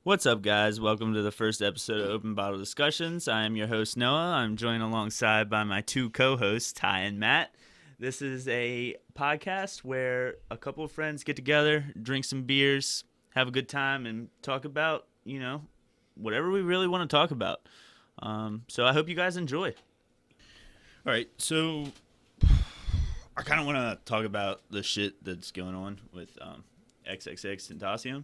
What's up, guys? Welcome to the first episode of Open Bottle Discussions. I am your host, Noah. I'm joined alongside by my two co-hosts, Ty and Matt. This is a podcast where a couple of friends get together, drink some beers, have a good time, and talk about, whatever we really want to talk about. So I hope you guys enjoy. All right, so I kind of want to talk about the shit that's going on with XXXtentacion.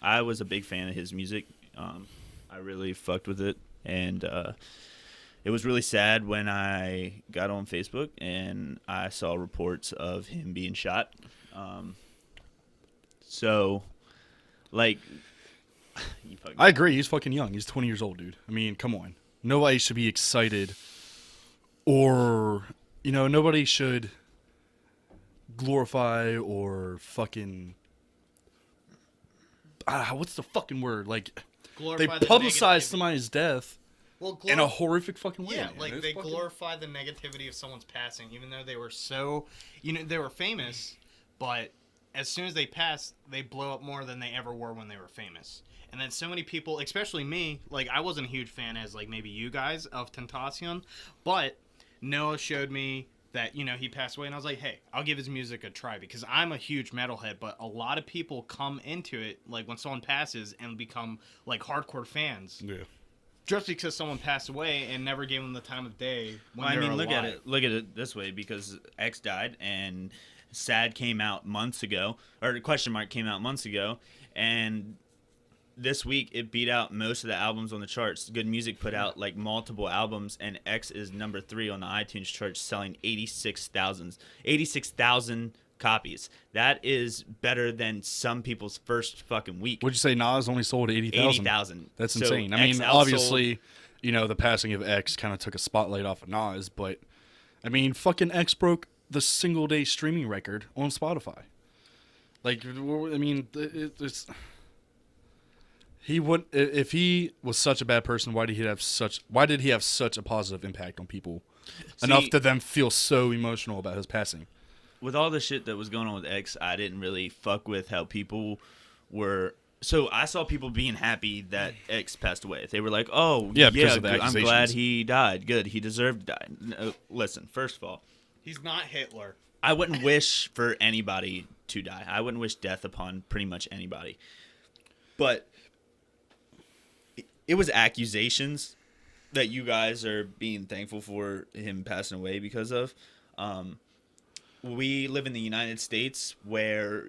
I was a big fan of his music. I really fucked with it, and it was really sad when I got on Facebook and I saw reports of him being shot. So, like, I agree. He's fucking young. He's 20 years old, dude. I mean, come on. Nobody should be excited or, nobody should glorify or fucking... what's the fucking word? Like, Glorify they publicize somebody's death in a horrific fucking way. Yeah, man. like they glorify the negativity of someone's passing, even though they were so, they were famous, but as soon as they passed, they blow up more than they ever were when they were famous. And then so many people, especially me, like I wasn't a huge fan as like maybe you guys of Tentacion, but Noah showed me that, he passed away, and I was like, hey, I'll give his music a try, because I'm a huge metalhead, but a lot of people come into it, like, when someone passes and become, like, hardcore fans. Yeah. Just because someone passed away and never gave them the time of day when they're alive. Look at it this way, because X died, and Sad came out months ago, or Question Mark came out months ago, and this week it beat out most of the albums on the charts. Good Music put out like multiple albums, and X is number 3 on the iTunes charts, selling 86,000 copies. That is better than some people's first fucking week. Would you say Nas only sold 80,000? 80,000. That's So insane. I X mean, outsold- obviously, the passing of X kind of took a spotlight off of Nas, but I mean, fucking X broke the single day streaming record on Spotify. Like, I mean, it's... He would, if he was such a bad person, why did he have such a positive impact on people enough to them feel so emotional about his passing? With all the shit that was going on with X, I didn't really fuck with how people were. So I saw people being happy that X passed away. They were like, "Oh, yeah, because of the I'm accusations. glad he died. Good, he deserved to die." No, listen, first of all, He's not Hitler. I wouldn't wish for anybody to die. I wouldn't wish death upon pretty much anybody. But it was accusations that you guys are being thankful for him passing away because of. We live in the United States where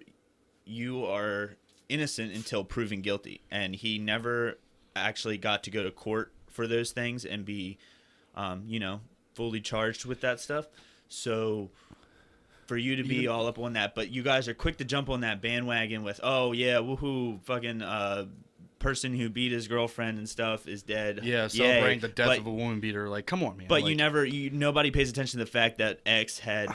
you are innocent until proven guilty, and he never actually got to go to court for those things and be, fully charged with that stuff. So for you to be all up on that, but you guys are quick to jump on that bandwagon with, oh yeah, woohoo, fucking person who beat his girlfriend and stuff is dead. Yeah, celebrating the death of a woman beater. Like, come on, man. But like, nobody pays attention to the fact that X had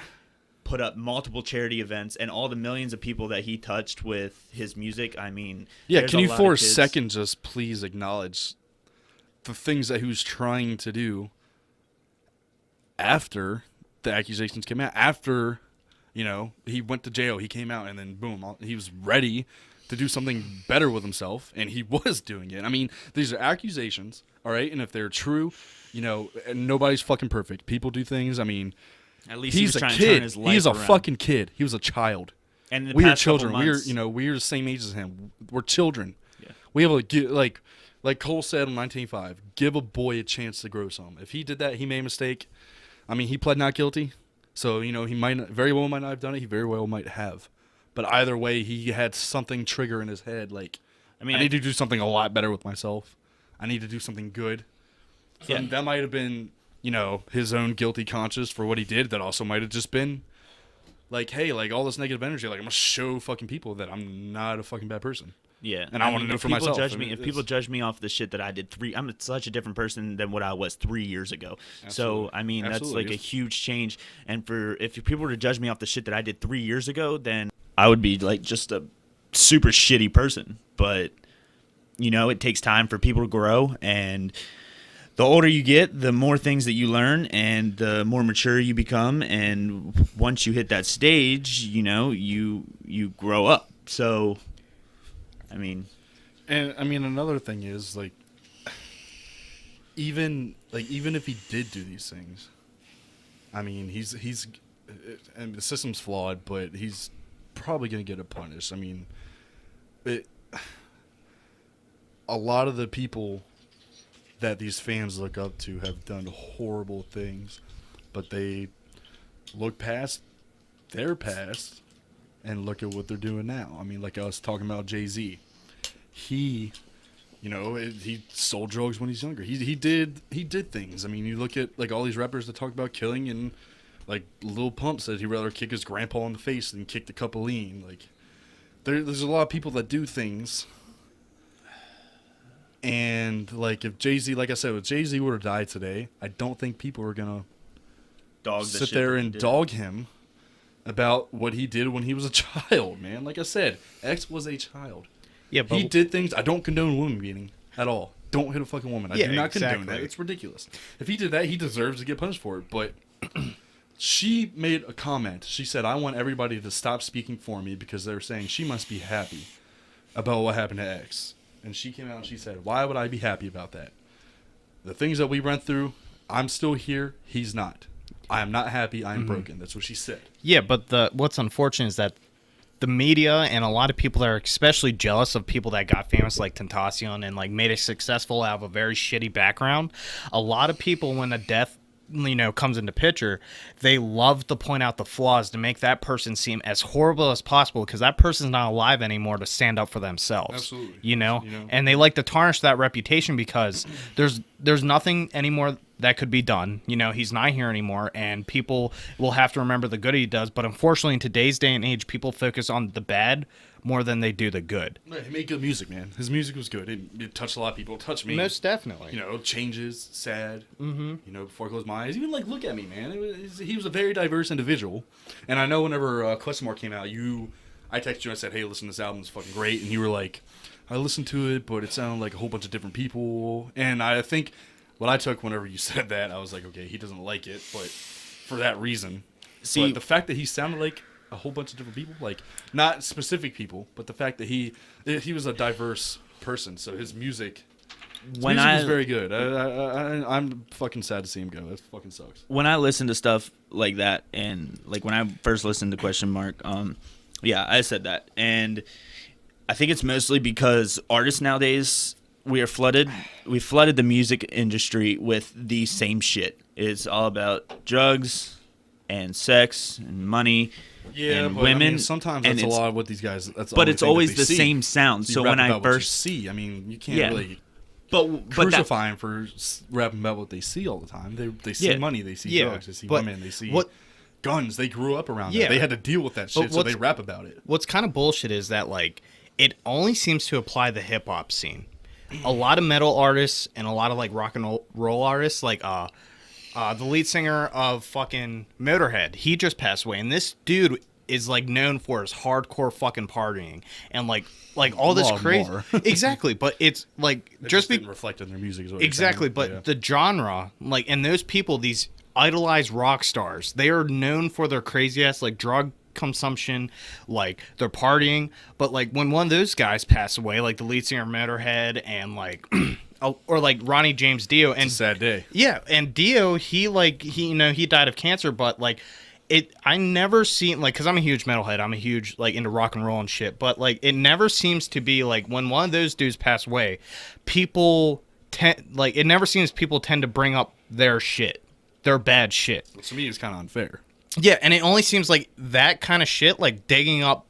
put up multiple charity events and all the millions of people that he touched with his music. I mean, yeah, can you for a second just please acknowledge the things that he was trying to do after the accusations came out? After, he went to jail, he came out, and then boom, he was ready to do something better with himself, and he was doing it. I mean, these are accusations, all right? And if they're true, and nobody's fucking perfect. People do things. I mean, at least he's he was a trying to turn kid. his life He's a around. fucking kid. He was a child. And the We are past couple children. months- We're the same age as him. We're children. Yeah. We have like Cole said in 1985, give a boy a chance to grow some. If he did that, he made a mistake. I mean, he pled not guilty. So, he very well might not have done it. He very well might have. But either way, he had something trigger in his head. Like, I need to do something a lot better with myself. I need to do something good. So that might have been, his own guilty conscience for what he did. That also might have just been like, hey, like all this negative energy, like I'm going to show fucking people that I'm not a fucking bad person. Yeah, And I want to know for myself. If people judge me off the shit that I did I'm such a different person than what I was 3 years ago. Absolutely. So I mean, Absolutely. that's like a huge change. And if people were to judge me off the shit that I did 3 years ago, then I would be like just a super shitty person. But it takes time for people to grow, and the older you get, the more things that you learn, and the more mature you become. And once you hit that stage, you grow up. So I mean, And I mean, another thing is like, even if he did do these things, I mean, he's and the system's flawed, but he's probably gonna get a punish. I mean, a lot of the people that these fans look up to have done horrible things, but they look past their past and look at what they're doing now. I mean, like I was talking about Jay-Z. He sold drugs when he's younger. He did things. I mean, you look at like all these rappers that talk about killing, and like Lil Pump said he'd rather kick his grandpa in the face than kick the cup of lean. Like there's a lot of people that do things. And like if Jay-Z, like I said, if Jay-Z were to die today, I don't think people are gonna sit there and dog him about what he did when he was a child, man. Like I said, X was a child. Yeah, but he did things. I don't condone women beating at all. Don't hit a fucking woman. I do not condone that. It's ridiculous. If he did that, he deserves to get punished for it. But she made a comment. She said, I want everybody to stop speaking for me because they're saying she must be happy about what happened to X. And she came out and she said, why would I be happy about that? The things that we went through, I'm still here. He's not. I am not happy. I am broken. That's what she said. Yeah, but what's unfortunate is that the media and a lot of people are especially jealous of people that got famous like Tentacion and like made it successful out of a very shitty background. A lot of people, when a death comes into picture, they love to point out the flaws to make that person seem as horrible as possible because that person's not alive anymore to stand up for themselves. Absolutely. And they like to tarnish that reputation because there's nothing anymore that could be done. He's not here anymore, and people will have to remember the good he does. But unfortunately, in today's day and age, people focus on the bad more than they do the good. He made good music, man. His music was good. It touched a lot of people. It touched me. Most definitely. Changes, sad. Before I close my eyes. Even like, look at me, man. He was a very diverse individual. And I know whenever Question Mark came out, I texted you and I said, hey, listen, this album is fucking great. And you were like, I listened to it, but it sounded like a whole bunch of different people. And I think what I took whenever you said that, I was like, okay, he doesn't like it, but for that reason. See, but the fact that he sounded like a whole bunch of different people, like not specific people, but the fact that he was a diverse person, so his music was very good. I'm fucking sad to see him go. That fucking sucks. When I listen to stuff like that, and like when I first listened to Question Mark, I said that, and I think it's mostly because artists nowadays we flooded the music industry with the same shit. It's all about drugs and sex and money. Yeah, and but women. I mean, sometimes that's a lot of what these guys. But it's always the same sound. So when I first see, I mean, you can't really crucify them for rapping about what they see all the time. They see money, they see drugs, they see women, they see guns. They grew up around that. They had to deal with that shit, so they rap about it. What's kind of bullshit is that like it only seems to apply the hip hop scene. A lot of metal artists and a lot of like rock and roll artists, like the lead singer of fucking Motorhead, he just passed away, and this dude is like known for his hardcore fucking partying and like all this crazy. Exactly, but it's like it just didn't reflect in their music. Is what exactly, but the genre, like, and those people, these idolized rock stars, they are known for their crazy ass like drug consumption, like they're partying. But like when one of those guys pass away, like the lead singer of Motorhead and like or like Ronnie James Dio, and it's a sad day. Yeah, and Dio, he died of cancer, but like I never seen, like, because I'm a huge metalhead, I'm a huge like into rock and roll and shit, but like it never seems to be like when one of those dudes pass away, it never seems people tend to bring up their shit, their bad shit. To me, it's kind of unfair. Yeah, and it only seems like that kind of shit, like digging up,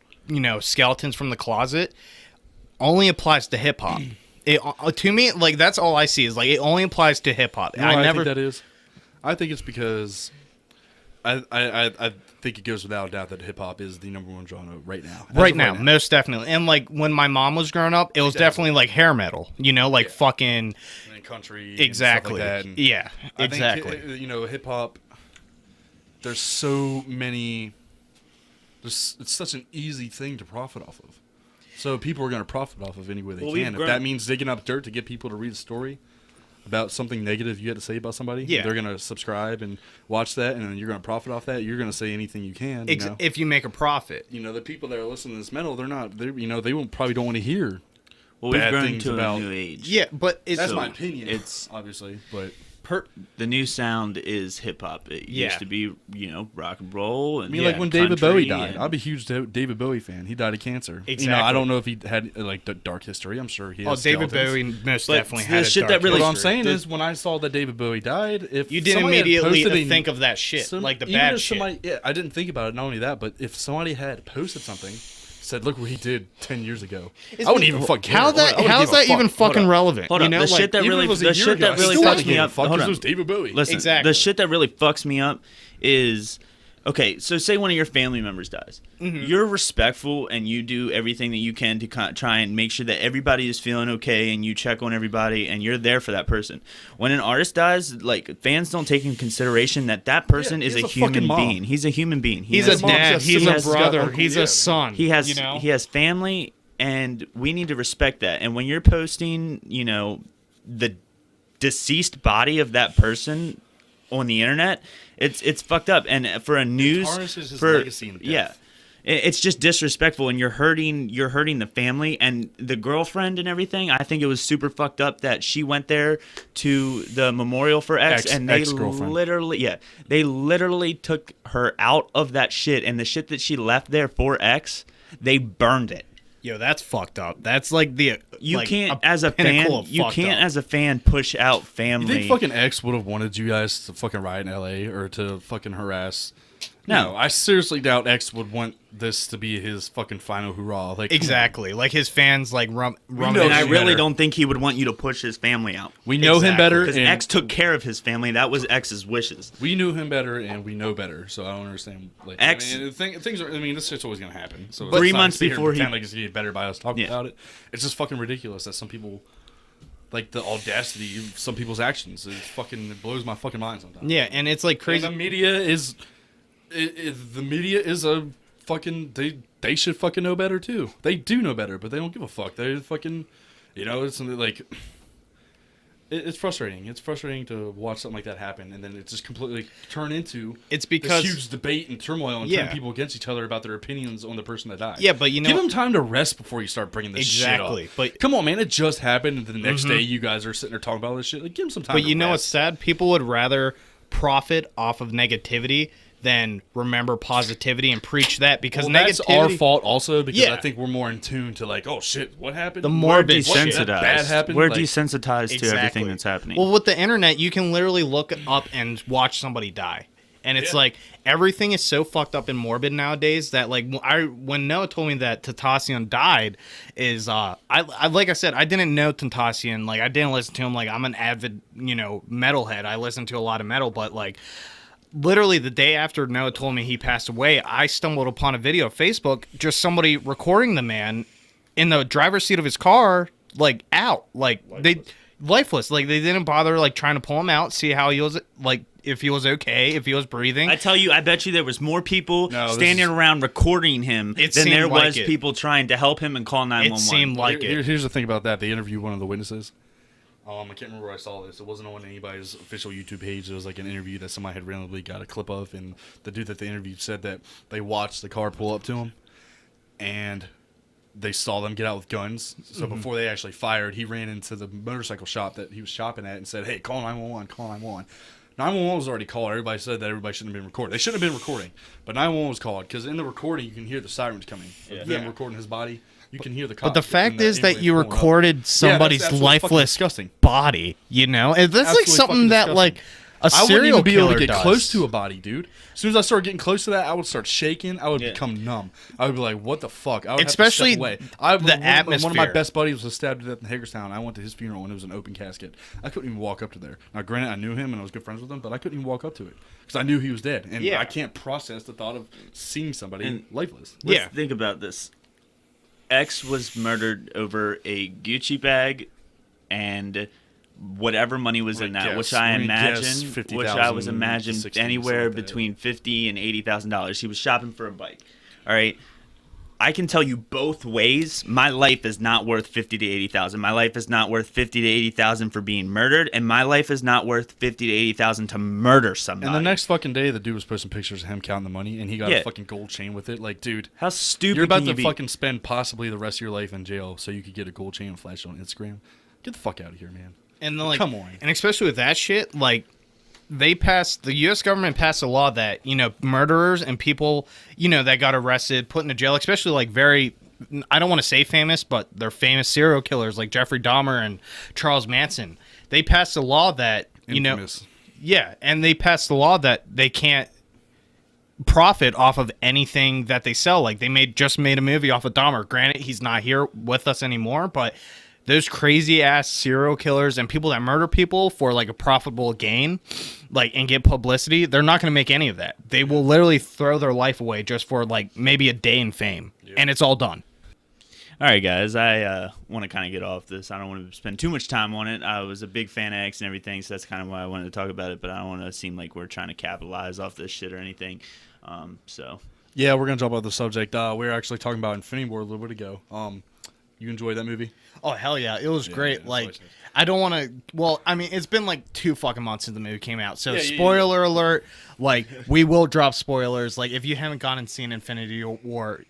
skeletons from the closet, only applies to hip hop. To me, like, that's all I see is like it only applies to hip hop. I think that is. I think it's because I think it goes without a doubt that hip hop is the number one genre right now. Right now, most definitely. And like when my mom was growing up, it was definitely like hair metal, like fucking and country, exactly. And stuff like that. And yeah, I exactly. think, hip hop. There's so many. It's such an easy thing to profit off of. So people are going to profit off of any way they can. If that means digging up dirt to get people to read a story about something negative you had to say about somebody, they're going to subscribe and watch that, and then you're going to profit off that. You're going to say anything you can. If you make a profit. The people that are listening to this metal, they probably don't want to hear Well, we've bad grown things to about. a new age. Yeah, but it's That's So my opinion. it's- obviously, but The new sound is hip hop. It Yeah. used to be, rock and roll. And I mean, like when David country Bowie died, and- I'm a huge David Bowie fan. He died of cancer. You know, Exactly. I don't know if he had like the dark history. I'm sure he Oh, has. David skeletons. Bowie most But definitely the had a shit dark that really- What I'm history. saying is, when I saw that David Bowie died, if You didn't somebody had immediately posted a- think of that shit, like the even bad if shit. somebody, yeah, I didn't think about it. Not only that, but if somebody had posted something, said, "Look what he did 10 years ago," I wouldn't even fuck care. How's that? I wouldn't how's give a that even fuck. Hold fucking up. relevant? Hold you up, know, the like, shit that Even really, if it was a the year shit ago, that I really still fucks wouldn't me give a up. fuck, Hold 'cause on. it was David Bowie. Listen, Exactly. the shit that really fucks me up is, okay, so say one of your family members dies. You're respectful and you do everything that you can to try and make sure that everybody is feeling okay and you check on everybody and you're there for that person. When an artist dies, like, fans don't take in consideration that that person Yeah, is he a has a fucking human mom. being. He's a human being. He's has a mom, dad. has He's a siblings, he's got brother. uncle, He's yeah. a son. He has you know? he has family, and we need to respect that. And when you're posting, the deceased body of that person on the internet, it's fucked up. And for a news, tarnishes his for legacy in death. yeah, it's just disrespectful, and you're hurting the family and the girlfriend and everything. I think it was super fucked up that she went there to the memorial for X, and they ex-girlfriend. literally took her out of that shit, and the shit that she left there for X, they burned it. Yo, that's fucked up. That's like the You like, can't, as a pinnacle fan, of you fucked can't, up. as a fan, push out You family. think fucking X would have wanted you guys to fucking riot in LA or to fucking harass? No. I seriously doubt X would want this to be his fucking final hurrah. Like, come on. Exactly. Like his fans like rum know and I him really better. don't think he would want you to push his family out. We know him better, Because and X took care of his family. That was X's wishes. we knew him better, and we know better. So I don't understand. Like, X- I mean, things are. I mean, this shit's always gonna happen. So But 3 let's not months sit here and before he- pretend like it's gonna get better by us talking Yeah. about it. It's just fucking ridiculous that some people, like the audacity of some people's actions, it blows my fucking mind sometimes. Yeah, and it's like Crazy. crazy. The media is, the media is a fucking. They should fucking know better too. They do know better, but they don't give a fuck. They fucking, it's something like. It's frustrating. It's frustrating to watch something like that happen, and then it just completely turn into It's because this huge debate and turmoil and Yeah. turn people against each other about their opinions on the person that died. Yeah, but you know- give them time to rest before you start bringing this Exactly, shit up. but- come on, man, it just happened, and the next day you guys are sitting there talking about this shit. Like, give them some time. But to you know what's rest. sad? People would rather profit off of negativity than remember positivity and preach that because Well, that's negativity. our fault also because Yeah. I think we're more in tune to like, oh shit, what happened? The We're morbid shit. desensitized. Bad happened? We're Like- desensitized to Exactly. everything that's happening. Well, with the internet, you can literally look up and watch somebody die, and it's Yeah. like everything is so fucked up and morbid nowadays that like when Noah told me that Tentacion died, is I like I said I didn't know Tentacion, like I didn't listen to him, like I'm an avid metalhead. I listen to a lot of metal, but like. Literally the day after Noah told me he passed away, I stumbled upon a video of Facebook, just somebody recording the man in the driver's seat of his car, like out, like lifeless. Like they didn't bother like trying to pull him out, see how he was, like if he was okay, if he was breathing. I tell you, I bet you there was more people No, this standing is- around recording him It than there seemed like was it. people trying to help him and call 911. It seemed like it. Here's the thing about that. They interviewed one of the witnesses. I can't remember where I saw this. It wasn't on anybody's official YouTube page. It was like an interview that somebody had randomly got a clip of, and the dude that they interviewed said that they watched the car pull up to him, and they saw them get out with guns. So before they actually fired, he ran into the motorcycle shop that he was shopping at and said, "Hey, call 911, call 911." 911 was already called. Everybody said that everybody shouldn't have been recording. They shouldn't have been recording, but 911 was called because in the recording you can hear the sirens coming. Of them recording his body. You can hear the cops. But the fact and the is that ambulance you pulling up. recorded somebody's absolutely fucking lifeless disgusting. body, and that's like Absolutely something fucking that disgusting. like a I wouldn't serial even be able killer to get does. close to a body, dude. As soon as I started getting close to that, I would start shaking. I would Yeah. become numb. I would be like, "What the fuck?" I would Especially have to step away. the One of my atmosphere. best buddies was stabbed to death in Hagerstown. I went to his funeral and it was an open casket. I couldn't even walk up to there. Now, granted, I knew him and I was good friends with him, but I couldn't even walk up to it because I knew he was dead, and Yeah. I can't process the thought of seeing somebody And- lifeless. Let's Yeah. think about this. X was murdered over a Gucci bag and whatever money was in that, which I We're gonna guess imagine, 50,000 which I was to imagined 60, anywhere something like that. between $50,000 and $80,000. He was shopping for a bike. All right. I can tell you both ways. My life is not worth 50 to 80,000. My life is not worth 50 to 80,000 for being murdered, and my life is not worth 50 to 80,000 to murder somebody. And the next fucking day, the dude was posting pictures of him counting the money, and he got Yeah. a fucking gold chain with it. Like, dude, how stupid you're about can to you be? fucking spend possibly the rest of your life in jail so you could get a gold chain and flash it on Instagram. Get the fuck out of here, man. And then, like, come on. And especially with that shit, like, the U.S. government passed a law that, murderers and people, that got arrested, put into jail, especially like I don't want to say famous, but they're famous serial killers like Jeffrey Dahmer and Charles Manson. They passed a law that, Infamous. and they passed the law that they can't profit off of anything that they sell. Like, they just made a movie off of Dahmer. Granted, he's not here with us anymore, but those crazy ass serial killers and people that murder people for like a profitable gain, like, and get publicity, they're not going to make any of that. They will literally throw their life away just for like maybe a day in fame, and it's all done. All right, guys, I want to kind of get off this. I don't want to spend too much time on it. I was a big fan of X and everything, so that's kind of why I wanted to talk about it, but I don't want to seem like we're trying to capitalize off this shit or anything. Yeah, we're going to jump off the subject. We were actually talking about Infinity War a little bit ago. You enjoyed that movie? Oh, hell yeah. It was great. that's Like, what I said. I don't want to... Well, I mean, it's been like 2 fucking months since the movie came out. So, Yeah, spoiler alert. Like, we will drop spoilers. Like, if you haven't gone and seen Infinity War...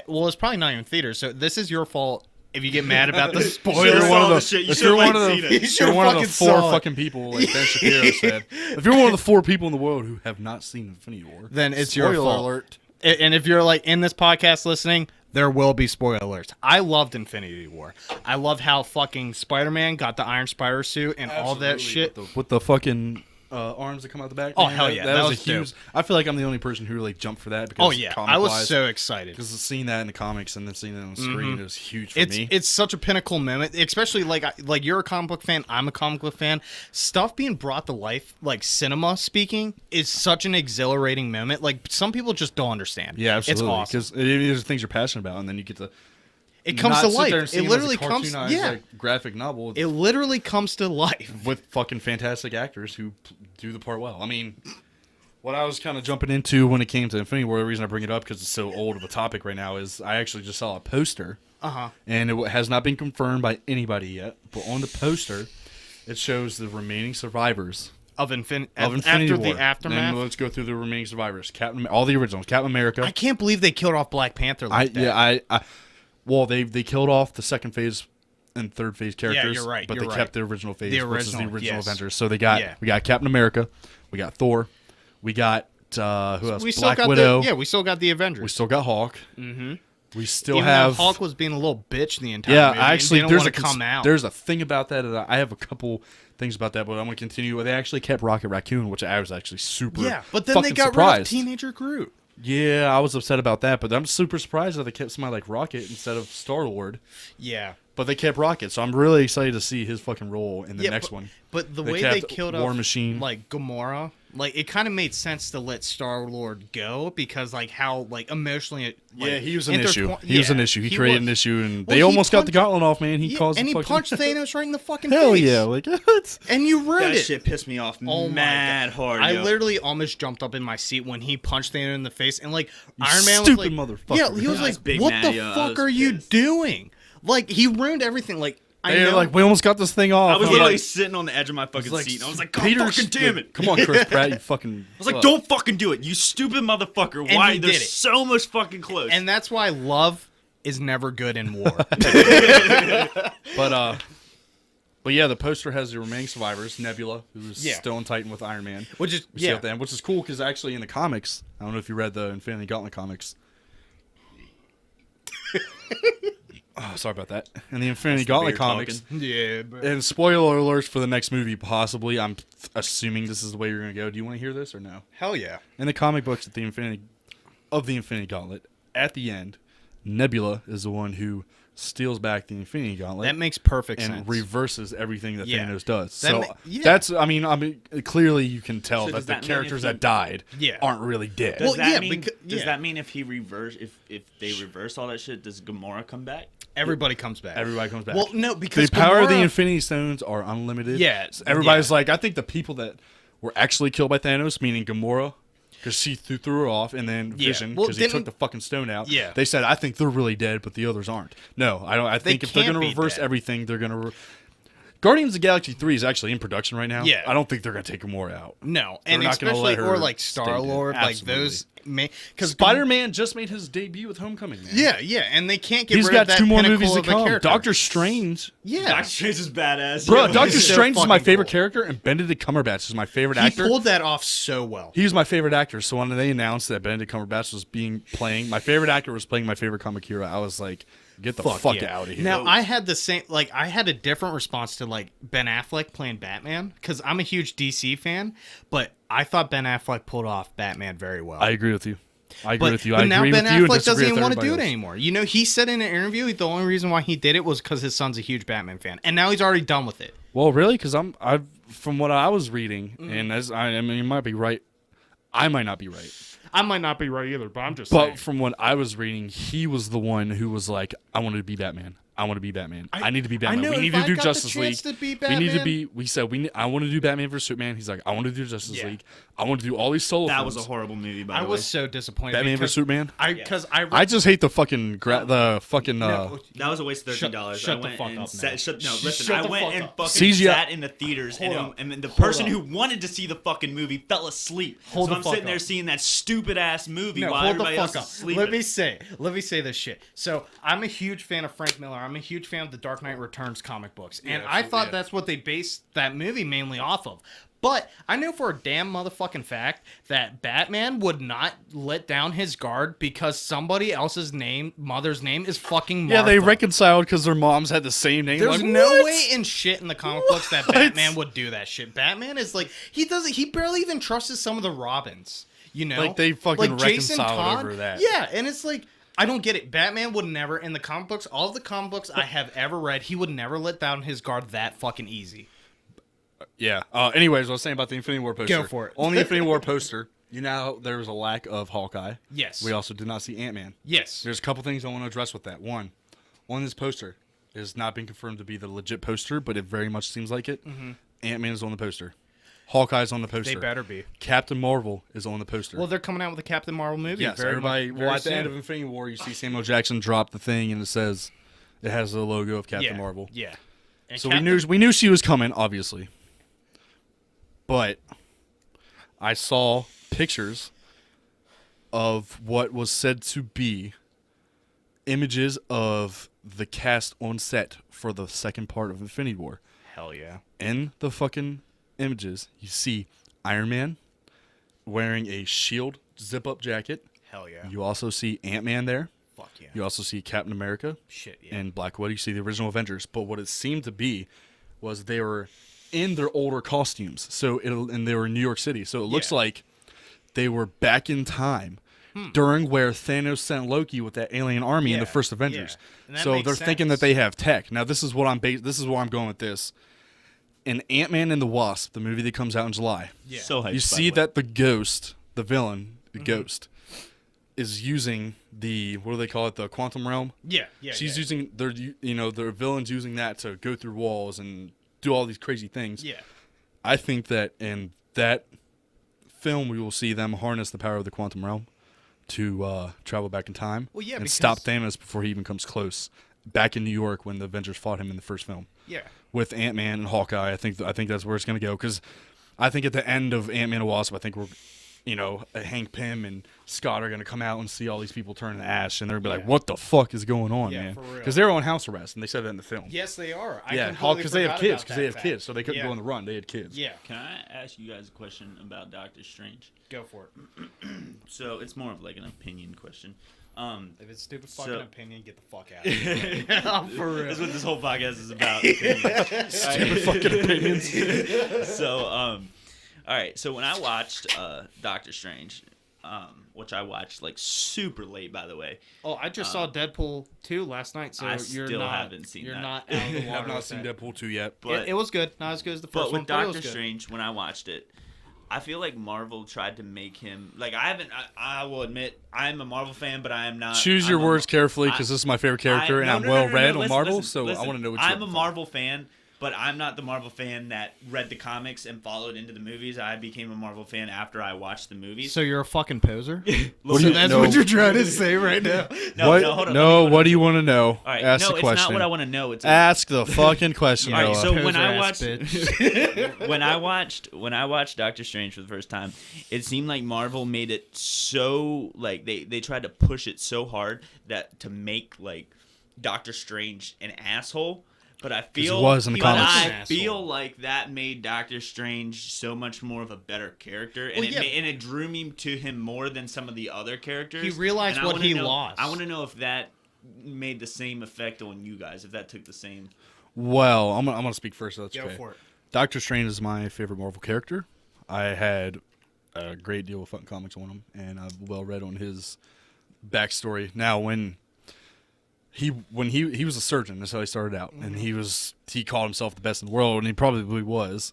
Well, it's probably not even theaters. So, this is your fault if you get mad about the spoilers. Should've You're one saw of the, the shit. You if should've, you're one like, of seen the, it. You if should've you're one of the fucking 4 saw it. fucking people, like Ben Shapiro said, if you're one of the 4 people in the world who have not seen Infinity War, Then it's your spoiler fault. alert. And if you're like in this podcast listening, there will be spoilers. I loved Infinity War. I love how fucking Spider-Man got the Iron Spider suit and all that shit. With the fucking arms that come out the back. Oh, man, hell yeah, That that was was a huge... dope. I feel like I'm the only person who like jumped for that. Because Oh yeah, I was so excited. Because seeing that in the comics and then seeing it on screen, it was huge for It's me. it's such a pinnacle moment, especially like you're a comic book fan, I'm a comic book fan. Stuff being brought to life, like cinema speaking, is such an exhilarating moment. Like, some people just don't understand. Yeah, absolutely. It's awesome. Because these are things you're passionate about, and then you get to... It comes not to sit life. there and see It them as a literally comes. cartoonized, Yeah, like, graphic novel it literally comes to life. with fucking fantastic actors who do the part well. I mean, what I was kind of jumping into when it came to Infinity War, the reason I bring it up because it's so old of a topic right now, is I actually just saw a poster, and it has not been confirmed by anybody yet, but on the poster, it shows the remaining survivors Of Infinity Infinity after War. the aftermath. And let's go through the remaining survivors. All the originals. Captain America. I can't believe they killed off Black Panther like that. Well, they killed off the second phase and third phase characters. you're right, But you're they right. kept the original phase, which is the original yes. Avengers. So we got Captain America, we got Thor, we got who else? We still Black got Widow. we still got the Avengers. We still got Hawk. Mm-hmm. We still Even have though Hulk was being a little bitch the entire Yeah, movie. actually, and there's didn't want to come out. there's a thing about that. I have a couple things about that, but I'm gonna continue. They actually kept Rocket Raccoon, which I was actually super. but then they fucking got surprised. rid of Teenager Groot. Yeah, I was upset about that, but I'm super surprised that they kept somebody like Rocket instead of Star-Lord. Yeah, But they kept Rocket, so I'm really excited to see his fucking role in the next one. But the They way they kept killed War off Machine. like Gamora, like, it kind of made sense to let Star-Lord go because like how like emotionally He was an issue. He was an issue. He he created was. an issue, and Well, they he almost got the punched- gauntlet off, man. He Yeah, caused and the he fucking... punched Thanos right in the fucking Hell face. yeah, like And you ruined That it. shit pissed me off Oh my mad God. hard. I yo. literally almost jumped up in my seat when he punched Thanos in the face, and like Iron Man was stupid like, motherfucker. yeah, he was I was like, big "What mad, the yo. I fuck was are you pissed. doing?" Like, he ruined everything. Like, I they're know, like, we almost got this thing off. I was I'm literally like, sitting on the edge of my fucking like, seat, and I was like, God Peter, fucking damn it. Come on, Chris Pratt, you fucking... I was like, don't fucking do it, you stupid motherfucker. And Why? he They're did it. so much fucking close. and that's why love is never good in war. But yeah, the poster has the remaining survivors, Nebula, who's Yeah. still in Titan with Iron Man. Which is We see at the end, which is cool because actually in the comics, I don't know if you read the Infinity Gauntlet comics. Oh, sorry about that. In the Infinity Gauntlet beer comics, yeah, but and spoiler alerts for the next movie, possibly. I'm assuming this is the way you're gonna go. Do you want to hear this or no? hell yeah. In the comic books, at the Infinity Gauntlet, at the end, Nebula is the one who steals back the Infinity Gauntlet. That makes perfect and sense. reverses everything that Yeah. Thanos does. That So ma- yeah. that's, I mean, clearly you can tell So that does the that mean characters if he- that died Yeah. aren't really dead. does Well, that yeah, mean? becau- Does yeah. that mean if he reverse, if they reverse all that shit, does Gamora come back? Everybody comes back. Everybody comes back. Well, no, the because power of the Gamora- Infinity Stones are unlimited. Yeah, So everybody's like, I think the people that were actually killed by Thanos, meaning Gamora, because she threw her off, and then Yeah. Vision Well, because he took the fucking stone out. Yeah. They said, I think they're really dead, but the others aren't. No, I don't. I think if they're can't gonna be reverse dead. everything, they're gonna. Guardians of the Galaxy 3 is actually in production right now. Yeah. I don't think they're gonna take more out. No, They're and not gonna especially let her or like stay Star Lord, dead. like Absolutely. those. Because Spider-Man just made his debut with Homecoming, man. Yeah, and they can't get He's rid got of that 2 more pinnacle movies to of a come. character. Doctor Strange. Yeah, Doctor Strange is badass. Bro, Yo, Doctor he's so Strange is my fucking favorite cool. character, and Benedict Cumberbatch is my favorite he actor. pulled that off so well. He was my favorite actor. So when they announced that Benedict Cumberbatch was playing, my favorite actor was playing my favorite comic hero, I was like, get the fuck yeah. out of here. Now I had the same, like I had a different response to like Ben Affleck playing Batman because I'm a huge DC fan, but I thought Ben Affleck pulled off Batman very well. I agree with you. I agree with you. But I now agree Ben with you and Affleck disagree doesn't even with want to do it everybody else. anymore. You know, he said in an interview the only reason why he did it was because his son's a huge Batman fan, and now he's already done with it. Well, really? Because I from what I was reading, Mm-hmm. and as I mean, you might be right. I might not be right. I might not be right either, but I'm just But from what I was reading, he was the one who was like, I wanted to be Batman. I want to be Batman. I need to be Batman. know We if need to I do got the Justice League. chance to be We need to Batman- be. We said I want to do Batman vs Superman. He's like, I want to do Justice Yeah. League. I want to do all these solo that films. was a horrible movie, by I the way. was so disappointed. Batman because vs Superman. I I just hate the fucking No, That was a waste of $13. Shut I the went fuck and up, sat, man. shut, no, listen. Shut I the went fuck and up. fucking CGI sat in the theaters, Hold up. and the person up. who wanted to see the fucking movie fell asleep. Hold so the I'm fuck sitting there up. seeing that stupid ass movie No, while hold the everybody else fuck is up. sleeping. Let me say this shit. So I'm a huge fan of Frank Miller. I'm a huge fan of the Dark Knight Returns comic books, and I thought that's what they based that movie mainly off of. But I know for a damn motherfucking fact that Batman would not let down his guard because somebody else's mother's name is fucking Martha. Yeah, they reconciled because their moms had the same name. There's like, no what? way in shit in the comic books that Batman would do that shit. Batman is like he barely even trusts some of the Robins. You know, Like, they fucking Jason reconciled Todd, over that. Yeah, and it's like I don't get it. Batman would never in the comic books, all of the comic books I have ever read, he would never let down his guard that fucking easy. Yeah. Anyways, I was saying about the Infinity War poster. Go for it. On the Infinity War poster, you know there was a lack of Hawkeye. Yes. We also did not see Ant-Man. Yes. There's a couple things I want to address with that. One, on this poster is not being confirmed to be the legit poster, but it very much seems like it. Mm-hmm. Ant-Man is on the poster. Hawkeye's on the poster. They better be. Captain Marvel is on the poster. Well, they're coming out with a Captain Marvel movie. yes, very everybody. much, Well, very at the end soon. of Infinity War, you see Samuel Jackson drop the thing, and it has the logo of Captain Marvel. Yeah. And So Captain- we knew she was coming, obviously. But I saw pictures of what was said to be images of the cast on set for the second part of Infinity War. Hell yeah. In the fucking images, you see Iron Man wearing a shield zip-up jacket. Hell yeah. You also see Ant-Man there. Fuck yeah. You also see Captain America. Shit yeah. And Black Widow. You see the original Avengers. But what it seemed to be was they were in their older costumes. And they were in New York City. So it looks Yeah. like they were back in time during where Thanos sent Loki with that alien army in the Yeah, first Avengers. yeah. And that So makes they're thinking sense. that they have tech. Now this is what this is where I'm going with this. In Ant-Man and the Wasp, the movie that comes out in July. Yeah. So hyped, You by see the way. that the ghost, the villain, the Mm-hmm. ghost, is using the, what do they call it, the quantum realm? Yeah. Yeah. She's yeah. using their villains using that to go through walls and do all these crazy things. Yeah. I think that in that film we will see them harness the power of the quantum realm to travel back in time Well, yeah, and because- stop Thanos before he even comes close. Back in New York when the Avengers fought him in the first film Yeah. with Ant-Man and Hawkeye, I think that's where it's going to go because I think at the end of Ant-Man and Wasp, I think we're Hank Pym and Scott are going to come out and see all these people turn to ash, and they're going to be like, what the fuck is going on, Yeah, man? for real. Because they're on house arrest, and they said that in the film. Yes, they are. Yeah, because they have kids, so they couldn't go on the run. They had kids. Yeah. Can I ask you guys a question about Doctor Strange? Go for it. So it's more of like an opinion question. If it's stupid So- fucking opinion, get the fuck out of here. For real. That's what this whole podcast is about. opinions. Stupid fucking opinions. So, all right. So when I watched Doctor Strange, which I watched like super late, by the way. Oh, I just saw Deadpool 2 last night, so I you're still not, haven't seen you're that. not out of the I water. have not with seen that. Deadpool 2 yet. But It was good. Not as good as the first But one. with but it Doctor was good. Strange, when I watched it, I feel like Marvel tried to make him like I will admit I'm a Marvel fan, but I am not. Choose your I'm a- words carefully I- because this is my favorite character, and no, I'm no, no, well no, read no, on listen, Marvel, listen, so listen. I want to know what I'm you're a Marvel fan, but I'm not the Marvel fan that read the comics and followed into the movies. I became a Marvel fan after I watched the movies. So you're a fucking poser? What So do you- that's no. what you're trying to say right now? What? hold on, No, let me- what do you want to know? All right, Ask no, the it's question. not what I want to know. It's Ask the fucking question, All right, Noah. so when I Poser-ass watched when I watched Doctor Strange for the first time, it seemed like Marvel made it so like they tried to push it so hard that to make like Doctor Strange an asshole. But I feel he was in the comics. I An asshole. feel like that made Doctor Strange so much more of a better character, and Well, yeah. and it drew me to him more than some of the other characters. He realized And I what wanna he know- lost. I want to know if that made the same effect on you guys. If that took the same. Well, I'm gonna speak first. So that's Go okay. for it. Doctor Strange is my favorite Marvel character. I had a great deal of fun comics on him, and I've well read on his backstory. Now, when he was a surgeon, that's how he started out, and he called himself the best in the world, and he probably was.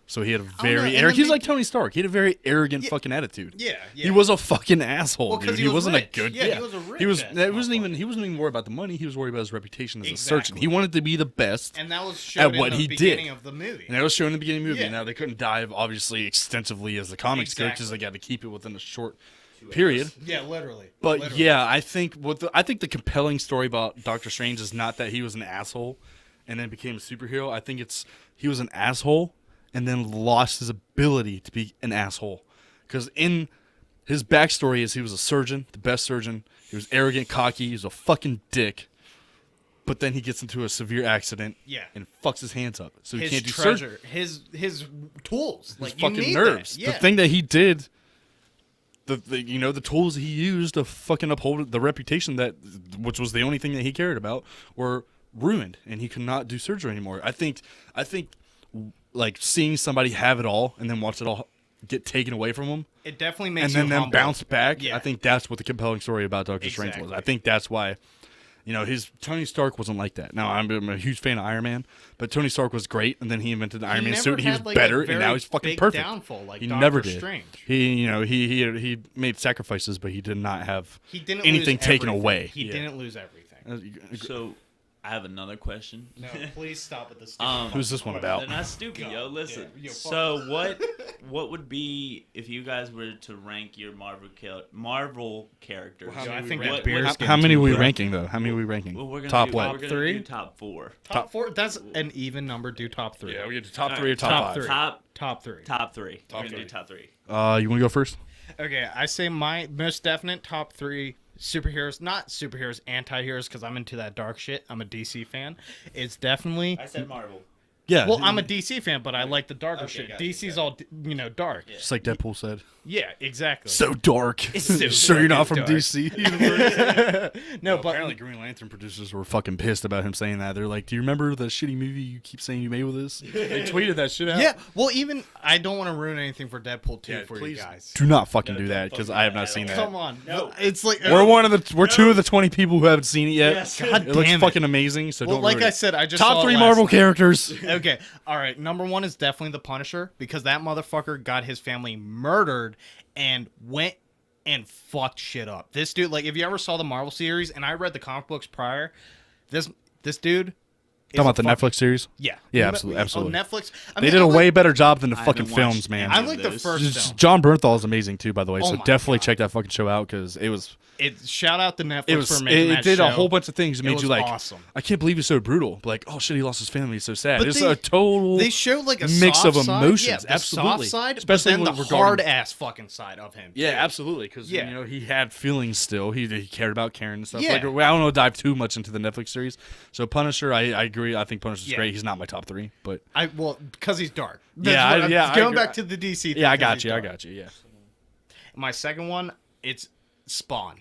So he had a know, very in arrogant. the He's like Tony Stark. He had a very arrogant fucking attitude. Yeah, yeah. He was a fucking asshole, Well, 'cause dude. he He was wasn't rich. a good. Yeah, he was a rich He was. ass It wasn't even. motherfucker. He wasn't even worried about the money. He was worried about his reputation as a Exactly. surgeon. He wanted to be the best. And that was shown At what in the he beginning did. of the movie. And that was shown in the beginning of the movie. Yeah. Now, they couldn't dive, obviously, extensively as the comics Exactly. characters. They got to keep it within a short period. Yeah, literally. But Literally. yeah, I think I think the compelling story about Doctor Strange is not that he was an asshole and then became a superhero. I think it's he was an asshole and then lost his ability to be an asshole. Because in his backstory is he was a surgeon, the best surgeon. He was arrogant, cocky. He was a fucking dick. But then he gets into a severe accident Yeah. and fucks his hands up. So he His can't do surgery. treasure, his tools, His like you fucking need nerves. That. Yeah. The thing that he did, the tools he used to fucking uphold the reputation which was the only thing that he cared about, were ruined, and he could not do surgery anymore. I think, like seeing somebody have it all and then watch it all get taken away from him, It definitely makes and then you them humble. bounce back. Yeah. I think that's what the compelling story about Doctor Strange was. Exactly. I think that's why. His Tony Stark wasn't like that. Now I'm a huge fan of Iron Man, but Tony Stark was great, and then he invented the Iron Man never suit. He was had, like, a better, and very now he's fucking big perfect. downfall like he Doctor never did. Strange. He made sacrifices, but he did not have He didn't anything lose taken everything. away. He Yeah. didn't lose everything. So, I have another question. No, please stop at the stupid. Who's this one about? They're not stupid, God, yo. Listen. yeah, So what would be if you guys were to rank your Marvel characters? Well, how I many think we that rank? beer's How getting many are too we bright. ranking though? How many are we ranking? Well, we're gonna top do, what? We're gonna Three? do top 4. Top four. That's an even number. Do top three. Yeah, we get to top All three or right, top top five. three. Top three. top 3. Top We're gonna do three. top 3. You want to go first? Okay, I say my most definite top three superheroes, not superheroes, anti-heroes, because I'm into that dark shit. I'm a DC fan. It's definitely. I said Marvel. Yeah. Well, I'm a DC fan, but I like the darker Okay, shit. got it, DC's got all, dark. just like Deadpool said. Yeah, exactly. So dark. so sure you're not fucking from dark. DC universe. No, but Apparently, Green Lantern producers were fucking pissed about him saying that. They're like, "Do you remember the shitty movie you keep saying you made with us?" They tweeted that shit out. yeah. Well, even I don't want to ruin anything for Deadpool 2 Yeah, for please you guys. do not fucking No, do that don't because fucking I have do not that. seen that. Come on, No. it's like We're two of the 20 people who haven't seen it yet. Yes. God It looks damn it. fucking amazing. So Well, don't like ruin I it. said, I just Top saw it 3 last Marvel night. characters. Okay, all right. Number 1 is definitely the Punisher because that motherfucker got his family murdered and went and fucked shit up. This dude, like, if you ever saw the Marvel series, and I read the comic books prior, this dude. Talking about the Netflix series? Yeah. Yeah, absolutely, absolutely. Oh, Netflix. I They mean, did I a like- way better job than the I fucking haven't films, watched man. I any like of the those. first Just- film. John Bernthal is amazing too, by the way. Oh So my definitely God. check that fucking show out because it was Shout out to Netflix for making it that did show. a whole bunch of things that It made was you like, awesome. I can't believe it's so brutal. Like, oh shit, he lost his family. It's so sad. But It's they- a total They showed like a mix soft of side. emotions. Yeah, the Absolutely. soft side, Especially but then the regarding- hard ass fucking side of him. Yeah, too. absolutely. Because Yeah. he had feelings still. He cared about Karen and stuff. Yeah. Like, I don't want to dive too much into the Netflix series. So Punisher, I agree. I think Punisher's Yeah. great. He's not my top 3, but Because he's dark. Yeah, what I'm- I Going agree. back to the DC. thing, yeah, I 'cause got he's you. I dark. got you. Yeah. My second one, it's Spawn.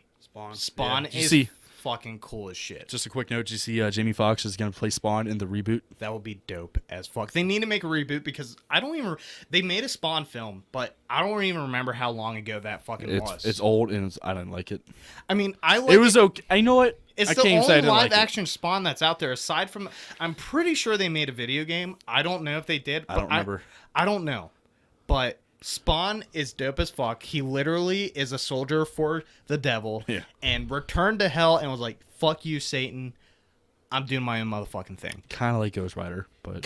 Spawn Yeah. Did you is see? fucking cool as shit. Just a quick note. Did you see Jamie Foxx is going to play Spawn in the reboot? That would be dope as fuck. They need to make a reboot because I don't even. They made a Spawn film, but I don't even remember how long ago that fucking was. It's old and I didn't like it. I mean, I like It was okay. I know what. It's I the can't even say I only didn't live like it. action Spawn that's out there. Aside from, I'm pretty sure they made a video game. I don't know if they did. I but don't remember. I don't know, but Spawn is dope as fuck. He literally is a soldier for the devil, Yeah. and returned to hell and was like, "Fuck you, Satan. I'm doing my own motherfucking thing. Kind of like Ghost Rider, but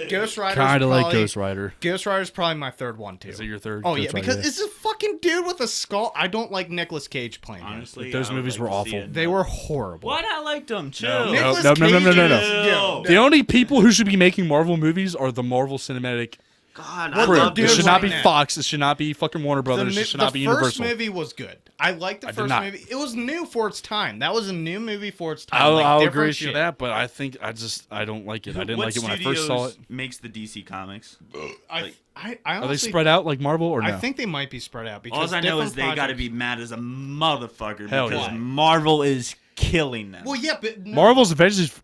Ghost Rider. kind of like Ghost Rider. Ghost Rider's probably my third one too. Is it your third? Oh yeah, Ghost Rider, because it's a fucking dude with a skull. I don't like Nicolas Cage playing him. Honestly, Those I would movies like were to see awful. it. They were horrible. What? I liked them. No, Chill. no, Nicolas no. Cage No. is- The only people who should be making Marvel movies are the Marvel Cinematic God, Well, I crew. they're love It doing should those. not right be now. Fox. It should not be fucking Warner Brothers. It should not be first Universal. movie was good. I liked the I did first not. movie. It was new for its time. That was a new movie for its time. I'll, like, I'll different agree with shit. you that, but I think I don't like it. I didn't What like it when I first saw it. studios makes the DC comics? I Are honestly, they spread out like Marvel or no? I think they might be spread out because All I know is different they got to projects- be mad as a motherfucker Hell because yeah. Marvel is killing them. Well, yeah, but no, Marvel's Avengers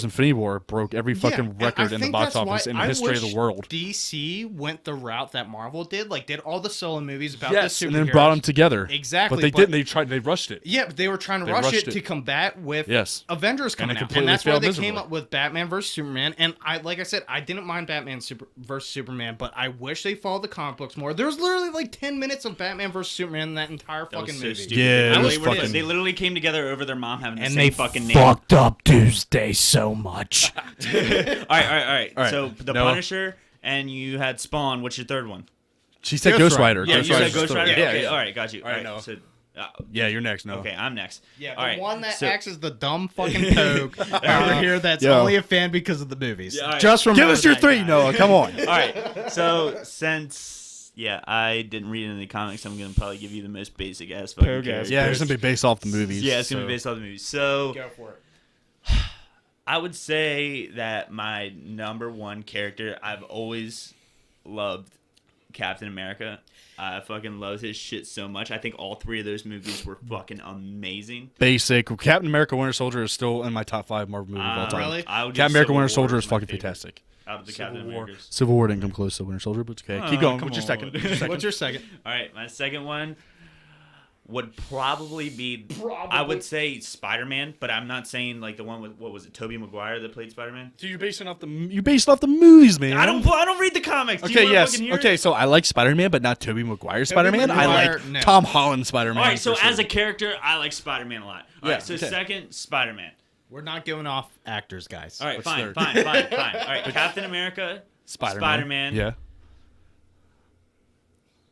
Infinity War broke every yeah, fucking and I record in the think box that's why office in the I history of wish the world. DC went the route that Marvel did, like did all the solo movies about Yes, the superheroes. and then brought them together. Exactly, But they but- didn't. They rushed it. Yeah, but they were trying to They rush rushed it to it. combat with Yes. Avengers coming it out, and completely that's why failed they came miserably. up with Batman versus Superman. And like I said, I didn't mind Batman versus Superman, but I wish they followed the comic books more. There was literally like 10 minutes of Batman versus Superman in that entire That was fucking so movie. stupid. Yeah, They it was literally- fucking- They literally came together over their mom having the And same they fucking name. fucked up Tuesday so much. All right. All right. So the Noah. Punisher and you had Spawn. What's your third one? She said Ghost Ghost Rider. Rider. Yeah, Ghost you said Rider's Ghost third. Rider. Yeah, Okay, yeah. all right, got you. All right, Noah. So, Yeah, you're next. No. okay, I'm next. Yeah, all the right. one that so, acts as the dumb fucking poke over here that's Yo. only a fan because of the movies. Yeah, all right. Just remember Give us your that, three, guys. Noah. Come on. All right. So since I didn't read any of the comics, I'm gonna probably give you the most basic ass fucking Pogue ass. character. Yeah, it's gonna be based off the movies. Yeah, it's gonna so. be based off the movie. So Go for it. I would say that my number one character, I've always loved Captain America. I fucking love his shit so much. I think all three of those movies were fucking amazing. Basic. Captain America: Winter Soldier is still in my top 5 Marvel movies of all time. Really? I would give Captain America: Civil Winter War Soldier as is my fucking favorite fantastic. Out of the Captain Americas. Civil War didn't come close to Winter Soldier, but it's okay. Oh, Keep going. come What's your second? on. What's your second? What's your second? All right, my second one would probably be I would say Spider-Man, but I'm not saying like the one with what was it, Tobey Maguire that played Spider-Man. So you're basing off the movies, man. I don't read the comics. Do you Okay, wanna yes. fucking hear Okay, it? so I like Spider-Man, but not Tobey Maguire Spider-Man. I Maguire, like no. Tom Holland Spider-Man. All right, so for sure. as a character, I like Spider-Man a lot. All right, Yeah, so okay. second, Spider-Man. We're not going off actors, guys. All right, What's fine. third? All right, Captain America, Spider-Man. Yeah.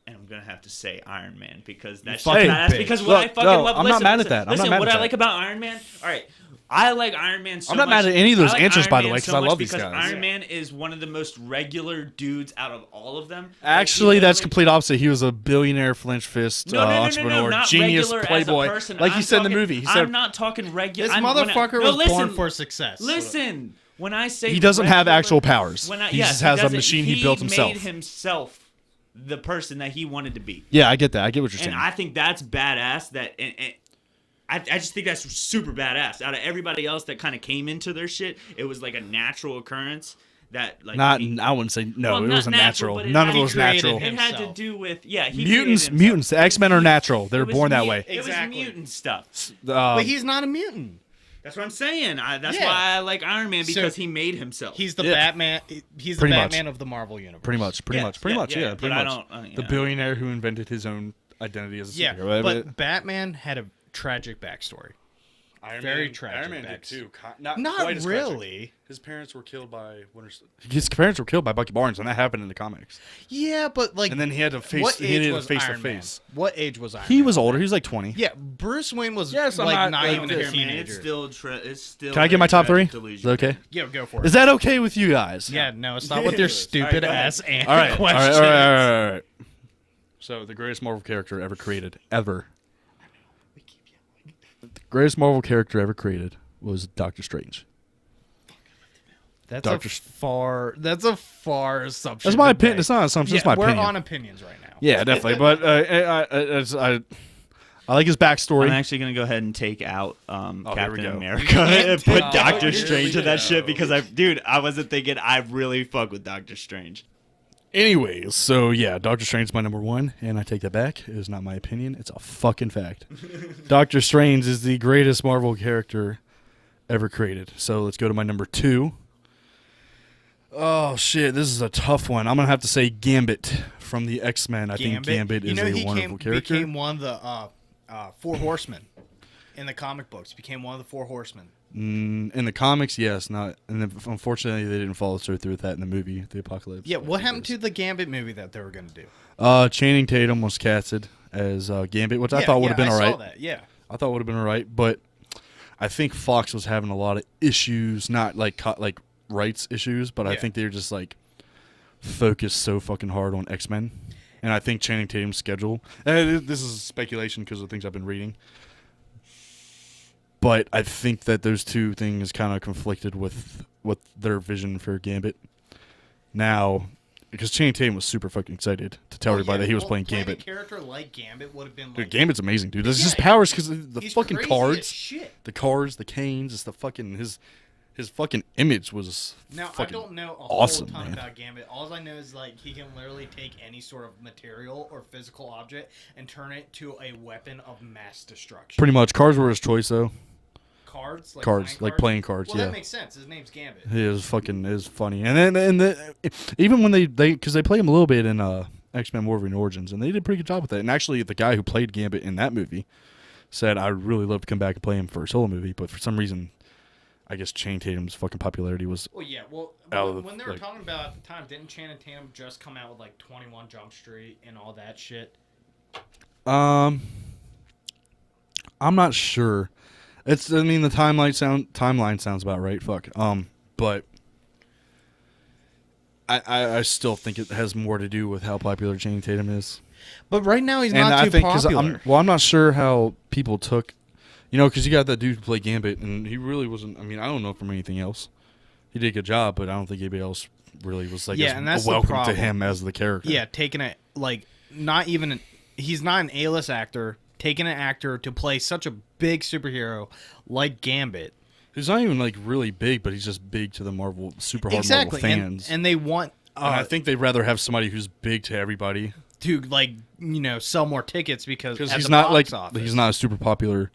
And I'm gonna have to say Iron Man because that's fucking that's bitch. because what I Look, fucking no, love. I'm not listen, mad at listen, that. I'm not listen, mad what at I that. like about Iron Man. All right, I like Iron Man so I'm not much. mad at any of those I like answers, Iron by the Man way, so 'cause I much love these because guys. Iron Man is one of the most regular dudes out of all of them. Actually, Like, he that's literally- complete opposite. He was a billionaire, flinch fist, entrepreneur, not genius, regular playboy. As a person. Like he I'm said in the talking- movie. He I'm said not talking regular. This motherfucker was born for success. Listen, when I say he doesn't have regular- actual powers. When I, He yes, just has a doesn't. machine he built himself. Made himself the person that he wanted to be. Yeah, I get that. I get what you're saying. And I think that's badass. I just think that's super badass. Out of everybody else that kind of came into their shit, it was like a natural occurrence that like I wouldn't say no. Well, it not wasn't natural. natural, but None of he it was created natural. him. it had to himself. do with he Mutants, created himself. mutants. The X-Men are natural. They're It was born that mut- way. It Exactly. was mutant stuff. But he's not a mutant. That's what I'm saying. That's Yeah. why I like Iron Man So, because he made himself. He's the Yeah. Batman. He's the Pretty much. Batman of the Marvel universe. Pretty much. Yeah, Yeah. but Pretty I much. don't. The billionaire who invented his own identity as a Yeah, superhero. but Batman had a tragic backstory. Iron very Man, tragic Iron Man did backs. too. Not Not quite as tragic. really. His parents were killed by His parents were killed by Bucky Barnes, and that happened in the comics. Yeah, but like, And then he had to face. what He age had to was face Iron to Man? face. What age was Iron He Man? was older. He was like 20. Yeah, Bruce Wayne was Yes, I'm like not- not I even don't a care, man. teenager. It's still. Can I get my top three? Is Delusion. that okay? Yeah, go for it. Is that okay with you guys? Yeah, no, stop with your stupid go ahead. ass and All right. All right. questions. All right. All right. So the greatest Marvel character ever created, ever. The greatest Marvel character ever created was Doctor Strange. That's Doctor- a far. That's a far assumption. That's my to opinion. make. It's not an assumption. Yeah, It's my we're opinion. on opinions right now. Yeah, definitely. But I like his backstory. I'm actually gonna go ahead and take out here we Captain go. America and put take- Doctor Oh, Strange here in that we shit go. because I wasn't thinking I really fuck with Doctor Strange. Anyways, so yeah, Doctor Strange is my number one, and I take that back. It is not my opinion. It's a fucking fact. Doctor Strange is the greatest Marvel character ever created. So let's go to my number two. Oh, shit, this is a tough one. I'm going to have to say Gambit from the X-Men. I think Gambit is a wonderful character. Became one of the Four Horsemen in the comic books. Became one of the Four Horsemen. In the comics, yes, not. And then, unfortunately, they didn't follow through with that in the movie, The Apocalypse. Yeah, what happened to the Gambit movie that they were going to do? Channing Tatum was casted as Gambit, which I thought would have been all right. I saw that, yeah. I thought would have been all right, but I think Fox was having a lot of issues, not like rights issues, but I think they were just like focused so fucking hard on X-Men. And I think Channing Tatum's schedule, and this is speculation because of things I've been reading, but I think that those two things kind of conflicted with their vision for Gambit. Now, because Channing Tatum was super fucking excited to tell everybody that he was playing Gambit. A character like Gambit would have been like... Dude, Gambit's amazing, dude. There's just powers because the fucking crazy cards. as shit. The cards, the canes, it's the fucking... His fucking image was now I don't know a awesome, whole ton man. about Gambit. All I know is like he can literally take any sort of material or physical object and turn it to a weapon of mass destruction. Pretty much. Cards were his choice, though. Cards, playing cards. Well, yeah, that makes sense. His name's Gambit. It was funny, and then even when they because they played him a little bit in X-Men Wolverine Origins, and they did a pretty good job with that. And actually, the guy who played Gambit in that movie said, "I'd really love to come back and play him for a solo movie," but for some reason, I guess Channing Tatum's fucking popularity was. Well, yeah. Well, when they were talking about at the time, didn't Channing Tatum just come out with like 21 Jump Street and all that shit? I'm not sure. The timeline sounds about right. Fuck. But I still think it has more to do with how popular Channing Tatum is. But right now he's not too popular. I'm not sure how people took. Because you got that dude who played Gambit, and he really wasn't. I mean, I don't know from anything else. He did a good job, but I don't think anybody else really was like and that's a welcome the problem. to him as the character. Yeah, taking it like not even. He's not an A-list actor. Taking an actor to play such a big superhero like Gambit. He's not even like really big, but he's just big to the super hard Marvel fans. And they want. And I think they'd rather have somebody who's big to everybody to sell more tickets because he's not he's not a super popular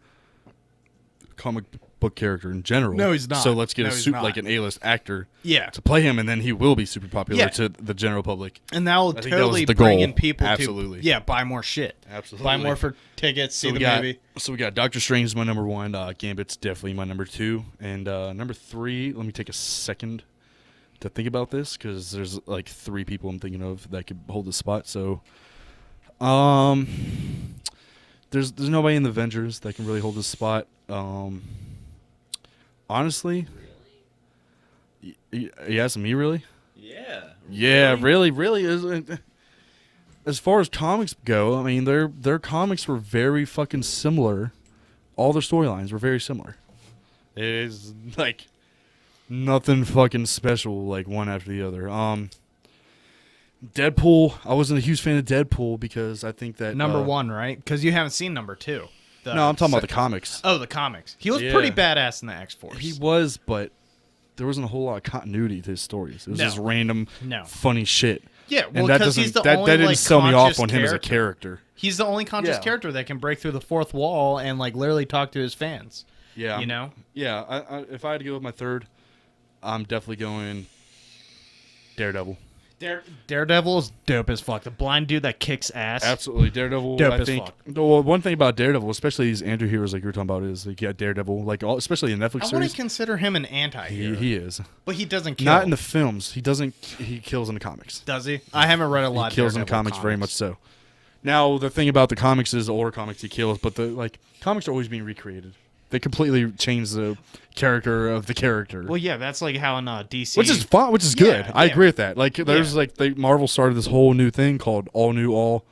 comic book character in general. No, he's not. So let's get an A-list actor to play him, and then he will be super popular to the general public. And that will totally bring in people to buy more shit. Absolutely. Buy more for tickets, see the movie. So we got Doctor Strange is my number 1. Gambit's definitely my number 2. And number 3, let me take a second to think about this because there's like 3 people I'm thinking of that could hold the spot. So there's nobody in the Avengers that can really hold this spot. Honestly, you asking me really? Yeah, really. As far as comics go, I mean, their comics were very fucking similar. All their storylines were very similar. It is like nothing fucking special, like one after the other. Deadpool, I wasn't a huge fan of Deadpool because I think that number 1, right? Because you haven't seen number 2. No, I'm talking about the comics. Oh, the comics. He was pretty badass in the X-Force. He was, but there wasn't a whole lot of continuity to his stories. It was just random, funny shit. Yeah, well, because he's the only that didn't sell me off on him as a character. He's the only conscious character that can break through the fourth wall and like literally talk to his fans. Yeah, Yeah, I if I had to go with my third, I'm definitely going Daredevil. Daredevil is dope as fuck. The blind dude that kicks ass. Absolutely, Daredevil. Dope I as think. fuck. Well, one thing about Daredevil, especially these anti-heroes like you were talking about, is like Daredevil, like especially in Netflix I series. wouldn't consider him an anti-hero. He is, but he doesn't kill. Not in the films. He doesn't. He kills in the comics. Does he? I haven't read a lot. He kills in the comics very much so. Now the thing about the comics is the older comics he kills, but the comics are always being recreated. They completely change the character of the character. Well, yeah, that's like how in DC, which is fun, which is good. I agree with that. Like, there's Marvel started this whole new thing called All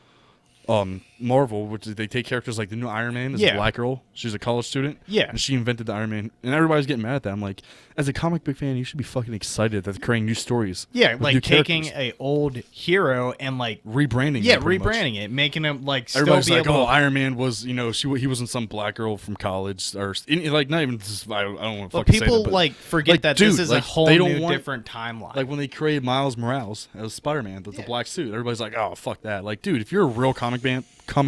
Marvel, which is they take characters like the new Iron Man is a black girl. She's a college student. Yeah. And she invented the Iron Man. And everybody's getting mad at that. I'm like, as a comic book fan, you should be fucking excited that they're creating new stories. Yeah, like taking a old hero and like rebranding rebranding it, making him like still everybody's be like, able Iron Man was, he wasn't some black girl from college or like not even just, I don't want to but fucking people say that, like forget that this is a whole new different timeline. Like when they created Miles Morales as Spider-Man with the black suit, everybody's like, oh, fuck that. Like, dude, if you're a real comic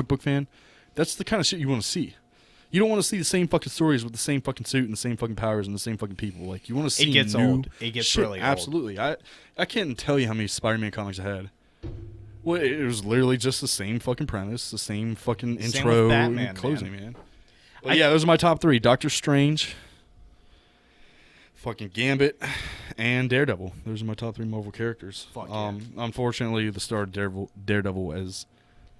book fan, that's the kind of shit you want to see. You don't want to see the same fucking stories with the same fucking suit and the same fucking powers and the same fucking people. Like, you want to see it gets new old. It gets shit. really old. Absolutely. I can't tell you how many Spider-Man comics I had. Well, it was literally just the same fucking premise, the same fucking intro Batman, and closing, man. But yeah, those are my top 3. Doctor Strange, Fucking Gambit and Daredevil. Those are my top 3 Marvel characters. Fuck yeah. Unfortunately, the star of Daredevil as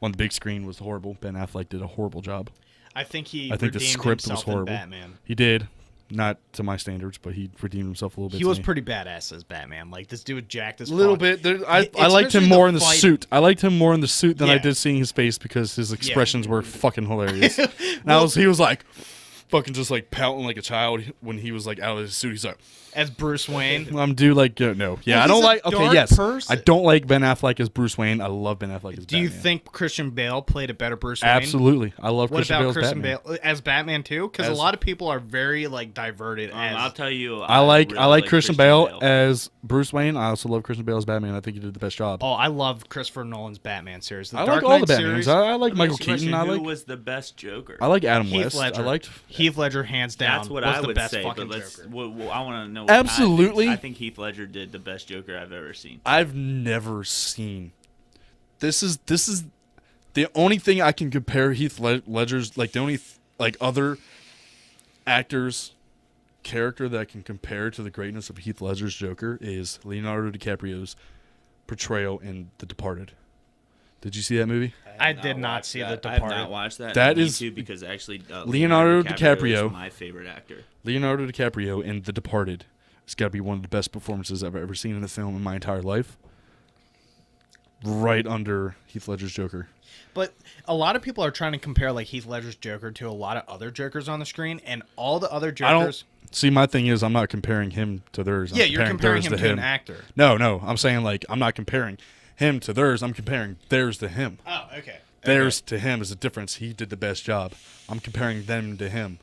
on the big screen was horrible. Ben Affleck did a horrible job. I think the redeemed script was himself in horrible. Batman. He did. Not to my standards, but he redeemed himself a little bit. He to was me. pretty badass as Batman. Like, this dude jacked as A little fuck. bit. I liked him Especially more the in the fight- suit. I liked him more in the suit than I Yeah. did seeing his face because his expressions were fucking hilarious. Well- He was like fucking just like pouting like a child when he was like out of his suit. He's like, As Bruce Wayne. dude, like, no. Yeah, Well, I don't he's a like, okay, dark yes. person. I don't like Ben Affleck as Bruce Wayne. I love Ben Affleck as Do Batman. you think Christian Bale played a better Bruce Wayne? Absolutely. I love What Christian about Bale as Christian Batman. Bale as Batman too? Because a As- lot of people are very like diverted. As I'll tell you, I like really Christian Bale as Bruce Wayne. I also love Christian Bale as Batman. I think he did the best job. Oh, I love Christopher Nolan's Batman series. The I Dark like all Knight the Batmans. series, I like Michael Question, Keaton. I who like was the best Joker? I like Adam Heath West. Ledger. I liked Heath Ledger, hands down, That's what was I the would best say. But fucking let's. Joker. I want to know. Absolutely. I think Heath Ledger did the best Joker I've ever seen. I've never seen. This is the only thing I can compare Heath Ledger's like the only like other actors character that I can compare to the greatness of Heath Ledger's Joker is Leonardo DiCaprio's portrayal in The Departed. Did you see that movie? I did not see The I have Departed. not watched that. That Me is- too, because actually Leonardo is DiCaprio. my favorite actor. Leonardo DiCaprio in The Departed. It's got to be one of the best performances I've ever seen in a film in my entire life. Right under Heath Ledger's Joker. But a lot of people are trying to compare like Heath Ledger's Joker to a lot of other Jokers on the screen, and all the other I Jokers. don't see. My thing is, I'm not comparing him to theirs. Yeah, you're comparing theirs him to an actor. No, I'm saying like I'm not comparing him to theirs. I'm comparing theirs to him. Oh, okay. Theirs to him is a difference. He did the best job. I'm comparing them to him.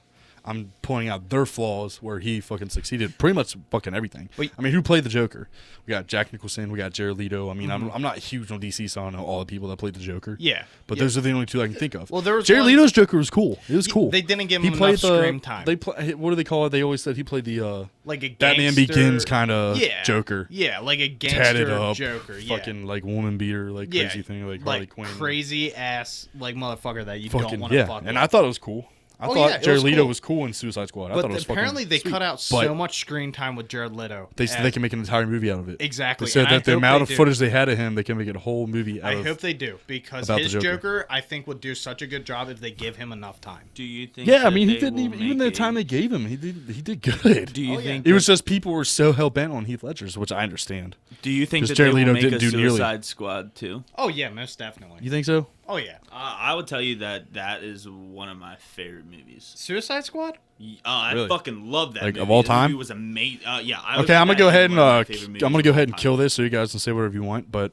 I'm pointing out their flaws where he fucking succeeded. Pretty much fucking everything. Wait. I mean, who played the Joker? We got Jack Nicholson. We got Jared Leto. I mean, I'm not huge on DC, so I don't know all the people that played the Joker. Yeah, But yeah. those are the only two I can think of. Well, there was Jared one- Leto's Joker was cool. It was cool. They didn't give He him played enough screen time. What do they call it? They always said he played the like a Batman gangster- Begins kind of yeah, Joker. Yeah, like a Tatted gangster up, Joker. Yeah. fucking like woman beater, like Yeah, crazy thing, like Harley like Quinn. crazy ass like motherfucker that you don't Fucking want to yeah. fuck with. And I thought it was cool. I Oh, thought yeah, it Jared was Leto cool. was cool in Suicide Squad. I But thought it was apparently fucking they sweet. cut out But so much screen time with Jared Leto. They said they can make an entire movie out of it. Exactly. They said and I that the hope amount they of do. footage they had of him, they can make a whole movie out I of. hope they do because about the his Joker. Joker, I think, would do such a good job if they give him enough time. Do you think? Yeah, I that mean, he they didn't will even make the time a- they gave him, he did good. Do you Oh, yeah. think It was just people were so hell bent on Heath Ledger's, which I understand. Do you think 'cause that Jared they will Leto make didn't a do nearly- Suicide Squad too? Oh yeah, most definitely. You think so? Oh yeah, I would tell you that is one of my favorite movies. Suicide Squad. I Really? fucking love that. Like, movie. of all That time? movie was amazing. Yeah. Okay, I'm gonna go ahead and I'm gonna go ahead and kill this. this so you guys can say whatever you want, but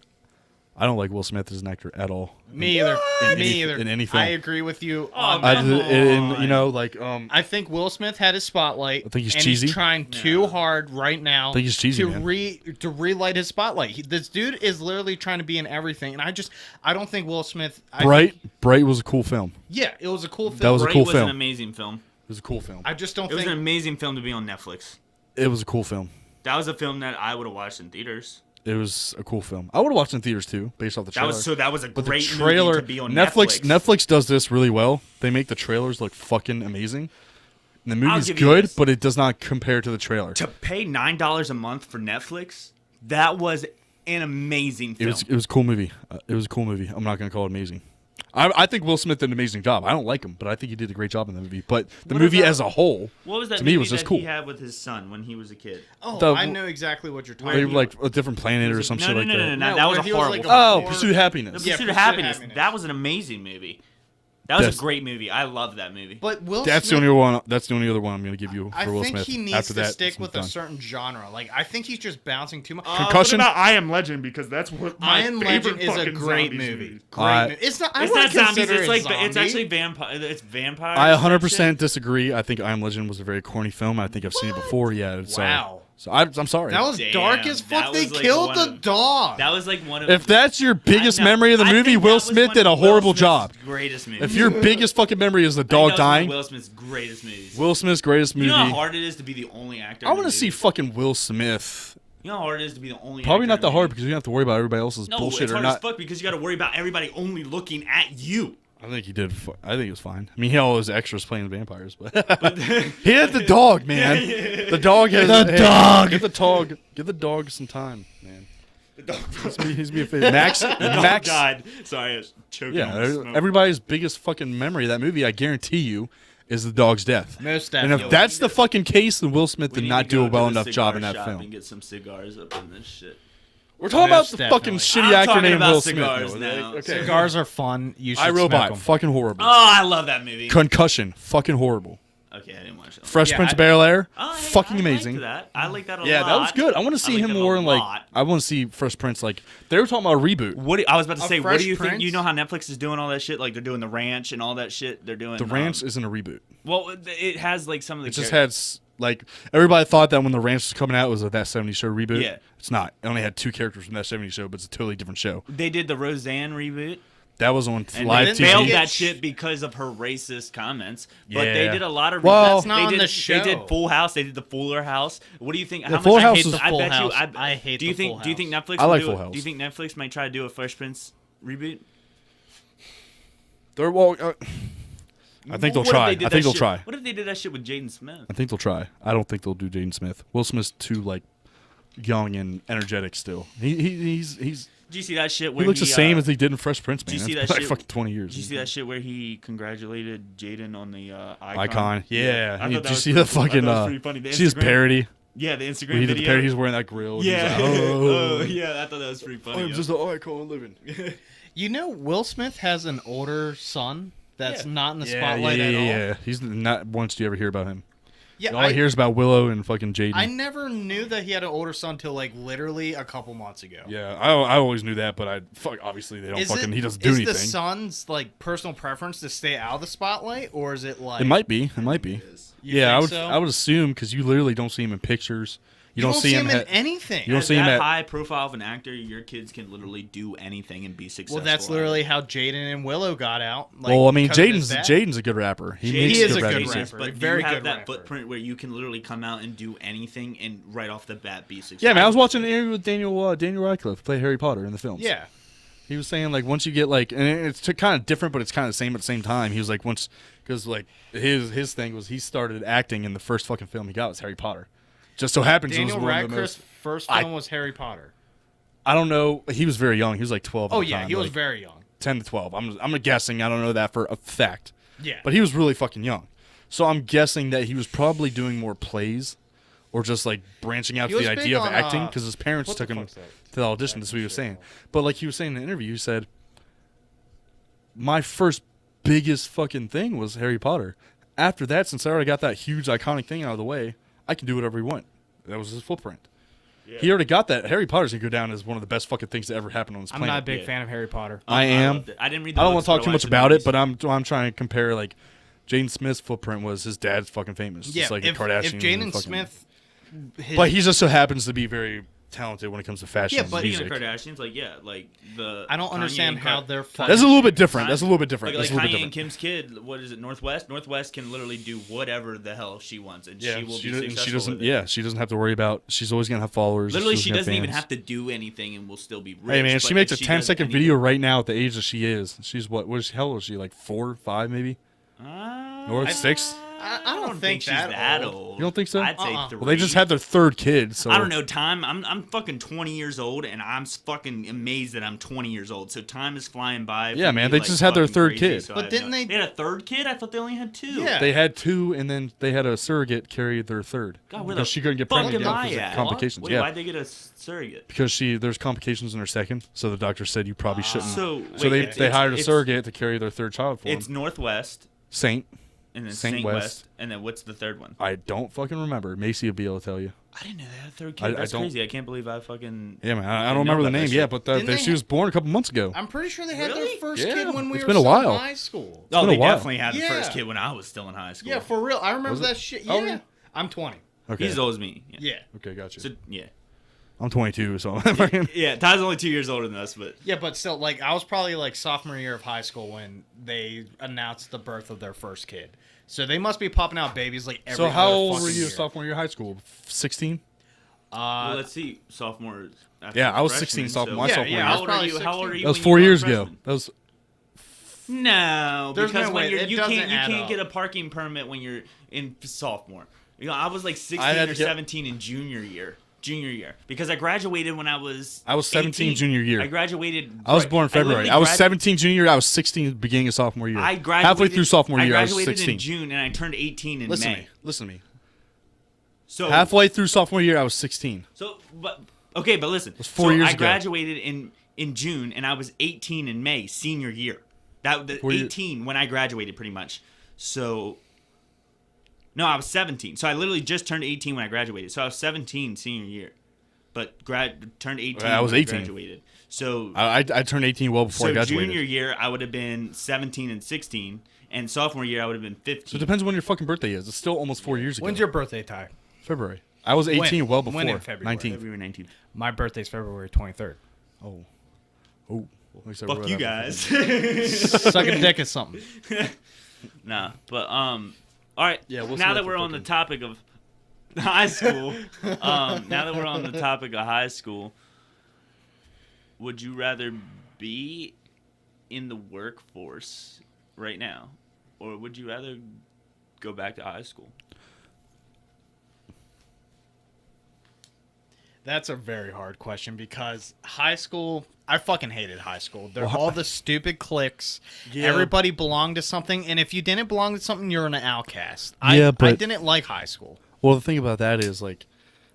I don't like Will Smith as an actor at all. Me either. In Me any- either. in any film. I agree with you. Oh, on I that. Come and, you on. know, like I think Will Smith had his spotlight. I think he's and cheesy. He's trying too hard right now. I think he's cheesy, to man. to relight his spotlight. This dude is literally trying to be in everything, and I don't think Will Smith. Bright was a cool film. Yeah, it was a cool film. That was a Bright cool was film. an amazing film. It was a cool film. I just don't It was think. an amazing film to be on Netflix. It was a cool film. That was a film that I would have watched in theaters. It was a cool film. I would have watched it in theaters too, based off the trailer. That was a But great the trailer, movie to be on Netflix does this really well. They make the trailers look fucking amazing. And the movie's give you good, this. but it does not compare to the trailer. To pay $9 a month for Netflix, that was an amazing It film. was a cool movie. It was a cool movie. I'm not gonna call it amazing. I think Will Smith did an amazing job. I don't like him, but I think he did a great job in the movie. But the What movie about- as a whole, What was that to movie me, it was just that cool. he had with his son when he was a kid? Oh, the- I know exactly what you're talking they about. were like a different planet or some no, shit no, like no, that. no, no, No, that was where a he was horrible like a- film. Oh, Or- Pursuit of Happiness. The Yeah, Pursuit of Pursuit of Happiness. Happiness. That was an amazing movie. That was Yes. a great movie. I love that movie. But Will That's the Smith, only one. That's the only other one I'm gonna give you I for Will think Smith. he needs After to that, stick it's with done. a certain genre. Like I think he's just bouncing too much. Concussion? What about I Am Legend? Because that's what my Iron favorite Legend is a fucking great zombies movie. Uh, Great movie. It's not. I It's wouldn't not zombies. consider It's it like zombie. it's actually vampire. It's vampires. I and 100% shit. disagree. I think I Am Legend was a very corny film. I think I've seen it before. Yeah. It's, Wow. So I'm sorry. That was Damn, dark as that fuck. They was like killed one the of- dog. That was like one of. If that's your biggest I know. memory of the I movie, think Will that was Smith one did of a Will horrible Smith's job. Greatest movie. If your biggest fucking memory is the I think that was dog one of dying, Will Smith's greatest movies. Will Smith's greatest movie. You know how hard it is to be the only actor. I in want a to see movie? fucking Will Smith. You know how hard it is to be the only. Probably actor not in a that hard movie? because you don't have to worry about everybody else's No, bullshit it's or hard as not. fuck because you got to worry about everybody only looking at you. I think he did. I think he was fine. I mean, he had all those extras playing vampires, but he had the dog, man. The dog has The dog. Give the dog some time, man. The dog. He's being Max. The dog Max died. Sorry, I was choking on the smoke. everybody's biggest fucking memory of that movie, I guarantee you, is the dog's death. Most And definitely. if that's the fucking case, then Will Smith We did need not to do go a well to the enough job in cigar that shop film. and get some cigars up in this shit. We're talking about Most the fucking definitely. shitty I'm actor talking named about Will cigars Smith. now. Okay. Cigars are fun. You should smoke iRobot, 'em. fucking horrible. Oh, I love that movie. Concussion, fucking horrible. Okay, I didn't watch that. Fresh Yeah, Prince I- of Bel-Air, Oh, hey, fucking I amazing. liked that. I like that a lot. Yeah, that was good. I want to see like him that a more in like. lot. I want to see Fresh Prince like. They were talking about a reboot. I was about to A say, what Fresh do you think? Prince? You know how Netflix is doing all that shit? Like they're doing the ranch and all that shit. They're doing The Ranch isn't a reboot. Well, it has like some of the. It just characters- had like everybody thought that when the Ranch was coming out it was a That 70s Show reboot. Yeah. It's not. It only had 2 characters from That 70s Show, but it's a totally different show. They did the Roseanne reboot. That was on And live they didn't TV. failed get that sh- shit because of her racist comments. But they Yeah. did a lot of. Well- That's not they on did, the show. They did Full House. They did the Fuller House. What do you think? The How Full much? House hate is- the I Full bet House. you. I hate Do you the think? Full Do you think House. Netflix? I will like do Full it- House. Do you think Netflix might try to do a Fresh Prince reboot? They're well. I think they'll What if try. they did I that think they'll shit- try. What if they did that shit with Jaden Smith? I think they'll try. I don't think they'll do Jaden Smith. Will Smith's too like young and energetic still. He's Did you see that shit he where looks the same as he he did in Fresh Prince, man. you see It's that been like shit- fucking 20 years. Did you see that shit where he congratulated Jaden on the Icon? Yeah. I thought Did that you was see pretty the cool. I thought fucking that was pretty funny. The see his Instagram- parody? Yeah, the Where Instagram he did the video. parody, he's wearing that grill. and he's Yeah. like, Oh, yeah, I thought that was pretty funny. I'm yo. just an icon living. You know, Will Smith has an older son that's Yeah. not in the Yeah, spotlight at all. yeah. He's not once do you ever hear about him. Yeah, All I hear is about Willow and fucking Jaden. I never knew that he had an older son till like literally a couple months ago. Yeah, I always knew that, but obviously they don't Is he doesn't do is anything. the son's like personal preference to stay out of the spotlight, or is it like It might be. It might be. You Yeah, think so? I would assume because you literally don't see him in pictures. You don't see him in at- anything. You don't As see him that at- high profile of an actor, your kids can literally do anything and be successful. Well, that's at literally it. how Jaden and Willow got out. Like, Well, I mean, because of his dad. Jaden's a good rapper. He Jaden makes is a good good music. rapper. But Very do you have good that rapper. footprint where you can literally come out and do anything and right off the bat be successful. Yeah, man. I was watching an interview with Daniel Radcliffe play Harry Potter in the films. Yeah. He was saying like once you get like, and it's kind of different, but it's kind of the same at the same time. He was like because like his thing was he started acting in the first fucking film he got was Harry Potter. Just so happens Daniel it was one of the Radcliffe's most. first I- film was Harry Potter. I don't know. He was very young. He was like 12. Oh at the yeah, time, he was like very young. 10 to 12. I'm guessing. I don't know that for a fact. Yeah. But he was really fucking young. So I'm guessing that he was probably doing more plays or just like branching out He to the was big idea of on, acting because his parents what took the him fuck's that? to the audition. That's what he was saying. But like he was saying in the interview, he said, my first biggest fucking thing was Harry Potter. After that, since I already got that huge iconic thing out of the way, I can do whatever he want. That was his footprint. He already got that. Harry Potter's gonna go down as one of the best fucking things to ever happen on this I'm planet. not a big Yeah. fan of Harry Potter. I am. loved it. I didn't read. The I don't books, want to talk but too I much watched the about it, movies. but I'm trying to compare like Jaden Smith's footprint was his dad's fucking famous. Yeah, just like if the Kardashians. Jaden and fucking- Smith, but he just so happens to be very talented when it comes to fashion. Yeah, and but- Speaking music. of Kardashians, like like the. I don't Kanye understand and how Kar- they're That's a little bit different. That's a little bit different. Like That's a little Kanye bit and different. Kim's kid, what is it? Northwest. Northwest can literally do whatever the hell she wants, and Yeah, she will be doesn't- successful. she doesn't. with it. Yeah, she doesn't have to worry about. She's always gonna have followers. Literally, she have doesn't even fans. have to do anything and will still be rich. Hey man, but she makes a if she 10-second does video right now at the age that she is. She's what? What is she? How old is she? Like 4, 5, maybe? Or 6? I don't think she's that that old. old. You don't think so? I'd say Uh-uh. 3. Well, they just had their third kid, so I don't know. Time. I'm fucking 20 years old, and I'm fucking amazed that I'm 20 years old. So time is flying by. Yeah, for man, me, they like, just had their fucking third crazy, kid. so But I have didn't no- they- They had a third kid. I thought they only had 2. Yeah. They had 2, and then they had a surrogate carry their third. God, where because the she couldn't get fuck pregnant am again I because of at? complications. Wait, Yeah, why'd they get a surrogate? because there's complications in her second, so the doctor said you probably shouldn't. So, So wait, they hired a it's- surrogate to carry their third child for It's them. Northwest, Saint. and then Saint Saint West. West, and then what's the third one? I don't fucking remember. Macy will be able to tell you. I didn't know they had a third kid. I That's don't- crazy. I can't believe I fucking. Yeah, man. I didn't don't know remember the about that name. shit. Yeah, but Didn't they she was born a couple months ago. I'm pretty sure they had Really? their first Yeah, kid when we it's were been a still while. in high school. Oh, been they a while. definitely had the Yeah. first kid when I was still in high school. Yeah, for real. I remember Was it? that shit. Yeah. Oh, really? I'm 20. Okay. He's as old as me. Yeah. Yeah. Okay, gotcha. So yeah. I'm 22, so I'm fucking. Yeah, Ty's only 2 years older than us, but Yeah, but still, like, I was probably, like, sophomore year of high school when they announced the birth of their first kid. So they must be popping out babies, like, every So how other old fucking were you year. sophomore year of high school? 16. well, let's see. Sophomore. After Yeah, I was freshman, 16 sophomore. so- My Yeah, sophomore yeah, year. I How was old are probably you? How old are 16. you? That was when 4 you were a years ago. freshman? That was No, There's because no when way. you're, It you doesn't can't add up. get a parking permit when you're in sophomore. You know, I was like 16 had or to get- 17 in junior year because I graduated when I was 17 18. junior year. I graduated. I was right. born in February. literally I was gradu- 17 junior year. I was 16 beginning of sophomore year. I graduated Halfway through sophomore year, I was graduated 16. in June and I turned 18 in Listen May. to me. Listen to me. So Halfway through sophomore year, I was 16. So, but okay, but listen. was 4 years I ago. graduated in June, and I was 18 in May, senior year. The 18 when I graduated, pretty much. So, no, I was 17. So I literally just turned 18 when I graduated. So I was 17 senior year, but turned 18. I was when 18. I graduated. So I turned 18 well before I so graduated. junior year, I would have been 17 and 16, and sophomore year, I would have been 15. So it depends when your fucking birthday is. It's still almost 4 years ago. When's your birthday, Ty? February? I was 18 well before. When in February? 19th. February 19th. My birthday's February 23rd. Oh. Oh. Like I said, Fuck we're you about- guys. Sucking dick is something. Nah, but all right. Yeah, we'll see now what that the we're on the fucking- topic of high school, now that we're on the topic of high school, would you rather be in the workforce right now, or would you rather go back to high school? That's a very hard question because high school, I fucking hated high school. They're all the stupid cliques. Yeah. Everybody belonged to something, and if you didn't belong to something, you're an outcast. Yeah, I but- didn't like high school. Well, the thing about that is, like,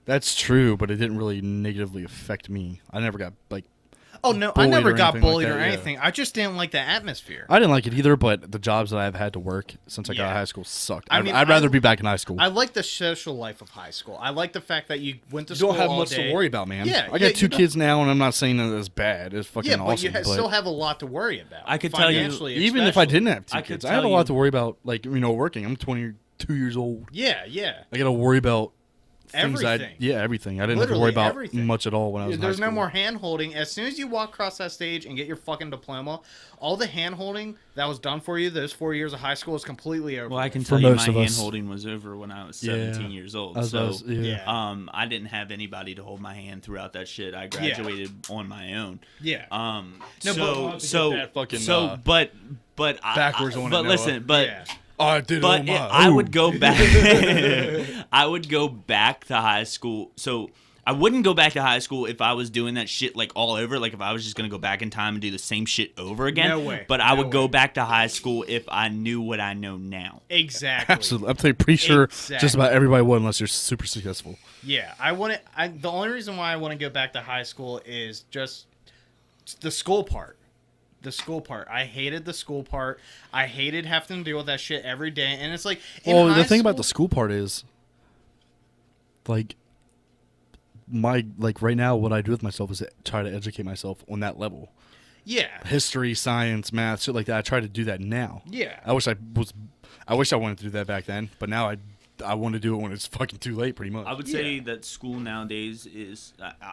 that's true, but it didn't really negatively affect me. I never got, like, Oh, no, I bullied never or got anything like bullied that, or yeah. anything. I just didn't like the atmosphere. I didn't like it either, but the jobs that I've had to work since I got out of Yeah. high school sucked. I mean, I'd rather be back in high school. I like the social life of high school. I like the fact that you went to You school don't have all much day. to worry about, man. Yeah, I yeah, got two you don't- kids now, and I'm not saying that it's bad. It's fucking Yeah, but awesome. you still have a lot to worry about. I could tell you- financially even if I especially. didn't have two I could kids, I have a tell lot you- to worry about, like, working. I'm 22 years old. Yeah, yeah. I got to worry about things Everything. everything. I didn't have to worry Literally about everything. much at all when I was in There's high no school. more hand holding. As soon as you walk across that stage and get your fucking diploma, all the hand holding that was done for you those 4 years of high school is completely over. Well, I can For tell you most my of us. hand holding was over when I was Yeah. 17 years old. I was- So, Yeah. I didn't have anybody to hold my hand throughout that shit. I graduated on my own. Yeah. No, but- so that fucking, but backwards on it, but Noah. listen, but yeah. Oh, I did but it on my I own. would go back. I would go back to high school. So I wouldn't go back to high school if I was doing that shit like all over. Like if I was just gonna go back in time and do the same shit over again. No way. But I No would go way. back to high school if I knew what I know now. Exactly. Absolutely. I'm pretty sure Exactly. just about everybody would unless you're super successful. Yeah, I want to. The only reason why I want to go back to high school is just the school part. The school part. I hated the school part. I hated having to deal with that shit every day. And it's like, in Well, high the thing about school- the school part is, like, right now, what I do with myself is try to educate myself on that level. yeah, History, science, math, shit like that. I try to do that now. yeah. I wish I wanted to do that back then, but now I want to do it when it's fucking too late, pretty much. I would say that school nowadays is.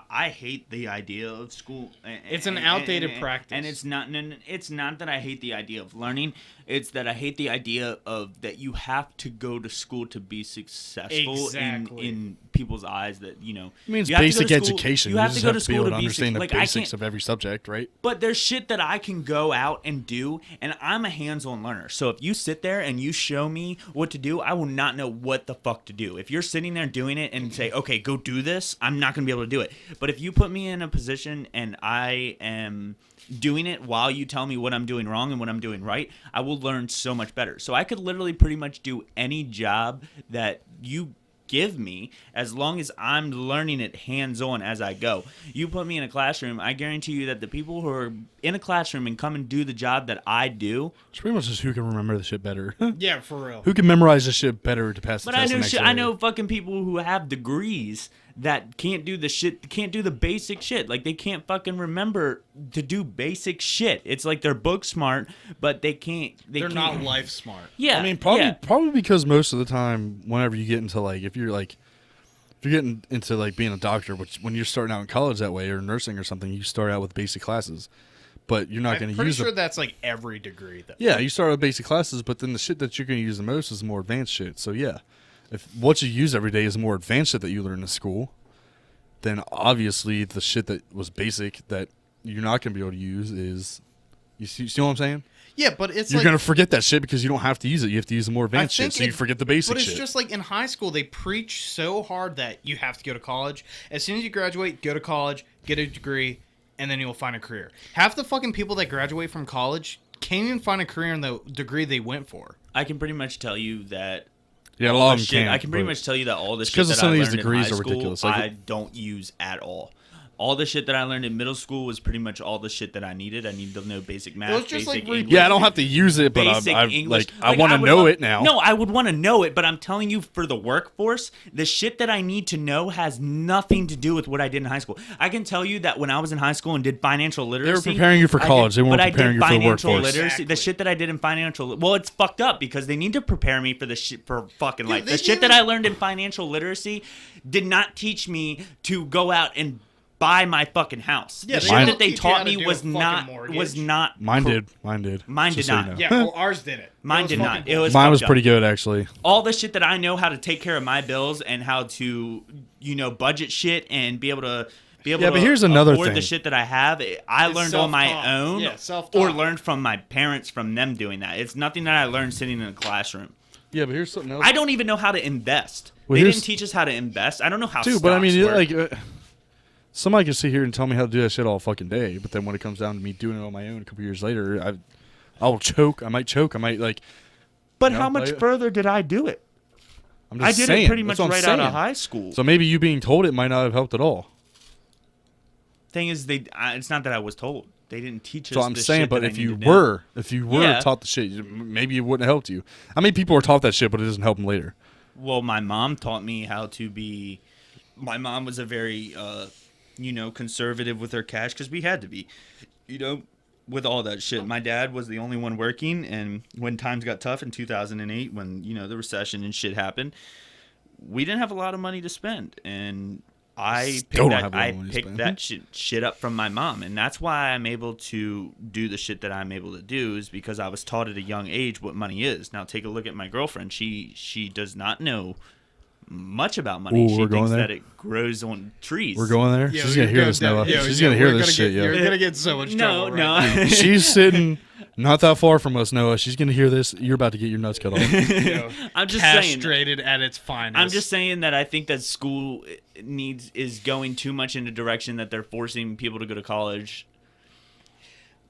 I hate the idea of school. It's an outdated practice. and it's not. It's not that I hate the idea of learning. It's that I hate the idea of that you have to go to school to be successful Exactly. in people's eyes. That I mean, it's you have to go basic to school- education. You have to go to be school able to to be understand the like I basics can't. of every subject, right? But there's shit that I can go out and do, and I'm a hands-on learner. So if you sit there and you show me what to do, I will not know what the fuck to do. If you're sitting there doing it and say, okay, go do this, I'm not going to be able to do it. But if you put me in a position and I am doing it while you tell me what I'm doing wrong and what I'm doing right, I will learn so much better. So I could literally pretty much do any job that you give me as long as I'm learning it hands-on as I go. You put me in a classroom, I guarantee you that the people who are in a classroom and come and do the job that I do, It's pretty much just who can remember the shit better. Yeah, for real. Who can memorize the shit better to pass the but I test the know next shit, day? I know fucking people who have degrees that can't do the shit, can't do the basic shit. Like they can't fucking remember to do basic shit. It's like they're book smart, but they can't. They're can't. not life smart. Yeah, I mean, probably yeah. probably because most of the time, whenever you get into if you're getting into like being a doctor, which when you're starting out in college that way or nursing or something, you start out with basic classes, but you're not going I'm to pretty use sure the that's like every degree. Though. yeah. You start with basic classes, but then the shit that you're going to use the most is more advanced shit. So yeah, if what you use every day is more advanced shit that you learn in school, then obviously the shit that was basic that you're not going to be able to use is You see what I'm saying? Yeah, but it's You're like, gonna forget that shit because you don't have to use it. You have to use the more advanced think shit, so you forget the basic But it's shit. just like in high school, they preach so hard that you have to go to college. As soon as you graduate, go to college, get a degree, and then you'll find a career. Half the fucking people that graduate from college can't even find a career in the degree they went for. I can pretty much tell you that. Yeah, a all lot the of them shit, can't, I can pretty but much tell you that all the shit 'cause of that some I of these learned degrees in high are school, ridiculous. Like- I don't use at all. All the shit that I learned in middle school was pretty much all the shit that I needed. I needed to know basic math, It was just basic like English. Yeah, I don't have to use it, but Basic I'm English. like I want to would know love- it now. No, I would want to know it, but I'm telling you, for the workforce, the shit that I need to know has nothing to do with what I did in high school. I can tell you that when I was in high school and did financial literacy, preparing you for college. They weren't but I did preparing you for the financial workforce. literacy. The shit that I did in financial, well, it's fucked up because they need to prepare me for the shit for fucking life. they The shit even- that I learned in financial literacy did not teach me to go out and buy my fucking house. Yeah, The they shit don't that they teach you how taught to me do a was fucking not mortgage. Mine did. Mine did. Mine Just did so you not. know. Yeah, well, ours didn't. Mine It was did not. fucking It was Mine was fucked up. pretty good actually. All the shit that I know how to take care of my bills and how to, budget shit and be able to Yeah, to but here's another afford thing. the shit that I have. I It's learned on my self-taught. own, Yeah, self-taught. or learned from my parents from them doing that. It's nothing that I learned sitting in a classroom. Yeah, but here's something else. I don't even know how to invest. Well, They here's- didn't teach us how to invest. I don't know how. Dude, but I mean, stocks work. somebody can sit here and tell me how to do that shit all fucking day, but then when it comes down to me doing it on my own a couple years later, I will choke. I might choke. I might like. But you how know, much like- further did I do it? I'm just I did saying. it pretty That's much what I'm right out of saying. high school. So maybe you being told it might not have helped at all. Thing is, it's not that I was told. They didn't teach us. So I'm the saying, shit but that I if you needed to know. were Yeah. taught the shit, maybe it wouldn't have helped you. I mean, people are taught that shit, but it doesn't help them later. Well, my mom taught me how to be. My mom was a very, conservative with her cash because we had to be, with all that shit. My dad was the only one working, and when times got tough in 2008, when the recession and shit happened, we didn't have a lot of money to spend, and I Still picked don't have a lot I of money to picked spend. that shit up from my mom, and that's why I'm able to do the shit that I'm able to do is because I was taught at a young age what money is. Now take a look at my girlfriend. She does not know much about money. Ooh, She we're going thinks there? that it grows on trees. We're going there. She's gonna hear this, Noah. She's gonna hear this shit, You're yo. gonna get so much No, trouble. no. Right She's sitting not that far from us, Noah. She's gonna hear this. You're about to get your nuts cut off. now. I'm just saying. Castrated at its finest. I'm just saying that I think that school is going too much in a direction that they're forcing people to go to college.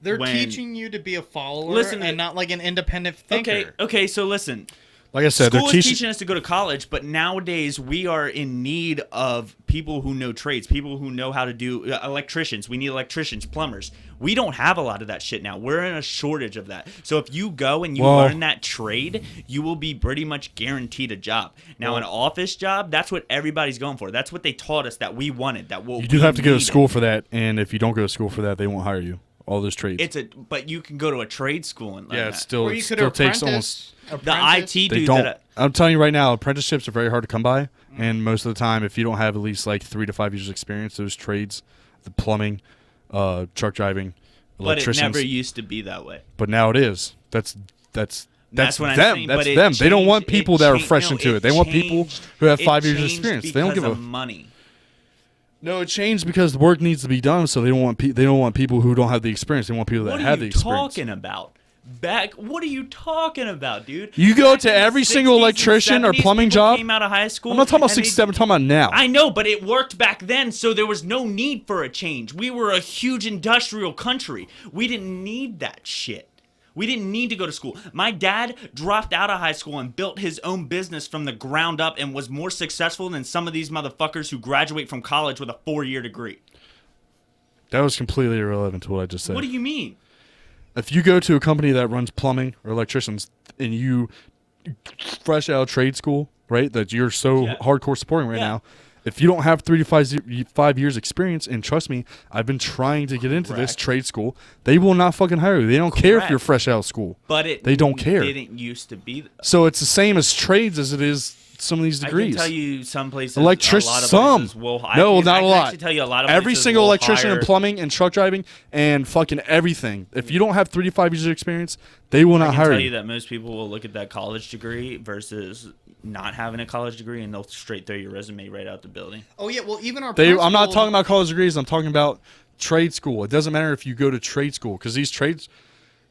They're when- teaching you to be a follower Listen, and not like an independent thinker. Okay. So listen. Like I said, School they're is teaching us to go to college, but nowadays we are in need of people who know trades, people who know how to do electricians. We need electricians, plumbers. We don't have a lot of that shit now. We're in a shortage of that. So if you go and you Well- learn that trade, you will be pretty much guaranteed a job. Now, an office job, that's what everybody's going for. That's what they taught us that we wanted. You do have to go to school for that, and if you don't go to school for that, they won't hire you. All those trades. But you can go to a trade school and learn yeah, that. it's still Or you it could still takes almost. apprentice. The IT They dude don't. that I'm telling you right now, apprenticeships are very hard to come by, and most of the time, if you don't have at least like 3 to 5 years experience, those trades, the plumbing, truck driving, but it electricians. never used to be that way. But now it is. That's That's them. what I'm saying, That's but it them. They don't want changed- people it that are changed- fresh no, into it. They want people changed- who have it 5 years changed experience. They don't because give of a. money. No, it changed because the work needs to be done. So they don't want they don't want people who don't have the experience. They want people that What have are the you experience. talking about? What are you talking about, dude? You go Back to in the every 60s single and electrician or 70s, plumbing people job. Came out of high school. I'm not talking about and they- 67. I'm talking about now. I know, but it worked back then, so there was no need for a change. We were a huge industrial country. We didn't need that shit. We didn't need to go to school. My dad dropped out of high school and built his own business from the ground up and was more successful than some of these motherfuckers who graduate from college with a 4-year degree. That was completely irrelevant to what I just said. What do you mean? If you go to a company that runs plumbing or electricians and you fresh out of trade school, right, that you're so Yeah. hardcore supporting right Yeah. now, if you don't have 3 to 5 years experience, and trust me, I've been trying to get into this Correct. trade school, they will not fucking hire you. They don't care if Correct. you're fresh out of school. But it They don't care. didn't used to be. So it's the same as trades as it is some of these degrees. I can tell you some places. Electric, a lot of some. places will, No, I not can a lot. actually tell you a lot of Every places single will electrician hire, in plumbing and truck driving and fucking everything. If you don't have 3 to 5 years of experience, they will I not can hire tell you. you that most people will look at that college degree versus not having a college degree, and they'll straight throw your resume right out the building. Oh yeah, well even our I'm not principal- talking about college degrees. I'm talking about trade school. It doesn't matter if you go to trade school because these trades,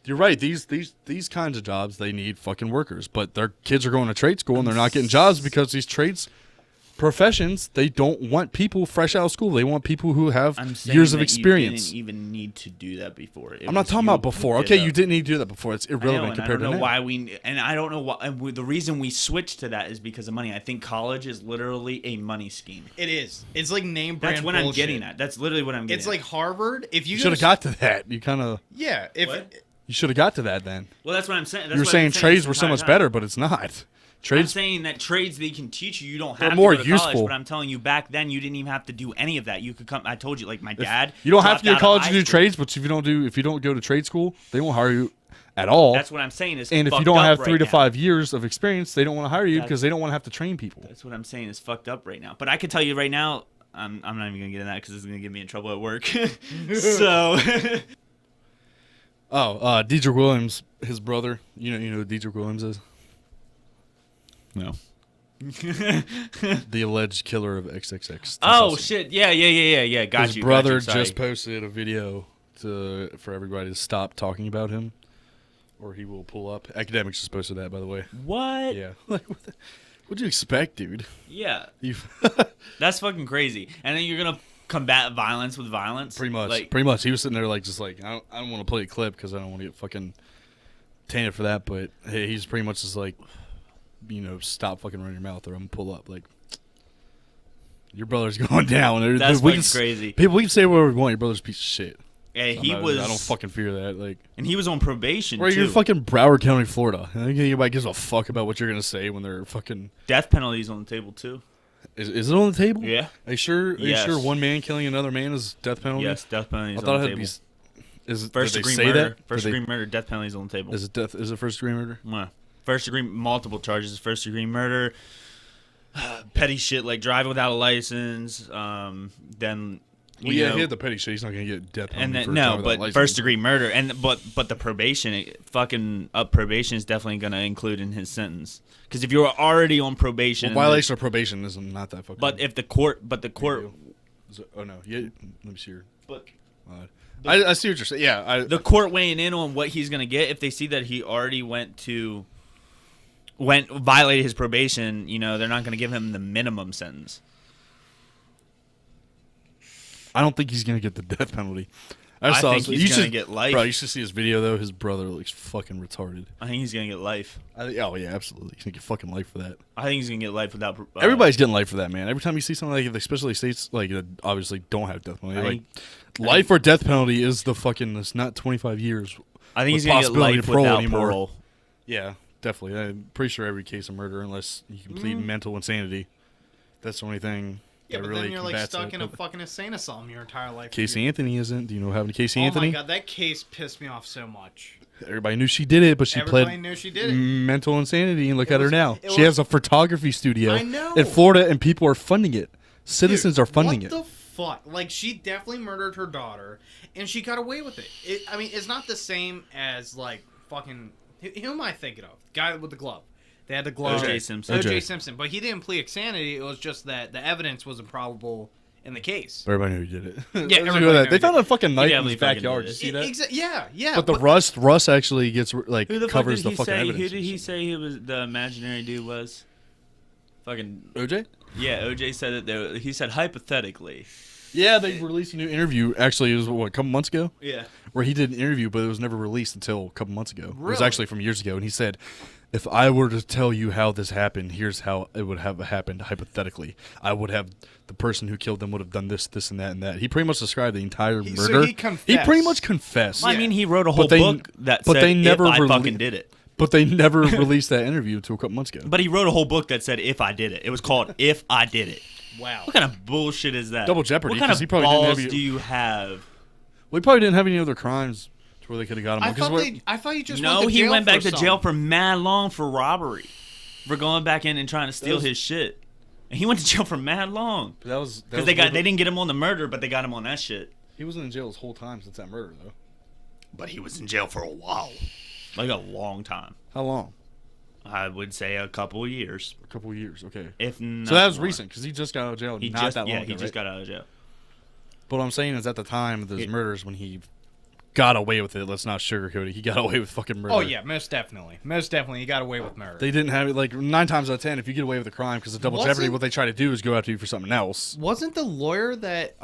You're right. These kinds of jobs, they need fucking workers. But their kids are going to trade school and they're not getting jobs because these trades professions, they don't want people fresh out of school. They want people who have years of experience. You didn't even need to do that before. I'm not talking about before. Okay, you didn't need to do that before. It's irrelevant compared to now. I don't know why. The reason we switched to that is because of money. I think college is literally a money scheme. It is. It's like name brand. That's what bullshit. I'm getting at. That's literally what I'm getting. It's like Harvard. If you should have got to that. You kind of. Yeah. What? You should have got to that then. Well, that's what I'm saying. You were saying trades were so much better, but it's not. I'm saying that trades they can teach you don't have to more go to useful. college, but I'm telling you back then you didn't even have to do any of that. You could come. I told you, like my dad. You don't have to go to dropped out college of to do high school. trades, but if you don't go to trade school, they won't hire you at all. That's what I'm saying. Is and if you fucked don't up have right 3 to now. 5 years of experience, they don't want to hire you because they don't want to have to train people. That's what I'm saying is fucked up right now. But I can tell you right now, I'm not even gonna get into that because it's gonna get me in trouble at work. So. Dedrick Williams, his brother. You know who Dedrick Williams is? No. The alleged killer of XXX. Oh shit! Yeah. Got his you. brother got you, just posted a video for everybody to stop talking about him, or he will pull up. Academics just posted that, by the way. What? Yeah. Like, what'd you expect, dude? Yeah. That's fucking crazy. And then you're gonna combat violence with violence. Pretty much. Like, Pretty much. He was sitting there like, just like, I don't want to play a clip because I don't want to get fucking tainted for that. But hey, he's pretty much just like, stop fucking running your mouth or I'm gonna pull up. Like, your brother's going down. That's fucking crazy. People, we can say whatever we want. Your brother's a piece of shit. Yeah, I don't fucking fear that. Like, and he was on probation. Or too. you're fucking Broward County, Florida. I think anybody gives a fuck about what you're gonna say when they're fucking. Death penalties on the table too. Is it on the table? Yeah. Are you sure? Yes. Are you sure one man killing another man is death penalty? Yes, death penalties I thought on the it had table. to be. Is First did degree they say murder. that? First degree murder. Death penalties on the table. Is it death? Is it first degree murder? Yeah. First degree, multiple charges. First degree murder, petty shit like driving without a license. Then. He had the petty shit. He's not gonna get death penalty. And then for no, driving without but license. first degree murder and but the probation, fucking up probation is definitely gonna include in his sentence. Because if you're already on probation, violation of probation is not that fucking. But if the court, oh no, yeah. Let me see here. But I see what you're saying. Yeah, the court weighing in on what he's gonna get if they see that he already violated his probation, they're not gonna give him the minimum sentence. I don't think he's gonna get the death penalty. I think he's gonna get life. Bro, you should see his video though. His brother looks fucking retarded. I think he's gonna get life. Oh yeah, absolutely. He's gonna get fucking life for that. I think he's gonna get life without. Everybody's getting life for that, man. Every time you see something like it, especially states like that obviously don't have death penalty, life or death penalty is the fucking. It's not 25 years. I think he's gonna get life without parole. Yeah, definitely. I'm pretty sure every case of murder, unless you can plead mental insanity, that's the only thing. Yeah, but really then you're like combats stuck it. in a fucking insane asylum your entire life. Casey Anthony isn't. Do you know what happened to Casey Oh Anthony? my god, that case pissed me off so much. Everybody knew she did it, but she Everybody knew she did it. mental insanity, and look at her now. it She has a photography studio I know. in Florida, and people are funding it. Citizens are funding what it. What the fuck? Like, she definitely murdered her daughter, and she got away with it. I mean, it's not the same as, like, fucking... Who am I thinking of? Guy with the glove. They had the glove. O.J. Simpson. O.J. Simpson. But he didn't plead insanity. It was just that the evidence was improbable in the case. Everybody knew who did it. Yeah, everybody knew They who found did a fucking knife in his definitely fucking backyard. did Did you see that? Yeah. But the Russ actually gets like Who the fuck covers did the he fucking say? evidence. Who did he say he was the imaginary dude was? Fucking OJ? yeah, OJ said that he said hypothetically. Yeah, they released a new interview. Actually, it was a couple months ago. Yeah. Where he did an interview, but it was never released until a couple months ago. It was Really? actually from years ago, and he said, "If I were to tell you how this happened, here's how it would have happened hypothetically. I would have the person who killed them would have done this, this, and that, and that." He pretty much described the entire murder. so he confessed. He pretty much confessed. Well, I mean, he wrote a whole they- book that but said they never if I rele- fucking did it. But they never released that interview until a couple months ago. But he wrote a whole book that said if I did it. It was called If I Did It. Wow. What kind of bullshit is that? Double jeopardy, What kind 'cause of he probably didn't balls have you- do you have? We probably didn't have any other crimes to where they could have got him. I on, 'cause thought he just No, went to he jail went back for to jail something. for mad long for robbery, for going back in and trying to steal his shit. And he went to jail for mad long that was because they didn't get him on the murder, but they got him on that shit. He wasn't in jail his whole time since that murder, though. But he was in jail for a while, like a long time. How long? I would say a couple of years, A couple of years. Okay. if not. So that was more. recent because he just got out of jail He not just that long ago. he just right? got out of jail. But what I'm saying is at the time of those murders when he got away with it. Let's not sugarcoat it. He got away with fucking murder. Oh yeah, most definitely. Most definitely, he got away with murder. They didn't have it, like, 9 times out of 10, if you get away with a crime, because of double Wasn't- jeopardy, what they try to do is go after you for something else. Wasn't the lawyer that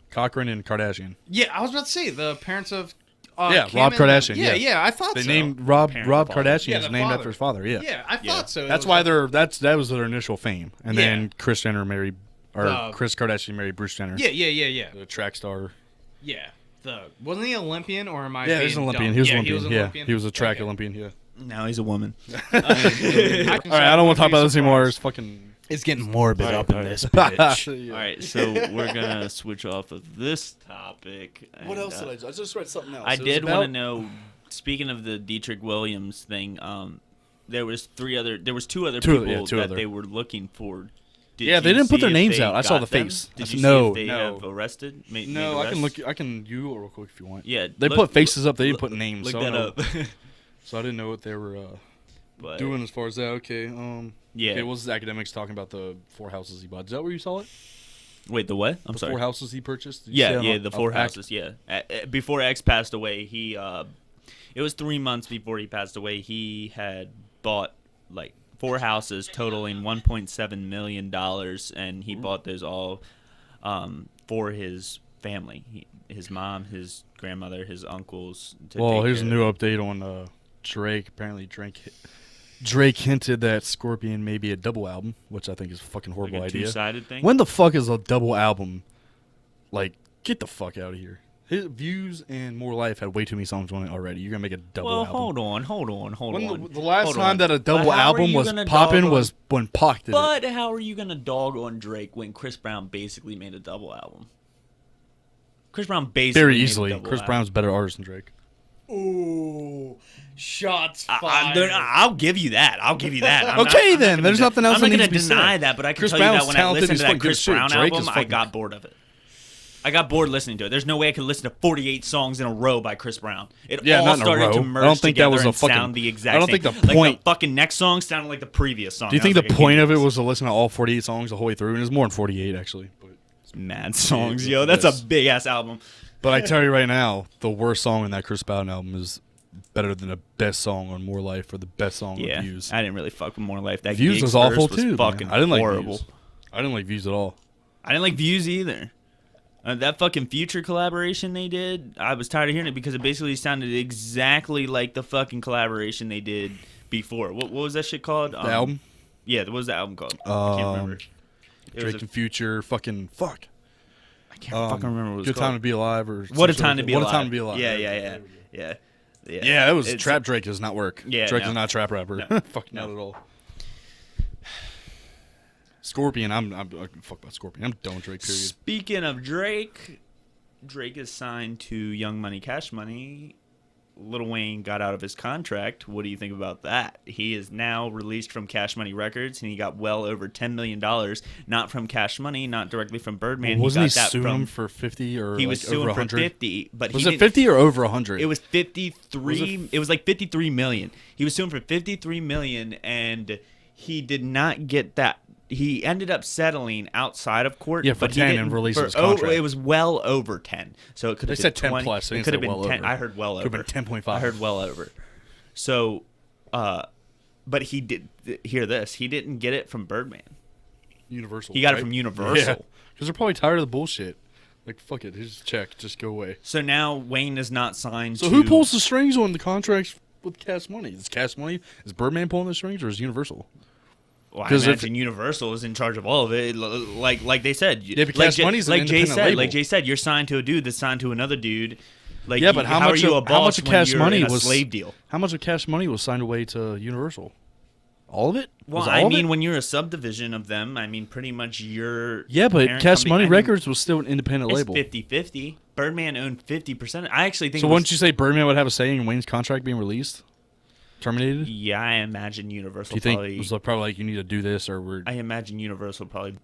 Cochran and Kardashian. Yeah, I was about to say the parents of Yeah, Kim Rob and- Kardashian, Yeah, yeah. yeah, I thought They so. named Rob Parent and father. Kardashian Yeah, is the named father. after his father, yeah. Yeah, I thought so. It That's was why like- that was their initial fame. And Yeah. then Kris Jenner married, or The- Kris Kardashian married Bruce Jenner. Yeah. The track star. Yeah. Wasn't he Olympian or am I? Yeah, he was an being Olympian. dumb? He was Yeah, Olympian. He was an yeah, Olympian. he was a track Okay. Olympian, yeah. Now he's a woman. All right, I don't want to talk about this anymore. It's fucking... It's getting morbid All up right, in all this right. bitch. All right, so we're gonna switch off of this topic. What and, else did I do? I just read something else. I It was did about- want to know. Speaking of the Dietrich Williams thing, there was two other people two that other. they were looking for. Did Yeah, they you didn't put see their if names they out. I saw got the them? face. Did I you said, no, see if they no. have arrested? No, I can look. I can Google real quick if you want. Yeah, They look- put faces up. They didn't look- put names. Look so I that don't know. up. So I didn't know what they were But, doing as far as that. Okay. Yeah. Okay, what was the academics talking about the 4 houses he bought? Is that where you saw it? Wait, the what? I'm The sorry. 4 houses he purchased? Did you Yeah, say yeah, on- the on 4 Ac- houses. Yeah, before X passed away, he it was 3 months before he passed away. He had bought like 4 houses totaling $1.7 million, and he bought those all for his family, his mom, his grandmother, his uncles. Well, take here's a care new of. update on Drake. Apparently, Drake hinted that Scorpion may be a double album, which I think is a fucking horrible Like a idea. two-sided thing. When the fuck is a double album? Like, get the fuck out of here. His Views and More Life had way too many songs on it already. You're gonna make a double well, album. hold on. When the last Hold time on. that a double But how are album you was gonna popping dog was when Pac did it. But how are you gonna dog on Drake when Chris Brown basically made a double album? Chris Brown basically Very made a easily. double Chris album. Brown's a better artist than Drake. Ooh, shots fired. I'll give you that. I'm Okay, not then. gonna There's nothing else I'm that not needs going to be deny said. that, but I can Chris tell you Brown's that when I talented, listened he's to that fucking good Chris shit. Brown Drake is album, I fucking- got bored of it. I got bored listening to it. There's no way I could listen to 48 songs in a row by Chris Brown. It Yeah, all not in a started to row. merge I don't think that together was a and fucking- sound the exact I don't same. think the Like point- the fucking next song sounded like the previous song. Do you I think was the like, point of it "Jesus." was to listen to all 48 songs the whole way through? And it's more than 48, actually. mad songs, Yeah, yo? That's a yes. big ass album. But I tell you right now, the worst song in that Chris Brown album is better than the best song on More Life or the best song Yeah, on Views. I didn't really fuck with More Life. That Views Gigs was awful verse too. man. Fucking I didn't like horrible. Views. I didn't like Views at all. I didn't like Views either. That fucking Future collaboration they did, I was tired of hearing it because it basically sounded exactly like the fucking collaboration they did before. What was that shit called? The album? Yeah, what was the album called? I can't remember. It was Drake and Future, fucking fuck. I can't fucking remember what it was Good called. Time to Be Alive or What a some time sort to of- be What alive. a Time to Be Alive. Yeah. Yeah, that was It's- trap. Drake does not work. Yeah, Drake no. is not a trap rapper. No. Fuck not at all. Scorpion, I'm fuck about Scorpion. I'm done with Drake. Period. Speaking of Drake, Drake is signed to Young Money, Cash Money. Lil Wayne got out of his contract. What do you think about that? He is now released from Cash Money Records, and he got well over $10 million, not from Cash Money, not directly from Birdman. Wasn't he got that suing from, him for 50 or He like was over suing for 100? 50, but Was he it didn't- 50 or over 100? It was 53. Was it It was like 53 million. He was suing for 53 million, and he did not get that. He ended up settling outside of court. Yeah, for but he 10 didn't- and released for- his contract. It was well over 10. So it could have They been said 10 20, plus. They It didn't could have say been well 10. over. I heard well over. Could have been 10.5. I heard well over. So, but he did. Hear this. He didn't get it from Birdman. Universal. He got it right? from Universal. Yeah, because they're probably tired of the bullshit. Like, fuck it. Here's a check. Just go away. So now Wayne is not signed So to. who pulls the strings on the contracts with Cash Money? Is Cash Money? Is Birdman pulling the strings or is Universal? Well, I 'Cause if- imagine Universal is in charge of all of it. Like they said. Yeah, but like Cash Money's an like Jay independent said. label. Like Jay said, you're signed to a dude that's signed to another dude. Like, Yeah, but how are much you of- a how boss much of when Cash you're Money in a was- slave deal? How much of Cash Money was signed away to Universal? All of it? Well, Was I all of mean, it? when you're a subdivision of them, I mean, pretty much you're. Yeah, but parent Cash company. Money I mean, Records was still an independent It's label. 50-50. Birdman owned 50%. I actually think. So it was- wouldn't you say Birdman would have a say in Wayne's contract being released? Terminated? Yeah, I imagine Universal Do you think probably. it was probably like you need to do this or we're I imagine Universal probably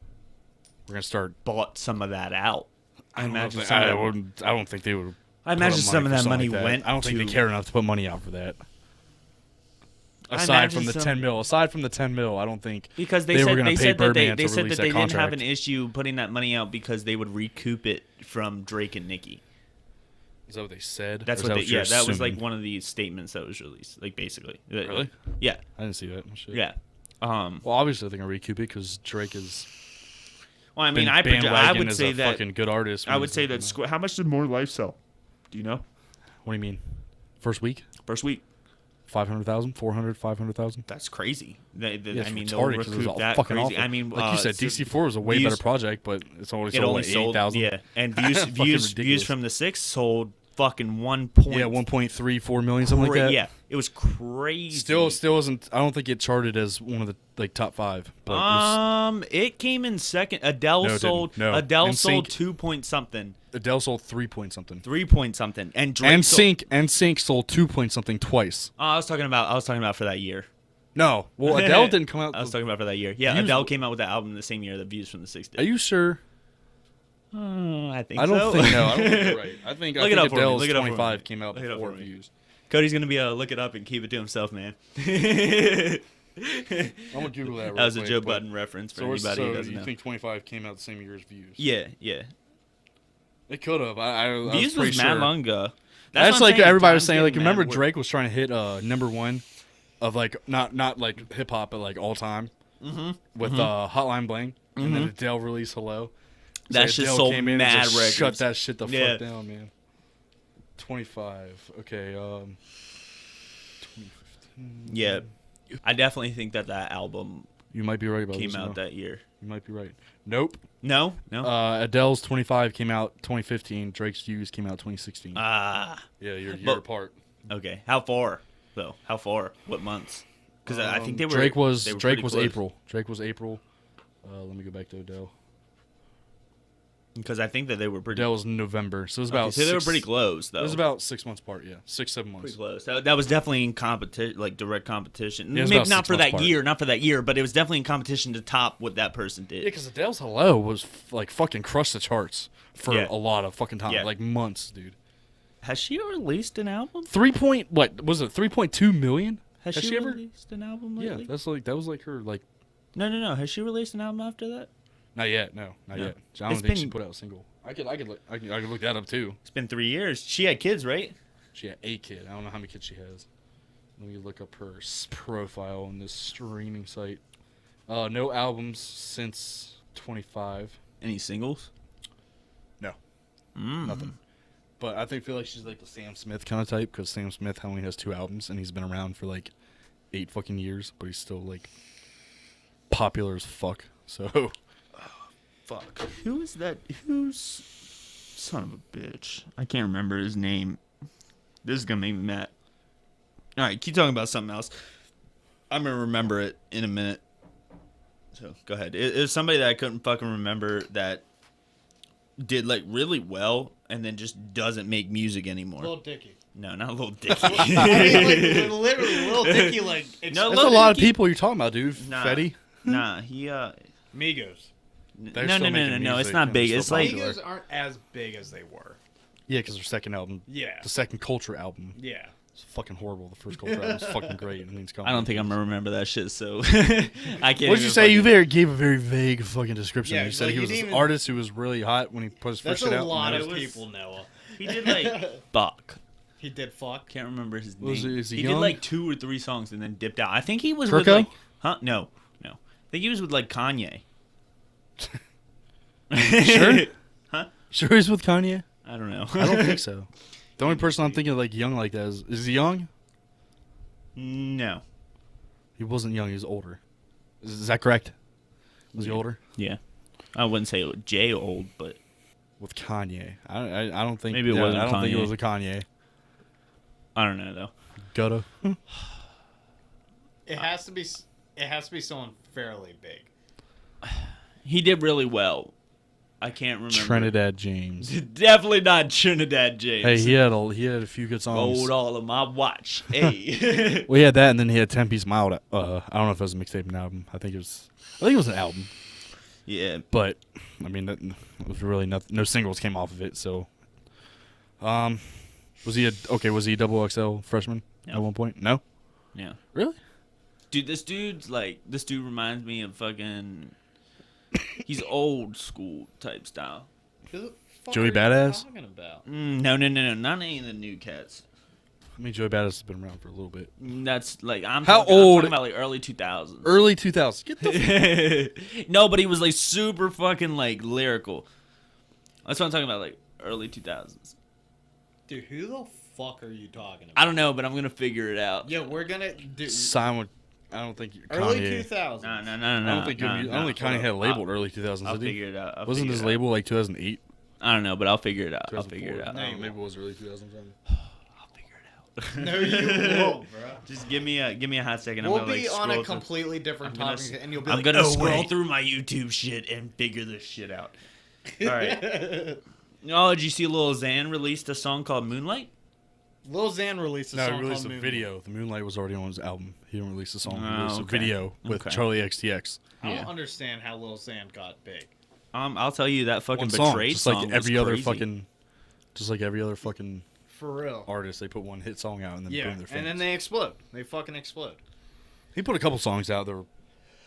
gonna start? bought some of that out. I imagine I some. don't, of know that, if they- I don't think they would. I put imagine up some of for that something money like that. went. I don't think to, they care enough to put money out for that. I Aside imagine from the some- 10 mil, aside from the 10 mil, I don't think Because they were said gonna they pay said that Birdman they to said release that that they didn't have contract. an issue putting that money out because they would recoup it from Drake and Nicki. Is that what they said? That's Or is what they. you're Yeah, that was like assuming? one of the statements that was released. Like basically. Really? Yeah. I didn't see that. Oh, shit. Yeah. Well, obviously they're gonna recoup it because Drake is. Well, I mean, been I bandwagon would as say a that. fucking good artist. I would say that. How much did More Life sell? Do you know? What do you mean? First week, First week. 500,000, 400, 500,000. That's crazy. I Yeah, mean, it's they'll retarded because it was recoup all that fucking crazy. awful. I mean, like you said, so DC4 was a way views- better project, but it's only It sold only like sold 8,000. Yeah, and Fucking views ridiculous. from the 6 sold fucking 1 point. Yeah, 1.34 million, something like that. Yeah, it was crazy. Still isn't. I don't think it charted as one of the like top 5. But it was, It came in second. Adele No, it sold. didn't. No. Adele sold NSYNC 2 point something, Adele sold 3 point something. 3 point something, and Drake And sold. Sync sold 2 point something twice. Oh, I was talking about for that year. No, well Adele didn't come out. I was talking about for that year. Yeah, Views- Adele came out with the album the same year that Views from the 6 did. Are you sure? I think I don't so. think no. I don't think you're right. I think Look I it think up for me. Adele's Look it up for me. 25 came out Look it up before for me. Views. Cody's gonna be look it up and keep it to himself, man. I'm gonna Google that. Real That was a quick, Joe but- Budden reference for So, anybody who doesn't you know. think 25 came out the same year as Views? Yeah, yeah. It could have. I Views was was pretty mad sure. long ago. That's what I'm like saying. everybody was Time's saying. Like, getting remember mad. Drake was trying to hit #1 of like not like hip hop, but like all time with Hotline Bling, and then Adele released Hello. That So shit Adele sold came in and mad just records. Shut that shit the Yeah. fuck down, man. 25. Okay. 2015. Yeah, I definitely think that album You might be right about came this. out no. that year. You might be right. Nope. No. Adele's 25 came out 2015. Drake's Views came out 2016. Ah. Yeah, you're but- apart. Okay. How far though? How far? What months? Because I think they were. Drake was they were Drake pretty was close. April. Drake was April. Let me go back to Adele. Because I think that they were pretty. Adele was November, so it was Okay, about. so they were 6 pretty close though. It was about 6 months apart. Yeah, 6-7 months. pretty close. That was definitely in competition, like direct competition. Yeah, it was Maybe about not 6 for months that apart. year, not for that year, but it was definitely in competition to top what that person did. Yeah, because Adele's Hello was like fucking crushed the charts for Yeah. a lot of fucking time, Yeah. like months, dude. Has she released an album? 3.2 million? Has Has she she ever- released an album Yeah, lately? that was like her like. No. Has she released an album after that? Not yet, no, not No. yet. I don't It's think she been- put out a single. I could look that up too. It's been 3 years. She had kids, right? She had a kid. I don't know how many kids she has. Let me look up her profile on this streaming site. No albums since 25. Any singles? No, Mm. nothing. But I feel like she's like the Sam Smith kind of type because Sam Smith only has 2 albums and he's been around for like 8 fucking years, but he's still like popular as fuck. So Fuck. Who is that? Who's son of a bitch? I can't remember his name. This is gonna make me mad. All right, keep talking about something else. I'm gonna remember it in a minute. So go ahead. It was somebody that I couldn't fucking remember that did like really well and then just doesn't make music anymore. Lil Dicky. No, not Lil Dicky. I mean, like, literally, Lil Dicky, like, it's No, that's Lil a lot of Dicky- people you're talking about, dude. Nah. Fetty. Nah, he Migos. They're no, still no, making It's music not and big. they're It's still like popular. Migos aren't as big as they were. Yeah, because their second album, Yeah. the second Culture album, Yeah. it's fucking horrible. The first Culture album was fucking great. And it's I don't think I'm gonna remember that shit. So I can't. What did even you say? You fucking- gave a very vague fucking description. Yeah, You said like, he you was didn't an even- artist who was really hot when he put his That's first shit a out. lot It of was- people, Noah. He did like fuck. He did fuck. Can't remember his Was name. he- is he did young? like 2 or 3 songs and then dipped out. I think he was with Kirko? like, huh? No. I think he was with like Kanye. Sure? Huh? Sure, he's with Kanye. I don't know. I don't think so. The only person I'm thinking of like young like that is he young? No. He wasn't young. He was older. Is that correct? Was he Yeah. older? Yeah. I wouldn't say it was Jay old, but With Kanye. I don't think. Maybe it yeah, wasn't I don't think it Kanye. was a Kanye. I don't know though. Gutta. It has to be. It has to be someone fairly big. He did really well. I can't remember. Trinidad James. Definitely not Trinidad James. Hey, he had a few good songs. Gold all of my watch. Hey. Well, he had that, and then he had 10 Piece Mild. I don't know if it was a mixtape or an album. I think it was an album. Yeah. But I mean, that was really nothing. No singles came off of it. So, was he a double XL freshman No. at one point? No. Yeah. Really? Dude, this dude reminds me of fucking. He's old school type style. fuck Joey are you Badass? talking about? No, not any of the new cats. I mean, Joey Badass has been around for a little bit. That's like I'm How talking, old- I'm talking about like early 2000s. Early 2000s. Get the No, but he was like super fucking like lyrical. That's what I'm talking about, like early 2000s. Dude, who the fuck are you talking about? I don't know, but I'm gonna figure it out. Yeah, we're gonna do Simon. I don't think early Kanye. 2000s. No. I don't think Kanye had it labeled early 2000s. I'll did he? figure it out. Wasn't his label like 2008? I don't know, but I'll figure it out. I'll figure it out. No, maybe it was early 2000s. I'll figure it out. No, you won't, bro. Just give me a hot second. We'll I'm gonna, be like, on a scroll through- completely different I'm gonna topic, and you'll be I'm like, gonna "Oh, scroll wait." through my YouTube shit and figure this shit out. All right. Oh, did you see Lil Xan released a song called Moonlight? Lil Xan released a No, song he released called a Moonlight. video. The Moonlight was already on his album. He didn't release a song. He Oh, released a okay. video with Okay. Charlie XTX. I Yeah. don't understand how Lil Xan got big. I'll tell you that fucking One song, Betrayed just song like was every other crazy. fucking, just like every other fucking For real. artist. They put one hit song out and then Yeah, boom, they're famous. and then they explode. They fucking explode. He put a couple songs out that were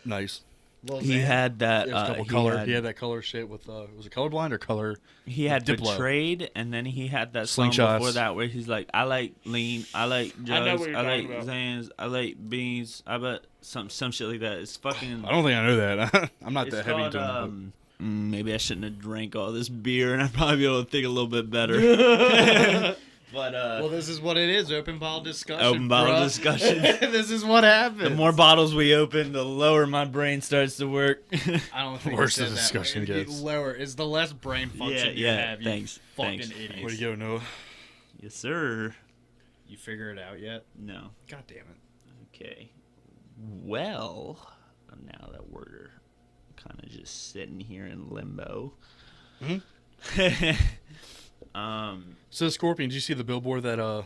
nice. Lil He Xan. had that. He had a couple he color. Had, he had that color shit with was it Colorblind or Color? he had Diplo. Betrayed, and then he had that song Slingshots. before that where he's like, "I like lean, I like I know drugs, what you're I like talking about. Xans, I like beans, I bet some shit like that." It's fucking. I don't think I know that. I'm not It's that heavy called, into him. maybe I shouldn't have drank all this beer, and I'd probably be able to think a little bit better. But Well, this is what it is. Open bottle discussion. open bottle bruh. discussion. This is what happens. The more bottles we open, the lower my brain starts to work. I don't think Worse you the said that. discussion It- gets. Lower is the less brain function you yeah, have. You thanks, fucking thanks. idiot. But way to go, Noah. Yes, sir. You figure it out yet? No. God damn it. Okay. Well, now that we're kind of just sitting here in limbo. So Scorpion, did you see the billboard that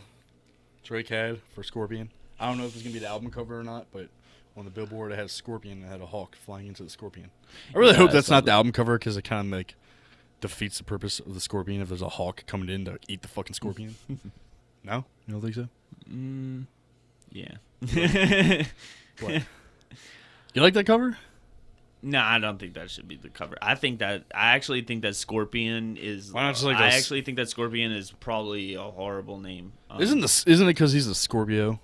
Drake had for Scorpion? I don't know if it's gonna be the album cover or not, but on the billboard it had a scorpion and it had a hawk flying into the scorpion. I really Yeah, hope I that's saw not the that. album cover because it kind of like defeats the purpose of the scorpion if there's a hawk coming in to eat the fucking scorpion. No, you don't think so? Yeah. What? You like that cover? No, I don't think that should be the cover. I actually think that Scorpion is. Why not just like I a s- actually think that Scorpion is probably a horrible name. Isn't it because he's a Scorpio?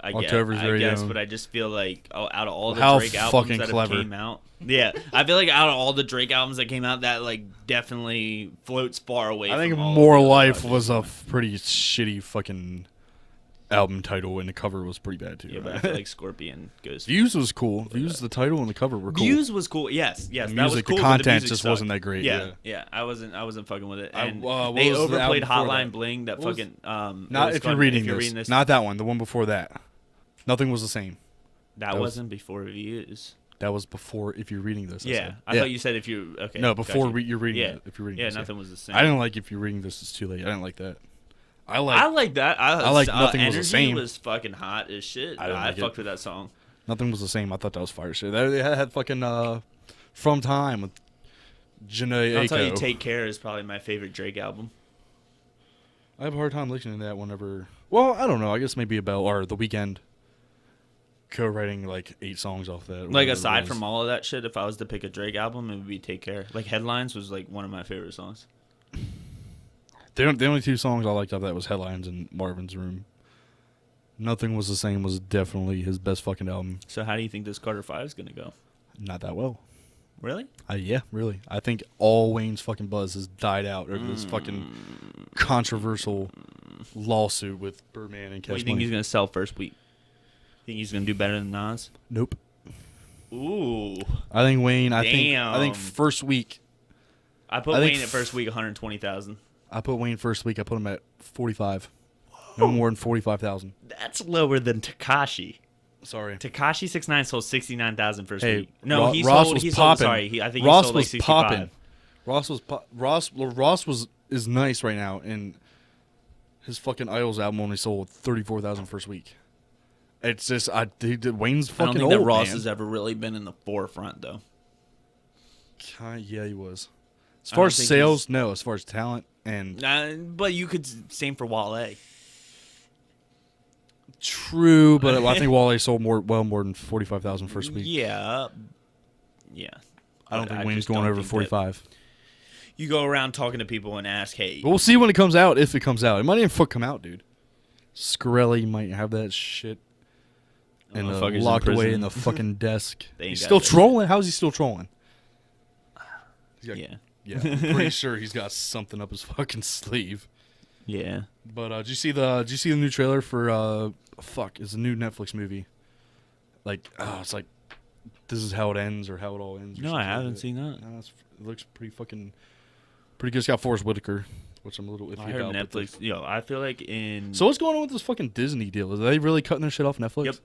I October's guess, very young. but I just feel like out of all the How Drake albums fucking that clever. have came out, yeah, I feel like out of all the Drake albums that came out, that like definitely floats far away. I think from all More of the other Life fucking was a ones. pretty shitty fucking album title, and the cover was pretty bad too. Yeah, but I feel like Scorpion goes. Views was cool. Views, the title and the cover were cool. Views was cool. Yes, The that was music, cool. the but content music just sucked. wasn't that great. Yeah. I wasn't fucking with it. I- And what they was the album overplayed before Hotline that? Bling. That What was- fucking it Not was if you're called- reading this. Not that one. The one before that. Nothing was the same. that was- wasn't before Views. That was before. If you're reading this. I Yeah, said. I thought you said if you okay. No, before gotcha. you're reading. Yeah. It, if you're reading. Yeah, this, nothing was the same. I didn't like if you're reading this. It's too late. I didn't like that. I I like like that. I like Nothing Was the Energy Same. was fucking hot as shit. I didn't I like it. fucked with that song. Nothing Was the Same. I thought that was fire shit. They had fucking From Time with Janae I'll tell you, Aiko. Take Care is probably my favorite Drake album. I have a hard time listening to that whenever. Well, I don't know. I guess maybe about or The Weeknd co-writing like 8 songs off that. Like whatever it aside was. from all of that shit, if I was to pick a Drake album, it would be Take Care. Like Headlines was like one of my favorite songs. the only 2 songs I liked off that was Headlines and Marvin's Room. Nothing Was the Same was definitely his best fucking album. So how do you think this Carter 5 is gonna go? Not that well. Really? Yeah, really. I think all Wayne's fucking buzz has died out over this fucking controversial lawsuit with Birdman and What do Cash you think Money. he's gonna sell first week? Think he's gonna do better than Nas? Nope. Ooh, I think Wayne. I think Damn. first week. I put I think Wayne at first week 120,000. I put Wayne first week. I put him at 45. No more than 45,000. That's lower than Takashi. Sorry. Takashi 6ix9ine sold 69,000 first Hey, week. No, Ro- he Ross sold. was He sold. popping. Sorry, I think Ross he sold was like 65. popping. Ross is nice right now, and his fucking Idols album only sold 34,000 first week. It's just Wayne's I fucking don't think old, that Ross man. has ever really been in the forefront though. Yeah, he was. As I far don't as think sales, no. As far as talent and But you could same for Wale. true, but I think Wale sold more than 45,000 first week. Yeah. I don't But think Wayne's just going don't over think 45. You go around talking to people and ask, hey, But we'll see when it comes out, if it comes out. It might even come out, dude. Skrelly might have that shit and motherfucker's in locked away prison. in the fucking desk. They ain't He's got still that. trolling? How's he still trolling? He's got- yeah, Yeah, I'm pretty sure he's got something up his fucking sleeve. yeah. But did you see the new trailer for it's a new Netflix movie. Like it's like this is how it ends or how it all ends. or No, I something like haven't that. seen that. No, it looks pretty good. It's got Forrest Whitaker, which I'm a little iffy I heard about. but Netflix. Yo, I feel like in. So what's going on with this fucking Disney deal? Are they really cutting their shit off Netflix? Yep.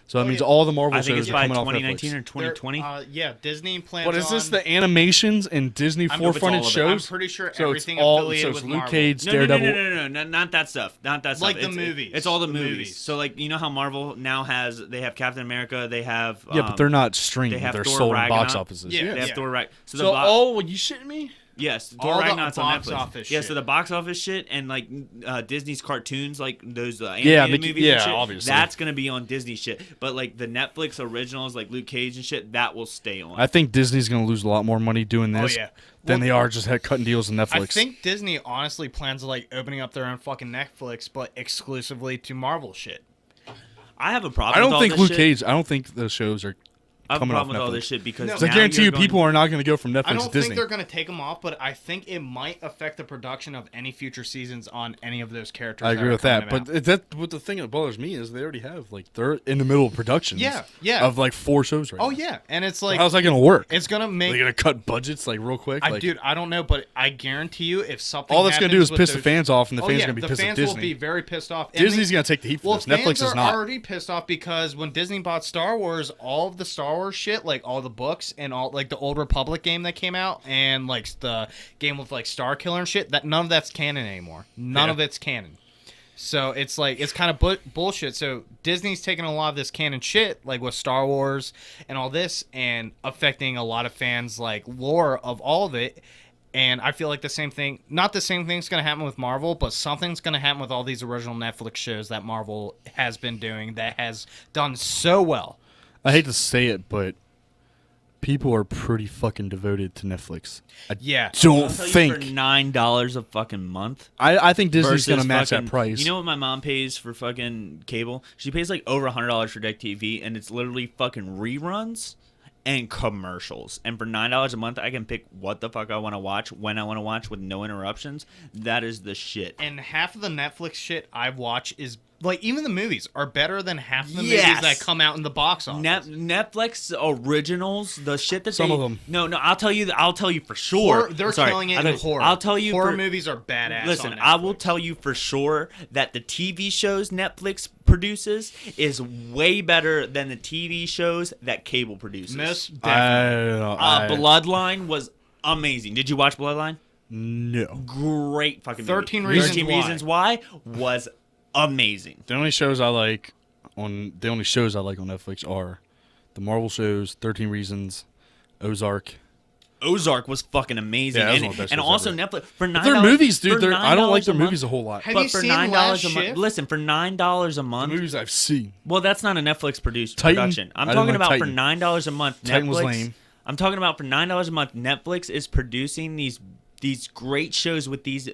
So that Oh, means yeah. all the Marvel I think shows it's are by coming off 2019 Netflix. or 2020. Yeah, Disney plans But is this on- the animations and Disney I know if it's forefronted all of it. shows? I'm pretty sure so everything it's all affiliated so it's with Luke Marvel. Cage, No, Daredevil. no, not that stuff. Not that stuff. Like the It's- movies. It's all the The movies. movies. So like you know how Marvel now they have Captain America. They have Yeah, but they're not streamed. they have They're Thor sold in box Ragnarok. offices. Yeah. They have Thor Rag. So, So the you shitting me? yes, Thor all the Ragnarok's on box Netflix. office Yeah, shit. so the box office shit and like Disney's cartoons, like those Yeah, animated movies, and shit, obviously. that's gonna be on Disney shit. But like the Netflix originals, like Luke Cage and shit, that will stay on. I think Disney's going to lose a lot more money doing Oh this yeah. than Well, they are just cutting deals on Netflix. I think Disney honestly plans like opening up their own fucking Netflix, but exclusively to Marvel shit. I have a problem. I with don't all think this Luke shit. Cage. I don't think the shows are. I have a coming problem off with all Netflix. this shit because No. So I now guarantee you're you, going- people are not going to go from Netflix I to don't Disney. think they're going to take them off, but I think it might affect the production of any future seasons on any of those characters. I agree are with that, coming but out. what the thing that bothers me is they already have they're in the middle of productions. Yeah. Of like 4 shows right Oh now. yeah, and it's So like how's that going to work? it's gonna Are make. they going to cut budgets like real quick? Dude, I don't know, but I guarantee you, if something all that's going to do is happens piss with the those- fans off, and the Oh, fans yeah, are going to be the pissed at fans Disney. will be very pissed off. And Disney's going to take the heat for Well, this. fans Netflix are is not. already pissed off because when Disney bought Star Wars, all of the Star Wars shit, like all the books and all like the Old Republic game that came out, and like the game with like Star Killer and shit, that none of that's canon anymore. None Yeah. of it's canon. So it's like it's kind of bullshit. So Disney's taking a lot of this canon shit, like with Star Wars and all this, and affecting a lot of fans' like lore of all of it. And I feel like not the same thing's going to happen with Marvel, but something's going to happen with all these original Netflix shows that Marvel has been doing that has done so well. I hate to say it, but people are pretty fucking devoted to Netflix. I Yeah. don't I'll tell you think. for $9 a fucking month. I think Disney's versus going to match fucking- that price. You know what my mom pays for fucking cable? She pays like over $100 for DirecTV, and it's literally fucking reruns and commercials. And for $9 a month, I can pick what the fuck I want to watch when I want to watch with no interruptions. That is the shit. And half of the Netflix shit I watch is like even the movies are better than half of the Yes. movies that come out in the box office. Netflix originals, the shit that Some they, of them. No, I'll tell you for sure. They're Sorry, killing it I'll in tell- horror. I'll tell you horror for- movies are badass. Listen, on I will Netflix. tell you for sure that the TV shows Netflix produces is way better than the TV shows that cable produces. Most I definitely. don't know. Bloodline was amazing. Did you watch Bloodline? No. Great fucking 13 movie. Reasons 13 Why. Reasons Why was amazing. The only shows I like on Netflix are the Marvel shows, 13 Reasons, Ozark. Ozark was fucking amazing. Yeah, that was and one of the best and shows also ever. Netflix for $9. Their movies, dude. for I don't like $9 their a month- movies a whole lot. Have But you for seen $9 Last a month, Shift? listen, for $9 a The month. movies I've seen. Well, that's not a Netflix produced Titan? production. I'm I didn't talking like about for Titan. $9 a month. Titan was Netflix. lame. I'm talking about for $9 a month. Netflix is producing these great shows with these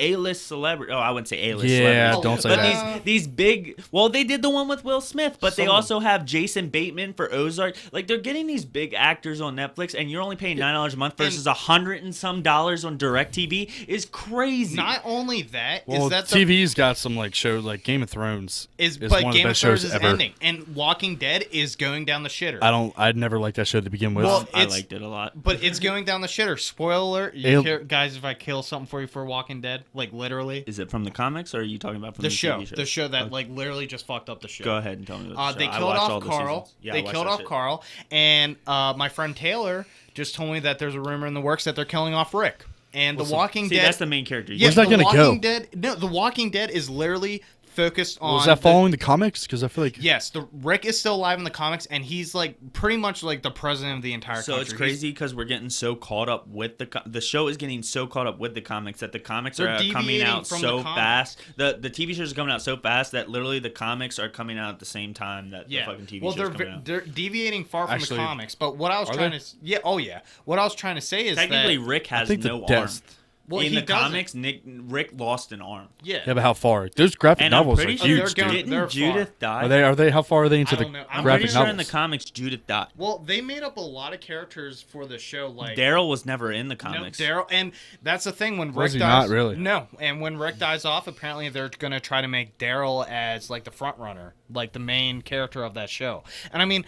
A-list celebrities. Oh, I wouldn't say A-list Yeah, celebrities. don't say but that. these big. Well, they did the one with Will Smith, but they Some of also have Jason Bateman for Ozark. Like they're getting these big actors on Netflix, and you're only paying $9 a month versus $100 and some dollars on DirecTV is crazy. Not only that, Well, is that the TV's got some like shows like Game of Thrones but one of the Game of best Thrones shows is ever. ending, and Walking Dead is going down the shitter. I'd never liked that show to begin with. Well, I it's- liked it a lot. But it's going down the shitter. Spoiler alert, guys! If I kill something for you for Walking Dead, like literally, Is it from the comics, or are you talking about from the the show, TV show? the show that like literally just fucked up the show. Go ahead and tell me. About the They show. I killed watched all off the Carl. seasons. Yeah, I They watched killed that off shit. Carl, and my friend Taylor just told me that there's a rumor in the works that they're killing off Rick. And The Walking See, Dead. that's the main character. Yeah, Where's that The gonna Walking go? Dead. No, The Walking Dead is literally focused on. Was that following the comics? Because I feel like Yes, the Rick is still alive in the comics, and he's like pretty much like the president of the entire So country. it's crazy because we're getting so caught up with the show is getting so caught up with the comics that the comics They're are coming deviating out from so the comics. fast. The TV shows are coming out so fast that literally the comics are coming out at the same time that the fucking TV well, shows coming out. they're deviating far from Actually, the comics. But what I was are trying they? to what I was trying to say is Technically, that Rick I has think no the arm. death. well, In he the doesn't. comics, Rick lost an arm. Yeah. Yeah, but how far? Those graphic And I'm novels are pretty huge, sure they're going- dude. didn't they're Judith die? Are they? How far are they into I the don't know. I'm graphic pretty sure novels? in the comics Judith died. Well, they made up a lot of characters for the show, like Daryl was never in the no, comics. Daryl, and that's the thing when Was Rick he dies. not really? No, and when Rick dies off, apparently they're gonna try to make Daryl as like the front runner, like the main character of that show. And I mean,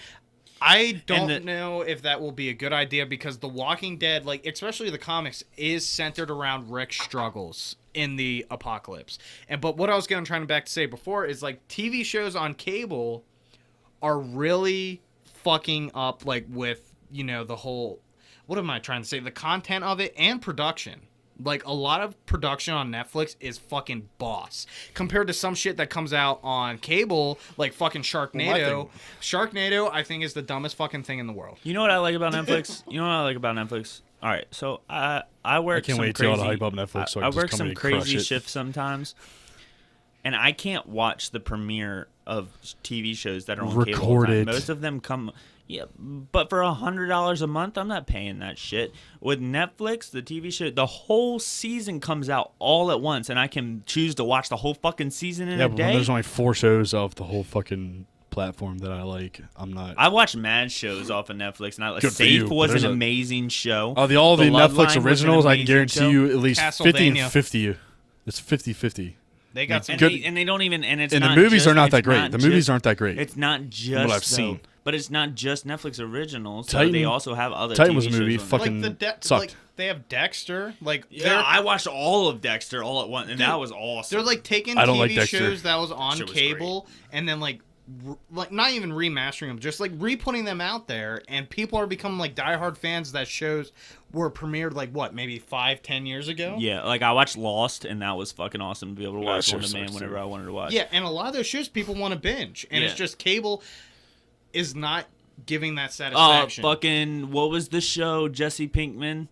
I don't know if that will be a good idea because The Walking Dead, like especially the comics, is centered around Rick's struggles in the apocalypse. But what I was trying to say before is like TV shows on cable are really fucking up like with the whole, what am I trying to say, the content of it and production. Like a lot of production on Netflix is fucking boss compared to some shit that comes out on cable, like fucking Sharknado. Sharknado, I think, is the dumbest fucking thing in the world. You know what I like about Netflix? All right, so I work. I can't some wait till crazy, I hype up Netflix so I I can just work come in some and crush crazy it. shifts sometimes, and I can't watch the premiere of TV shows that are on cable all the time. Recorded. Most of them come. Yeah, but for $100 a month, I'm not paying that shit. With Netflix, the TV show, the whole season comes out all at once, and I can choose to watch the whole fucking season in Yeah, a but when day. there's only 4 shows of the whole fucking platform that I like, I'm not. I watch mad shows off of Netflix, and Good for Safe you, but was there's an a- amazing show. Oh, all the Bloodline Netflix was an originals, I can amazing guarantee show. you at least 50 and Castlevania. 50. It's 50-50. They got some. And good- they don't even, and it's And the not movies just- are not it's that great. not The movies just- aren't that great. It's not just what I've though, seen. but it's not just Netflix originals. So Titan- they also have other. Titan TV was a movie, shows on fucking- there. like the sucked. like they have Dexter. Like Yeah, I watched all of Dexter all at once, and Dude, that was awesome. they're like taking I don't like TV Dexter. shows that was on Shit was cable and then like not even remastering them, just like re-putting them out there, and people are becoming like diehard fans. That shows were premiered like what, maybe 5-10 years ago. Yeah, like I watched Lost, and that was fucking awesome to be able to watch sure on sucks, demand whenever too. I wanted to watch. Yeah, and a lot of those shows people want to binge, and it's Yeah. just cable is not giving that satisfaction. Fucking what was the show? Jesse Pinkman.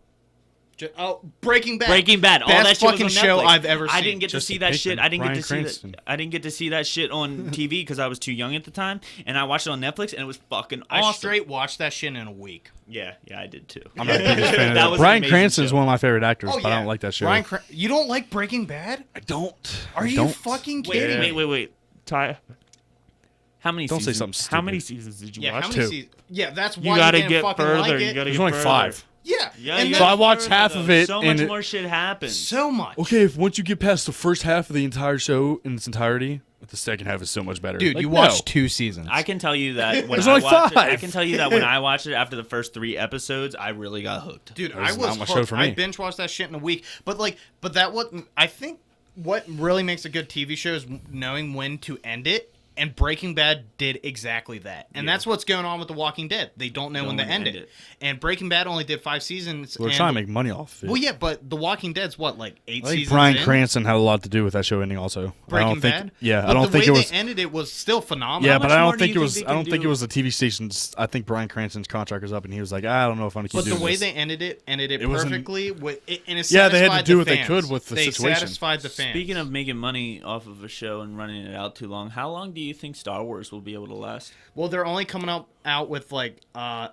Breaking Bad. Breaking Bad. All Best that shit fucking was on show Netflix. I've ever I seen. didn't get to Jesse see that Pinkman, shit. I didn't Bryan get to see Cranston. that. I didn't get to see that shit on TV because I was too young at the time, and I watched it on Netflix, and it was fucking I awesome. straight watched that shit in a week. Yeah, I did too. I'm not the biggest fan of That that. was an Bryan amazing Cranston is show. one of my favorite actors, but I don't like that show. You don't like Breaking Bad? I don't. Are you fucking kidding me? Wait. Ty, how many? Don't say seasons, something How many stupid. seasons did you Yeah, watch? how many Two. seasons? Yeah, that's You why gotta you didn't get fucking further. like You it. gotta There's get only further. 5. Yeah, Yeah, and you then- So I gotta watched further, half though. of it, So and much it- more shit happens. so much. Okay, if once you get past the first half of the entire show in its entirety, the second half is so much better. Dude, Like, you no. watched 2 seasons. I can tell you that when There's I only watched it, I 5. can tell you that when I watched it after the first 3 episodes, I really got hooked. Dude, There's I not was much show hooked. for I me. binge watched that shit in a week. But that what I think what really makes a good TV show is knowing when to end it. And Breaking Bad did exactly that. And Yeah. that's what's going on with The Walking Dead. They don't know when to end it. And Breaking Bad only did 5 seasons. We're and- trying to make money off it. Well, yeah, but The Walking Dead's what, like 8 I think seasons Bryan in? Cranston had a lot to do with that show ending also. I Breaking don't think, Bad? Yeah, But I don't think it the way was. they ended it was still phenomenal. Yeah, How but much I more don't do think you it was. think I they don't can think it do? was the TV stations. I think Bryan Cranston's contract was up, and he was like, I don't know if I'm gonna keep But the doing way this. they ended it It wasn't- perfectly. And it Yeah, they had to satisfied do the what they fans. could with the they situation. satisfied the fans. Speaking of making money off of a show and running it out too long, how long do you think Star Wars will be able to last? well, they're only coming out with like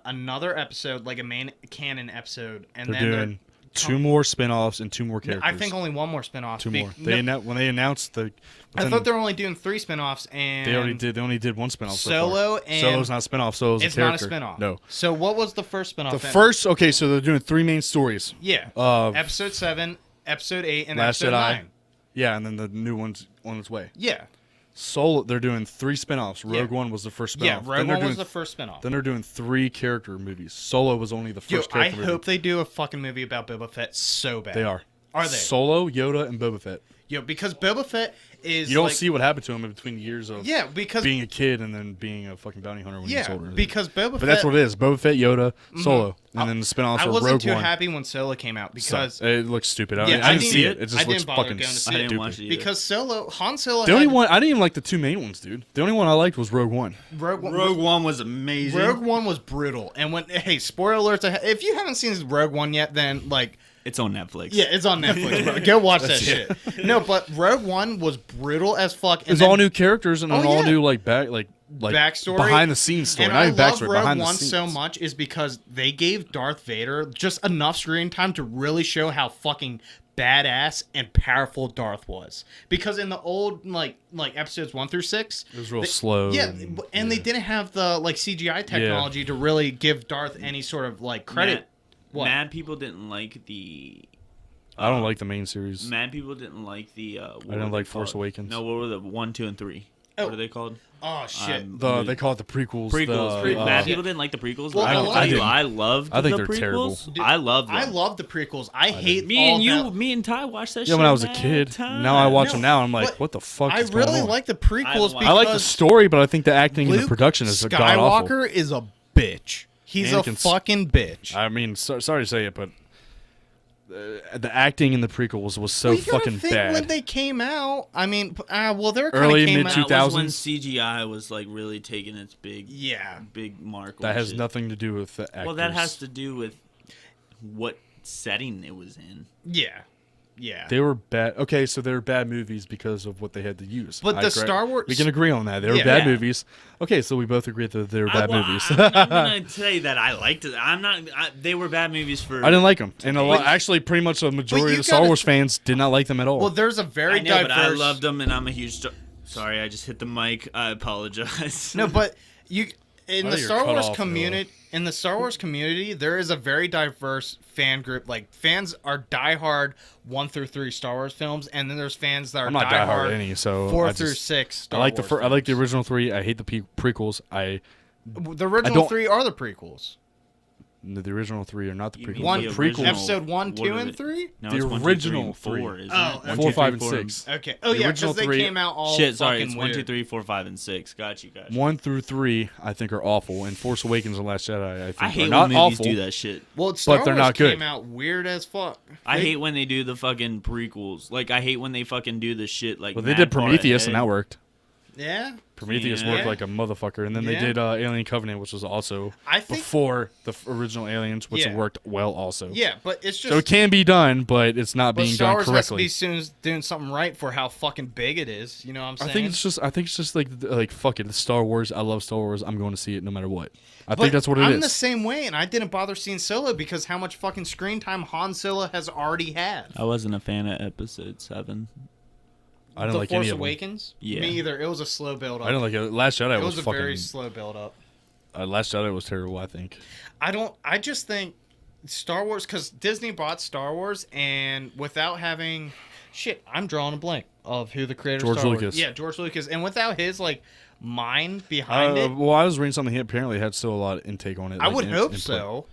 another episode, like a main canon episode, and They're then doing 2 more spin-offs and 2 more characters. I think only one more spinoff. 2 more. When they announced the. I thought they were only doing 3 spinoffs, and They already did. They only did 1 spinoff. Solo so far. and- Solo's not a spinoff. Solo's it's a not a character. spinoff. No. So what was the first spinoff? The then? first. Okay, so they're doing 3 main stories. Yeah. Uh, episode 7, episode 8, and Last episode Jedi. 9. Yeah, and then the new one's on its way. Yeah. Solo. They're doing 3 spinoffs. Rogue Yeah. One was the first spinoff. Yeah, Then Rogue they're One doing, was the first spinoff. Then they're doing 3 character movies. Solo was only the Yo, first I character movie. hope they do a fucking movie about Boba Fett so bad. They are. Are they? Solo, Yoda, and Boba Fett. Yo, because Boba Fett is You don't like, see what happened to him in between the years of because being a kid and then being a fucking bounty hunter when he's older. because Boba Fett. But that's what it is. Boba Fett, Yoda, Solo, and then the spin-offs I are wasn't Rogue too One. happy when Solo came out because So, it looks stupid. I Yeah, didn't see it. It I just didn't looks bother fucking going to see I it. didn't stupid. watch it either. because Han Solo. The only had- one I didn't even like the two main ones, dude. The only one I liked was Rogue One. Rogue One. Rogue One was amazing. Rogue One was brutal, and spoiler alerts. If you haven't seen Rogue One yet, then like. It's on Netflix. Yeah, it's on Netflix, bro. Go watch that shit. No, but Rogue One was brutal as fuck. There's all new characters and an Oh, all yeah. new like backstory, behind the scenes story. And Not I even love backstory, Rogue behind the One scenes. so much is because they gave Darth Vader just enough screen time to really show how fucking badass and powerful Darth was. Because in the old like episodes 1 through 6, It was real slow. Yeah, and they didn't have the like CGI technology to really give Darth any sort of like credit. Mad people didn't like the. I don't like the main series. Mad people didn't like the. I didn't like Force Awakens. No, what were the 1, 2, and 3? Oh. What are they called? Oh shit. They call it the prequels. Prequels. Mad yeah. people didn't like the prequels. Well, I a don't lot tell of you, them- I loved I think the they're prequels. terrible. Dude, I loved them. I love the prequels. I hate Me all and you, that. me and Ty watched that shit. Yeah, when I was a mad kid. time. Now I watch No, them now. I'm like, but what the fuck I is going really on? like the prequels because I like the story, but I think the acting and the Luke production is god awful. Skywalker is a bitch. He's a Anakin's- fucking bitch. I mean, sorry to say it, but the acting in the prequels was so Well, you gotta fucking think bad. when they came out. I mean, well, they're kind Early of came mid-2000s. out. That was when CGI was like really taking its big mark. That on has shit. nothing to do with the actors. Well, that has to do with what setting it was in. Yeah. They were bad. Okay, so they were bad movies because of what they had to use. But the Star Wars- We can agree on that. They were Yeah. bad Yeah. movies. Okay, so we both agree that they were bad movies. I'm not gonna say that I liked it. I'm not. They were bad movies for. I didn't like them, and actually, pretty much a majority you of the Star gotta- Wars fans did not like them at all. Well, there's a very I know, diverse. but I loved them, and I'm a huge. Sorry, I just hit the mic. I apologize. No, but you in I the think Star you're cut Wars off, community. In the Star Wars community, there is a very diverse fan group. Like fans are diehard 1 through 3 Star Wars films, and then there's fans that are I'm not diehard any, so 4 I through just- 6. Star I like Wars I like the films. original 3. I hate the prequels. The original don't- 3 are the prequels. The original 3 are not the You prequels. mean One the The prequels. original- Episode 1, what 2, are and they? 3. No, The it's 1, 2, 3, original and 4, three. isn't Oh, it? okay. 1, 4, 2, 5, 3, and 4, 6. Okay. Oh The yeah, original because they 3 came out all Shit, sorry, fucking it's 1, 2, weird. 3, 4, 5, and 6. Got you. 1 through 3, I think, are awful, and Force Awakens and Last Jedi, I think, I are hate not when movies awful. do that shit. Well, Star they're Wars not good. came out weird as fuck. I They- hate when they do the fucking prequels. Like, I hate when they fucking do the shit like. Well, they mad did far Prometheus, and ahead. that worked. Yeah. Prometheus Yeah. worked like a motherfucker, and then they Yeah. did Alien Covenant, which was also I think- before the original Aliens, which Yeah. worked well also. Yeah, but it's just So it can be done, but it's not but being Star done Wars has to correctly. be soon doing something right for how fucking big it is. You know what I'm saying? I think it's just like fuck it, it's Star Wars. I love Star Wars. I'm going to see it no matter what. I But think that's what it I'm the is. same way, and I didn't bother seeing Solo because how much fucking screen time Han Solo has already had. I wasn't a fan of Episode 7. I didn't The like Force any of them. Awakens? Yeah. Me either. It was a slow build up. I didn't like it. Last Jedi It was a fucking. very slow build up. Last Jedi was terrible. I think. I just think Star Wars, because Disney bought Star Wars, and without having, I'm drawing a blank of who the creator George of Star Wars. Lucas. Yeah, George Lucas, and without his like mind behind it, Well, I was reading something. He apparently had still a lot of intake on it. I like, would hope input. so.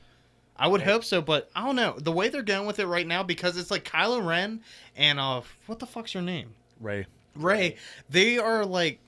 I would hope so, but I don't know the way they're going with it right now because it's like Kylo Ren and what the fuck's your name? Ray. They are like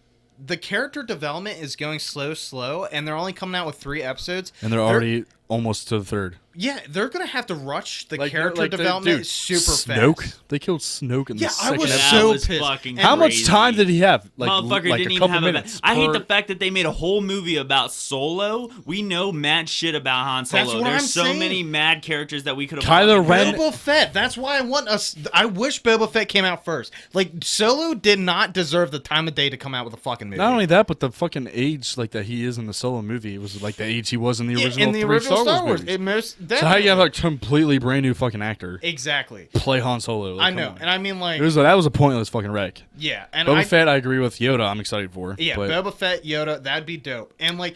the character development is going slow, and they're only coming out with 3 episodes, And they're already almost to the third. Yeah, they're gonna have to rush the Like, character like, development dude, super Snoke. fast. They killed Snoke in Yeah, the I second was episode. so That was pissed. fucking How much crazy. time did he have? Motherfucker like didn't a even couple have minutes. I hate per- the fact that they made a whole movie about Solo. We know mad shit about Han Solo. That's what There's I'm so saying. many mad characters that we could have. Kylo fucking- Ren- Boba Fett. That's why I want us. I wish Boba Fett came out first. Like Solo did not deserve the time of day to come out with a fucking movie. Not only that, but the fucking age like that he is in the Solo movie. It was like the age he was in the Yeah, original in the 3 original Star Wars movies. it most So how you have definitely- a completely brand new fucking actor exactly. play Han Solo? Like, I come know, on. and I mean like That was a pointless fucking wreck. yeah, and Boba Fett, I agree with Yoda. I'm excited for. yeah, but Boba Fett, Yoda, that'd be dope. And like,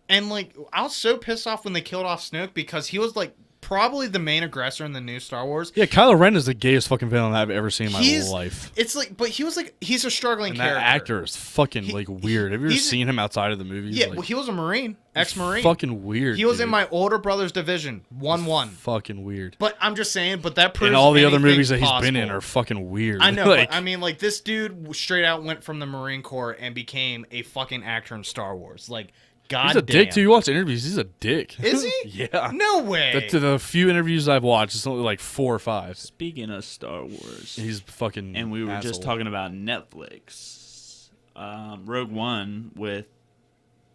I was so pissed off when they killed off Snoke because he was like probably the main aggressor in the new Star Wars. Yeah, Kylo Ren is the gayest fucking villain I've ever seen in my He's- whole life. It's like, but he's a struggling And character. that actor is fucking He- like weird. Have you ever he's- seen him outside of the movies? Yeah, Like, well, he was a Marine, ex-Marine. Fucking weird. He was in dude. my older brother's division, 1-1. Fucking weird. But I'm just saying, but that proves And all the other anything movies that he's been in possible. are fucking weird. I know, Like, but I mean, like, this dude straight out went from the Marine Corps and became a fucking actor in Star Wars. Like, god he's a damn. dick too. You watch interviews, he's a dick. Is he? Yeah. No way. The few interviews I've watched, it's only like 4 or 5. Speaking of Star Wars, He's fucking. and we were just asshole. talking about Netflix, Rogue One with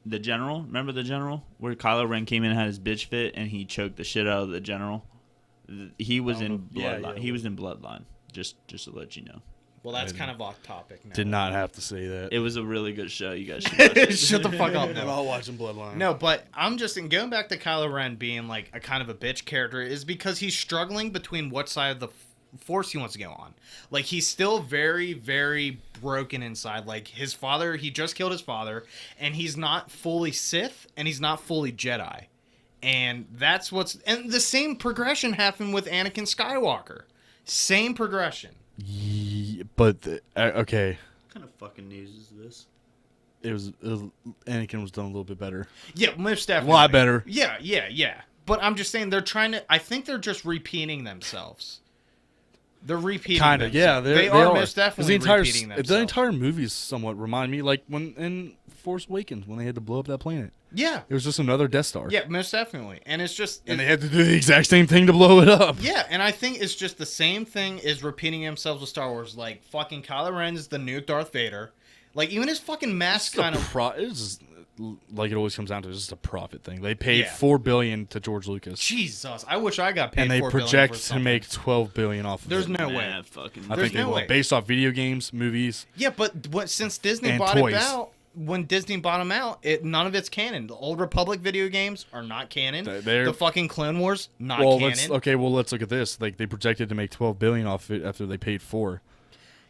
the General. Remember the General, where Kylo Ren came in and had his bitch fit, and he choked the shit out of the General. He was in Yeah, Bloodline. yeah. He was in Bloodline. Just to let you know, Well, that's kind of off topic now. Did not have to say that. it was a really good show. You guys should watch it. Shut the fuck up. We're No. all watching Bloodline. No, but I'm just going back to Kylo Ren being like a kind of a bitch character is because he's struggling between what side of the Force he wants to go on. Like, he's still very, very broken inside. Like, his father, he just killed his father, and he's not fully Sith, and he's not fully Jedi. And that's what's... And the same progression happened with Anakin Skywalker. Same progression. Okay, What kind of fucking news is this? it was Anakin was done a little bit better. Yeah, most A definitely. lot better. Yeah. But I'm just saying they're trying to... I think they're just repeating themselves. They're repeating Kind of, yeah. themselves. They are most definitely repeating themselves. The entire movies somewhat remind me, like when in Force Awakens when they had to blow up that planet. Yeah. It was just another Death Star. Yeah, most definitely. And it's just... And they had to do the exact same thing to blow it up. Yeah, and I think it's just the same thing is repeating themselves with Star Wars. Like, fucking Kylo Ren's the new Darth Vader. Like, even his fucking mask kind of... It's just, like it always comes down to, it's just a profit thing. They paid Yeah. $4 billion to George Lucas, Jesus, I wish I got paid and they $4 billion project for to something. make $12 billion off of There's it. no Nah, way. fucking. I there's think they no will, way. based off video games, movies. Yeah, but since Disney And bought toys. it out, when Disney bought them out, none of it's canon. The Old Republic video games are not canon. They're- The fucking Clone Wars, not Well, canon. let's look at this. Like they projected to make $12 billion off it after they paid $4.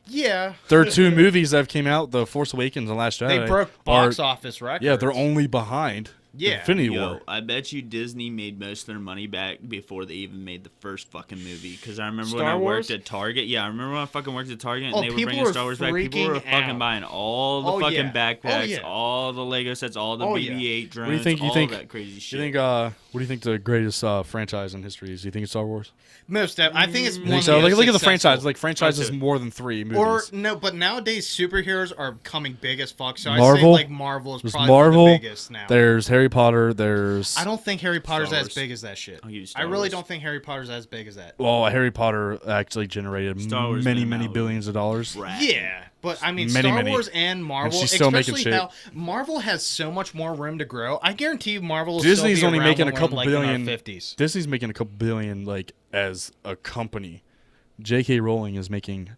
Yeah. There are 2 movies that have came out, The Force Awakens and Last Jedi. They broke box office records. Yeah, they're only behind Yeah. Infinity Yo, War. I bet you Disney made most of their money back before they even made the first fucking movie. Because I remember when Star I Wars? worked at Target. Yeah, I remember when I fucking worked at Target and Oh, they were people bringing were Star Wars back. People were freaking fucking out. buying all the Oh, fucking yeah. backpacks, Oh, yeah. all the Lego sets, all the Oh, BB-8 drones, What do you think? all that crazy shit. You think? What do you think the greatest franchise in history is? Do you think it's Star Wars? Most of, I think it's You one think of so? the Like, look at the successful- franchise. Like franchises Okay. more than 3 movies. Or no, but nowadays superheroes are becoming big as fuck. So I say Marvel? like Marvel is There's probably Marvel. the biggest now. There's Harry Potter. There's I don't think Harry Potter's Star as Wars. big as that shit. I'll give you I Star really Wars. don't think Harry Potter's as big as that. well, Harry Potter actually generated Star Wars many came many out billions of dollars. Rat. Yeah, but I mean, Many, Star many. Wars and Marvel, she's still making especially shit. how Marvel has so much more room to grow. I guarantee you, Marvel will Disney's still be only around making when a we're couple in, like, billion. in our 50s. Disney's making a couple billion like as a company. J.K. Rowling is making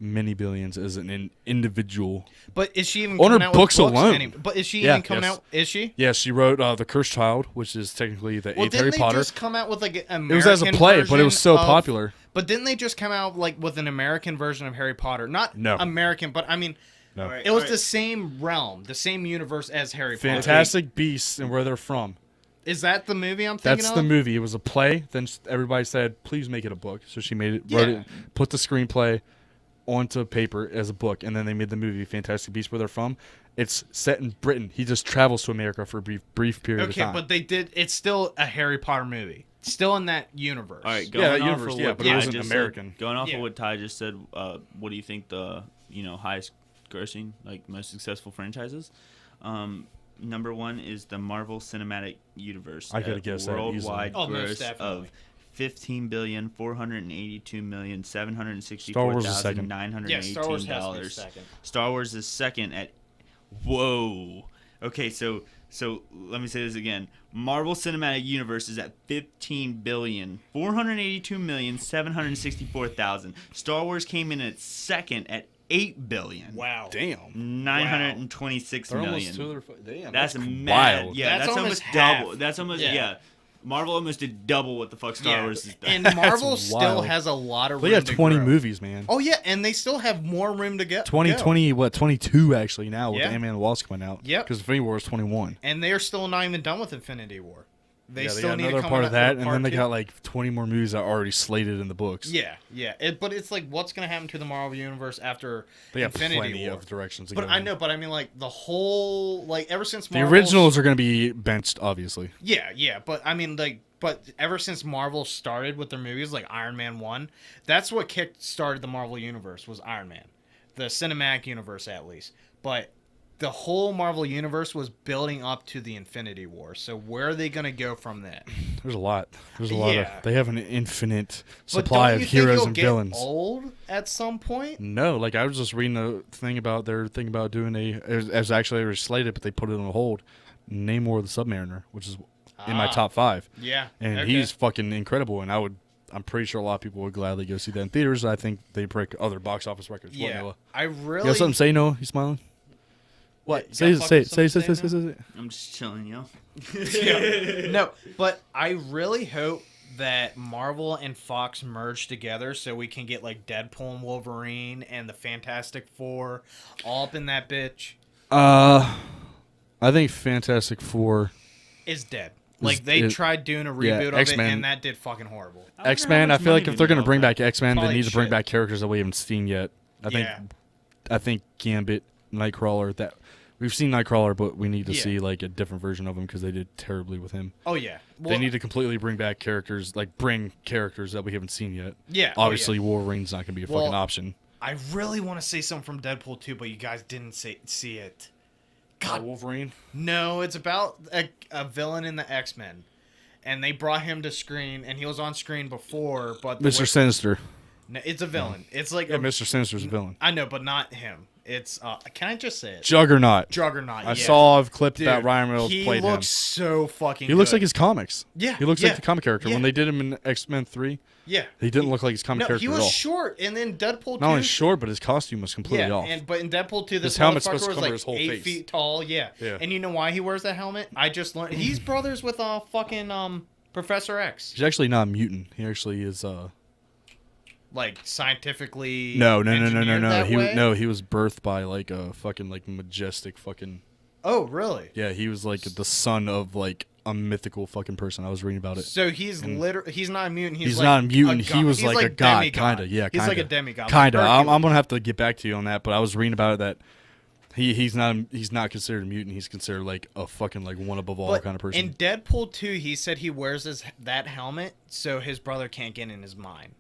many billions as an individual. But is she even On her coming out books with books alone. But is she Yeah, even coming yes. out? Is she? Yeah, she wrote The Cursed Child, which is technically the Well, 8th didn't Harry they Potter. just come out with like an It was as a American play, but it was so version of- popular. But didn't they just come out like with an American version of Harry Potter? Not No. American, but I mean, No. Alright, it was alright. the same realm, the same universe as Harry Potter. Fantastic Beasts and where they're from. Is that the movie I'm thinking That's of? the movie. It was a play. Then everybody said, "Please make it a book." So she made it, wrote Yeah. it, put the screenplay onto paper as a book, and then they made the movie Fantastic Beasts where they're from. It's set in Britain. He just travels to America for a brief period of Okay, time. but they did. It's still a Harry Potter movie. Still in that universe. All right, Yeah, going that off universe, of yeah, what but it Ty wasn't just American. Said, going off Yeah. of what Ty just said, what do you think the highest grossing, like most successful franchises? Number 1 is the Marvel Cinematic Universe. I could have at guessed that easily. worldwide Oh, most gross definitely. of 15,482,764,918 Star Wars is second. Yeah, Star Wars has to be dollars. second. Star Wars is second at whoa. Okay, so let me say this again. Marvel Cinematic Universe is at 15,482,764,000. Star Wars came in at second at 8 billion. Wow. Damn. 926 They're million. almost 2 other. Damn, That's that's mad. wild. Yeah, That's that's almost almost double. half. That's almost Yeah. yeah. Marvel almost did double what the fuck Star Wars is. And Marvel That's still wild. has a lot of They room got to 20 grow. movies, man. Oh yeah, and they still have more room to go. 2020, what, 22 actually now with Yeah. Ant-Man and the Wasp coming out. Yep. Because Infinity War is 21. And they're still not even done with Infinity War. They yeah, still got need to another come part out of that, with and part then they two. got like 20 more movies that are already slated in the books. Yeah, yeah. But it's like, what's gonna happen to the Marvel universe after They have Infinity plenty War? of directions to But go I in. know, but I mean, like the whole, like ever since The Marvel's, originals are going to be benched, obviously. Yeah, yeah. But I mean, like, but ever since Marvel started with their movies, like Iron Man 1, that's what kick-started the Marvel universe, was Iron Man. The cinematic universe, at least. But the whole Marvel universe was building up to the Infinity War. So where are they going to go from that? There's a lot. There's a lot Yeah. of. They have an infinite But supply don't of you think heroes you'll and get villains. old at some point? No, like I was just reading a thing about their thing about doing as actually they were slated, but they put it on hold. Namor the Submariner, which is in my top 5, Yeah. and okay. he's fucking incredible. And I'm pretty sure a lot of people would gladly go see that in theaters. I think they break other box office records. What, Yeah. Noah? I You really. got something to say, Noah? You smiling? What? You Say got it. fucking Say something to say, it. I'm just chilling, yo. Yeah. No, but I really hope that Marvel and Fox merge together so we can get like Deadpool and Wolverine and the Fantastic Four all up in that bitch. I think Fantastic Four. Is dead. Like they tried doing a reboot of X-Men. it and that did fucking horrible. X-Men. I feel like if they're gonna bring back, back X-Men, they Probably need to bring shit. back characters that we haven't seen yet. I think Gambit, Nightcrawler. That we've seen Nightcrawler, but we need to Yeah. see like a different version of him because they did terribly with him. Oh yeah. Well, They need to completely bring back characters, like bring characters that we haven't seen yet. Yeah. Obviously, Wolverine's not gonna be a Well, fucking option. I really want to say something from Deadpool 2, but you guys didn't see it. God. Wolverine. No, it's about a villain in the X-Men. And they brought him to screen, and he was on screen before, but Mr. Sinister. No, it's a villain. It's like Yeah, Mr. Sinister's a villain. I know, but not him. It's can I just say it? Juggernaut. Juggernaut. I yeah. saw a clip Dude, that Ryan Reynolds he played looks him. so fucking. He looks good. like his comics. Yeah, He looks yeah, like the comic character. yeah. When they did him in X-Men 3, Yeah, he didn't look like his comic no, character he at was all. short, and then Deadpool 2. Not only short, but his costume was completely yeah, off. but in Deadpool 2, this His helmet's motherfucker supposed to was cover like his whole 8 face. feet tall. Yeah. Yeah. And you know why he wears that helmet? I just learned he's brothers with fucking Professor X. He's actually not a mutant. He actually is Like scientifically. No. engineered that way? He was birthed by like a fucking like majestic fucking. Oh really? Yeah, he was like the son of like a mythical fucking person. I was reading about it. So he's literally he's not a mutant. He's like not a mutant. god. He was He's like a god, demigod. kinda. Yeah, He's like a kinda. demigod. Kinda. Like I'm Hercules. gonna have to get back to you on that, but I was reading about it that he's not considered a mutant. He's considered like a fucking like one above all But kind of person. in Deadpool 2, he said he wears that helmet so his brother can't get in his mind.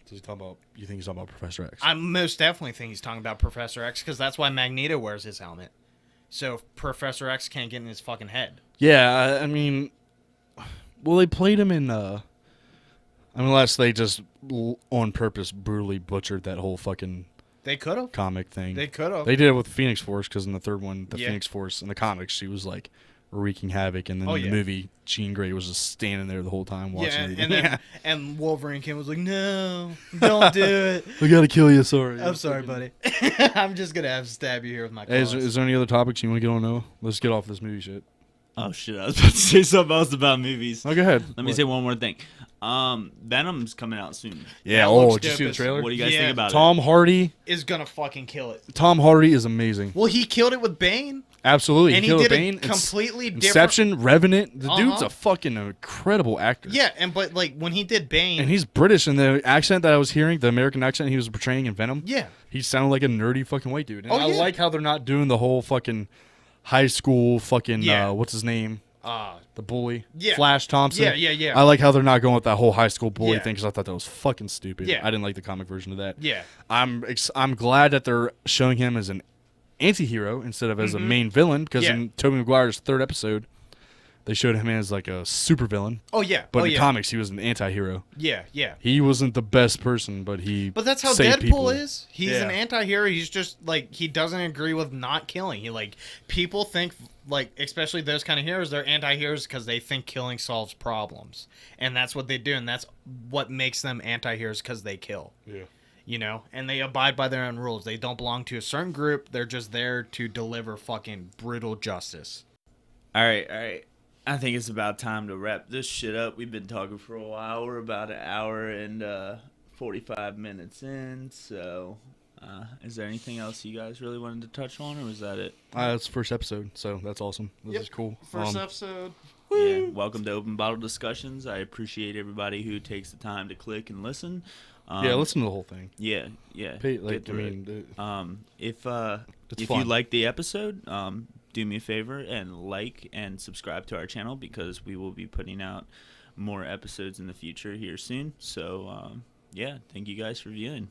So he's talking about. You think he's talking about Professor X? I most definitely think he's talking about Professor X because that's why Magneto wears his helmet. So Professor X can't get in his fucking head. Yeah, I mean, well, they played him in. Unless they just on purpose brutally butchered that whole fucking They could have. comic thing. They could have. They did it with Phoenix Force because in the third one, the Yeah. Phoenix Force in the comics, she was like wreaking havoc, and then Oh, in the yeah. movie, Jean Grey was just standing there the whole time watching. Yeah, everything. and then and Wolverine came and was like, "No, don't do it." We gotta kill you. Sorry. I'm sorry, buddy. I'm just gonna have to stab you here with my Hey, claws. is there any other topics you want to get on? Noah? Let's get off this movie shit. Oh shit! I was about to say something else about movies. Oh, go ahead. Let me say one more thing. Venom's coming out soon. Yeah. That looks Oh, did you see the dope as- trailer? What do you guys Yeah. think about Tom Hardy. Is gonna fucking kill it. Tom Hardy is amazing. Well, he killed it with Bane, Absolutely. and he killed did Bane. a completely different. Inception, Revenant. The dude's Uh-huh. a fucking incredible actor. Yeah, but like when he did Bane, And he's British, and the accent that I was hearing, the American accent he was portraying in Venom, yeah, he sounded like a nerdy fucking white dude. And Oh, I yeah. like how they're not doing the whole fucking high school fucking, Yeah. what's his name? The bully. Yeah. Flash Thompson. Yeah. I like how they're not going with that whole high school bully Yeah. thing because I thought that was fucking stupid. Yeah. I didn't like the comic version of that. yeah, I'm glad that they're showing him as an anti-hero instead of as a Mm-hmm. main villain because Yeah. in Tobey Maguire's third episode, they showed him as like a super villain. oh yeah, But oh, in yeah. comics, he was an anti-hero. yeah. He wasn't the best person, but he. But that's how saved Deadpool people. is. He's Yeah. an anti-hero. He's just like he doesn't agree with not killing. He like people think like especially those kind of heroes, they're anti-heroes because they think killing solves problems, and that's what they do, and that's what makes them anti-heroes because they kill. Yeah. You know, and they abide by their own rules. They don't belong to a certain group. They're just there to deliver fucking brutal justice. All right. I think it's about time to wrap this shit up. We've been talking for a while. We're about an hour and 45 minutes in. So, is there anything else you guys really wanted to touch on, or was that it? It's the first episode, so that's awesome. This is cool. First episode. Yeah, welcome to Open Bottle Discussions. I appreciate everybody who takes the time to click and listen. Yeah, listen to the whole thing. Yeah. Pay, get like, I through it. mean, If it's you fun. like the episode, do me a favor and like and subscribe to our channel because we will be putting out more episodes in the future here soon. So yeah, thank you guys for viewing.